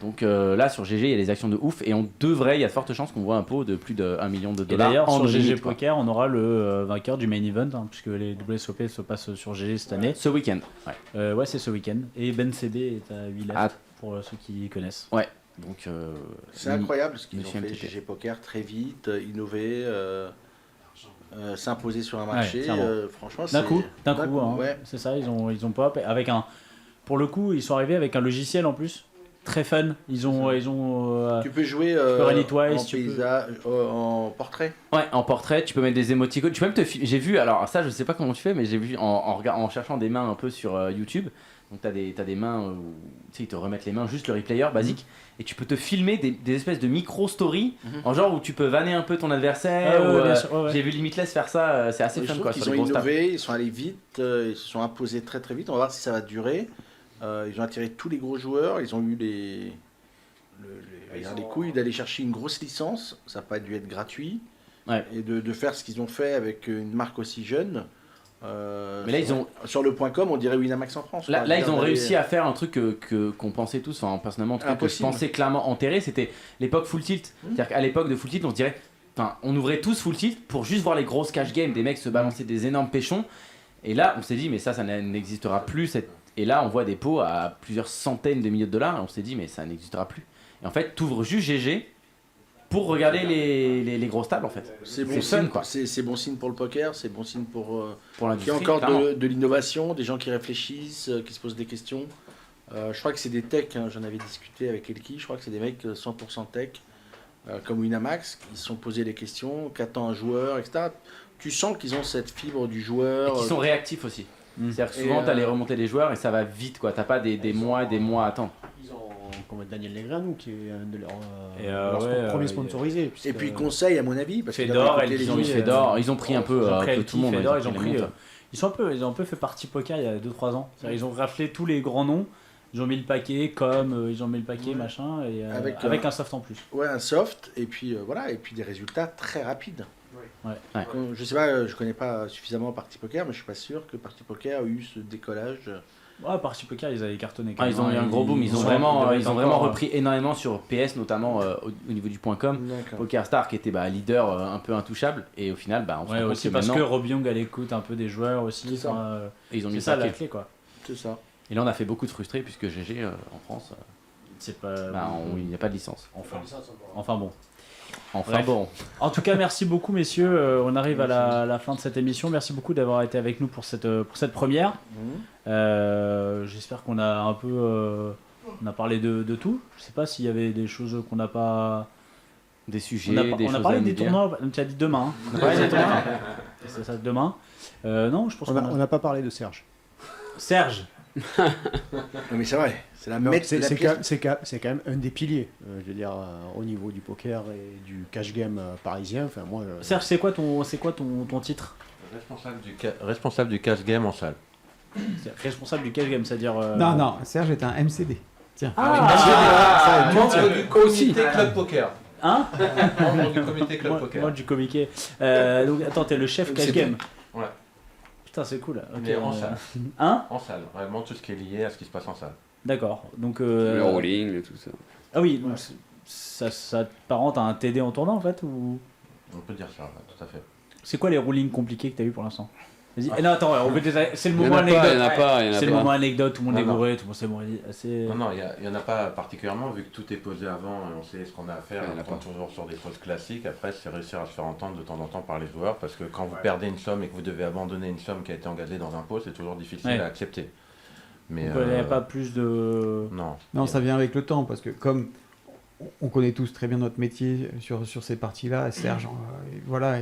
Donc là, sur GG, il y a des actions de ouf. Et on devrait, il y a de fortes chances qu'on voit un pot de plus de 1 million de Et dollars. d'ailleurs, en sur no GG limit, quoi. Poker, on aura le vainqueur du main event, hein, puisque les WSOP se passent sur GG cette année. Ce week-end. Ouais. Ouais, c'est ce week-end. Et Ben CD est à 8 lettres, Ah. pour ceux qui connaissent. Donc, C'est incroyable ce qu'ils ont Monsieur fait. MTT. GG Poker très vite, innover, s'imposer sur un Ouais, marché. clairement. Franchement, D'un coup, hein, ouais. c'est ça, ils ont pop avec un. Pour le coup, ils sont arrivés avec un logiciel en plus très fun. Ils ont. Tu peux jouer run it twice, en tu peux- paysage, en portrait. ouais, en portrait, tu peux mettre des émoticônes. Tu peux même j'ai vu, alors ça, je sais pas comment tu fais, mais j'ai vu en cherchant des mains un peu sur YouTube. Donc t'as des mains où tu sais, ils te remettent les mains, juste le replayer basique, et tu peux te filmer des espèces de micro-stories, en genre où tu peux vanner un peu ton adversaire. Ah ouais, ou, bien sûr, ouais. J'ai vu Limitless faire ça, c'est assez Et je fun trouve quoi. qu'ils Sur ont les grosses tables. innové, ils sont allés vite, ils se sont imposés très très vite. On va voir si ça va durer. Ils ont attiré tous les gros joueurs, ils ont eu les couilles d'aller chercher une grosse licence, ça n'a pas dû être gratuit, Ouais. et de faire ce qu'ils ont fait avec une marque aussi jeune. Mais là, ils ont... Sur le .com, on dirait Winamax en France. Là, quoi. ils ont D'aller- réussi à faire un truc qu'on pensait tous, enfin personnellement, en tout cas, que je Impossible. pensais clairement enterré, c'était l'époque full tilt. C'est-à-dire qu'à l'époque de full tilt, on se dirait, enfin, on ouvrait tous full tilt pour juste voir les grosses cash games, des mecs se balancer des énormes péchons. Et là, on s'est dit, mais ça n'existera plus. Et là, on voit des pots à plusieurs centaines de milliers de dollars, et on s'est dit, mais ça n'existera plus. Et en fait, t'ouvres juste GG pour regarder les grosses tables, en fait. C'est bon fun, signe, quoi. c'est bon signe pour le poker, c'est bon signe pour qu'il y l'industrie, a encore clairement. de l'innovation, des gens qui réfléchissent, qui se posent des questions. Je crois que c'est des techs, hein, j'en avais discuté avec Elki, je crois que c'est des mecs 100% tech, comme Winamax, qui se sont posés les questions, qu'attend un joueur, etc. Tu sens qu'ils ont cette fibre du joueur. Et qui sont réactifs aussi. C'est-à-dire que souvent, t'as les remontées des joueurs et ça va vite, quoi. T'as pas des mois et des mois à attendre. Ils ont comme Daniel Negreanu qui est un de Et, leurs premiers sponsorisés. Et puis conseil à mon avis, parce que Fedor, d'un côté, Elki, Ils ont mis Fedor, ils ont pris un peu, tout le monde. Fedor, ils ont les pris. montres. Ils ont un peu fait partie poker il y a 2-3 ans. C'est-à-dire, ils ont raflé tous les grands noms. Ils ont mis le paquet, ils ont mis le paquet, machin, et avec un soft en plus. Ouais, un soft, et puis voilà, et puis des résultats très rapides. Ouais. Ouais. Je sais pas, je connais pas suffisamment Party Poker, mais je suis pas sûr que Party Poker a eu ce décollage. Ouais, Party Poker, ils avaient cartonné. quand Ah, ils même, ont eu hein. un gros boom, ils ont sont- vraiment doivent être encore, repris énormément sur PS, notamment au niveau du .com. D'accord. PokerStar qui était leader un peu intouchable, et au final, on se Ouais, rend compte aussi que parce maintenant, que Rob Young à l'écoute un peu des joueurs aussi. C'est ça. ils ont mis C'est ça le la paquet. clé, quoi. C'est ça. Et là, on a fait beaucoup de frustrés puisque GG en France, C'est pas. il n'y a pas de licence. Enfin bon. Enfin Bref. bon. En tout cas, merci beaucoup, messieurs. On arrive à la fin de cette émission. Merci beaucoup d'avoir été avec nous pour cette première. J'espère qu'on a un peu. On a parlé de tout. Je sais pas s'il y avait des choses qu'on n'a pas. Des sujets, On a, des on a choses parlé à des nous dire. tournois. Tu as dit demain. Hein. On a parlé des tournois. C'est ça, demain. Non, je pense On qu'on a. n'a pas parlé de Serge. Serge. Non, mais c'est vrai, c'est la maître de la pièce. C'est quand même un des piliers, je veux dire, au niveau du poker et du cash game parisien. Enfin, moi, Serge, c'est quoi ton titre? Responsable du cash game en salle. C'est responsable du cash game, c'est-à-dire. Non, Serge est un MCD. Tiens. Membre du comité Club Poker. Hein? Membre du comité Club Moi Poker. du comité. Donc attends, t'es le chef cash C'est game. Ouais. Putain, c'est cool. Ok, Mais en salle. Hein? En salle. Vraiment tout ce qui est lié à ce qui se passe en salle. D'accord. Donc. Le rolling, tout ça. Ah oui, donc ça t'apparente à un TD en tournant en fait ou On peut dire ça, ouais, tout à fait. c'est quoi les rulings compliqués que t'as eu pour l'instant? Vas-y. Eh non, attends, on peut c'est le Il y en moment a pas, il y en anecdote. a pas, il y en a C'est le pas. moment anecdote, tout le monde est Non, non. bourré, tout le monde c'est bon, assez. Non, il n'y en a pas particulièrement, vu que tout est posé avant et on sait ce qu'on a à faire, Il y en a on prend pas. toujours sur des choses classiques. Après, c'est réussir à se faire entendre de temps en temps par les joueurs, parce que quand vous perdez une somme et que vous devez abandonner une somme qui a été engagée dans un pot, c'est toujours difficile Ouais. à accepter. Mais Donc, il n'y a pas plus de. non. Non, ça vient avec le temps, parce que comme on connaît tous très bien notre métier sur ces parties-là, Serge, voilà,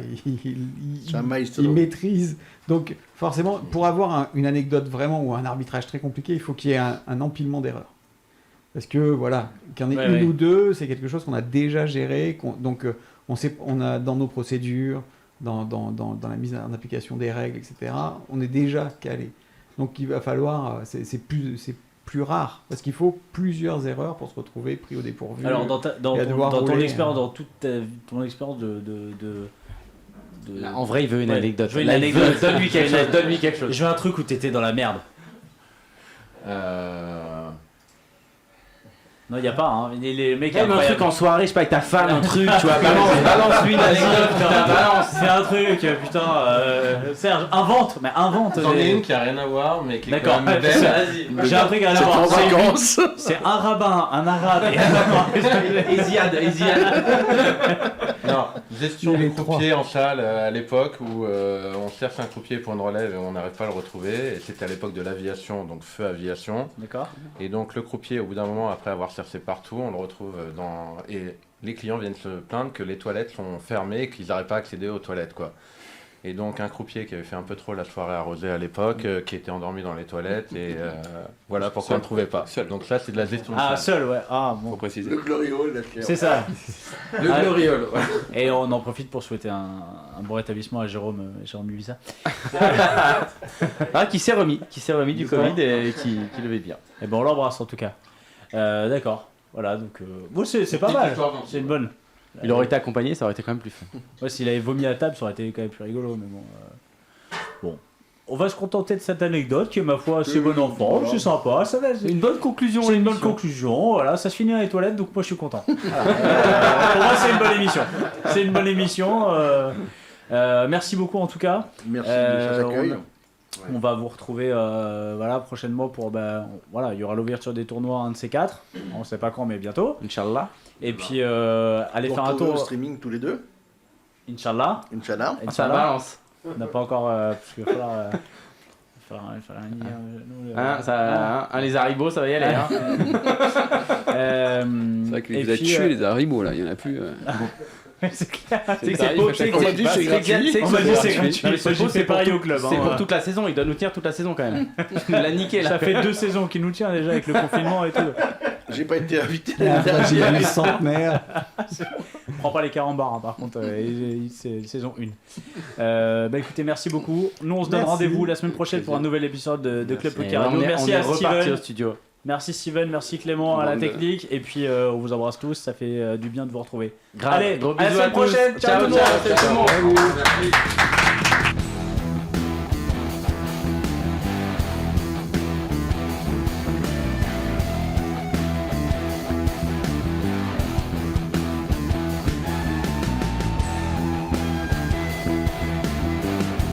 C'est un maestro. il maîtrise. Donc forcément, pour avoir une anecdote vraiment ou un arbitrage très compliqué, il faut qu'il y ait un empilement d'erreurs. Parce que voilà, qu'il y en ait Ouais, une ouais. ou deux, c'est quelque chose qu'on a déjà géré. Donc on a dans nos procédures, dans la mise en application des règles, etc., on est déjà calé. Donc il va falloir, c'est plus rare, parce qu'il faut plusieurs erreurs pour se retrouver pris au dépourvu. Alors dans et à devoir ton rouler, expérience, hein. dans toute ton expérience de. Là, en vrai, il veut une Ouais, anecdote. je veux une Là, il anecdote. veut- Donne-lui quelque chose. Donne-lui quelque chose. Je veux un truc où t'étais dans la merde. Non, il n'y a pas, hein. Les mecs, Même un incroyables. truc en soirée, je sais pas, avec ta femme, un truc, tu vois, balance-lui une anecdote, putain, balance. C'est un truc, putain. Serge, invente, mais invente. J'en ai une qui a rien à voir, mais qui est D'accord, quand même belle. vas-y. J'ai un truc à la C'est en voir. vacances. C'est un rabbin, un arabe et un Eziad. Non, gestion Il y du avait croupier en salle à l'époque où on cherche un croupier pour une relève et on n'arrive pas à le retrouver. Et c'était à l'époque de l'aviation, donc feu aviation. D'accord. Et donc le croupier, au bout d'un moment, après avoir cherché partout, on le retrouve dans... Et les clients viennent se plaindre que les toilettes sont fermées et qu'ils n'arrivent pas à accéder aux toilettes, quoi. Et donc un croupier qui avait fait un peu trop la soirée arrosée à l'époque, qui était endormi dans les toilettes, et voilà pourquoi on ne trouvait pas. Seul. Donc ça, c'est de la gestion de Ah, salle. seul, ouais. Ah, Faut bon. préciser. Le gloriole, là, C'est ça. Le Ah, gloriole. Et on en profite pour souhaiter un bon rétablissement à Jérôme Ibiza. Ah, qui s'est remis du Covid et qui le vit bien. Et ben on l'embrasse en tout cas. D'accord. Voilà, donc bon, c'est pas mal. C'est une bonne. Il aurait été accompagné, ça aurait été quand même plus fun. Ouais, s'il avait vomi à table, ça aurait été quand même plus rigolo, mais bon. Bon. On va se contenter de cette anecdote qui est, ma foi, assez bon enfant, c'est sympa. C'est une bonne conclusion. C'est une bonne conclusion, voilà, ça se finit dans les toilettes, donc moi je suis content. Voilà. Pour moi, c'est une bonne émission. C'est une bonne émission. Merci beaucoup en tout cas. Merci de cet accueil. On va vous retrouver voilà, prochainement pour. Voilà, il y aura l'ouverture des tournois, un de ces quatre. On ne sait pas quand, mais bientôt. Inch'Allah. Et puis, allez faire un tour. Au streaming tous les deux. Inch'Allah. Inch'Allah. Ça balance. On n'a pas encore. Parce qu'il va falloir. Les haribots, ça va y aller. Hein. C'est vrai que vous avez tué les haribots là, il n'y en a plus. C'est clair. C'est que c'est beau, c'est gratuit. On m'a dit c'est gratuit. C'est pareil au club. C'est pour toute la saison, il doit nous tenir toute la saison quand même. Il l'a niqué là. Ça fait 2 saisons qu'il nous tient déjà avec le confinement et tout. J'ai pas été invité. J'ai vu le centenaire. Prends pas les carambars hein, par contre, c'est saison 1. Écoutez, merci beaucoup. Nous on se donne rendez-vous la semaine prochaine pour un nouvel épisode de Club Poker Radio. Merci à Steven au studio. Merci Steven, merci Clément à la technique. Et puis on vous embrasse tous, ça fait du bien de vous retrouver. Allez, gros à la bisous semaine prochaine. Ciao tout le monde. Ciao.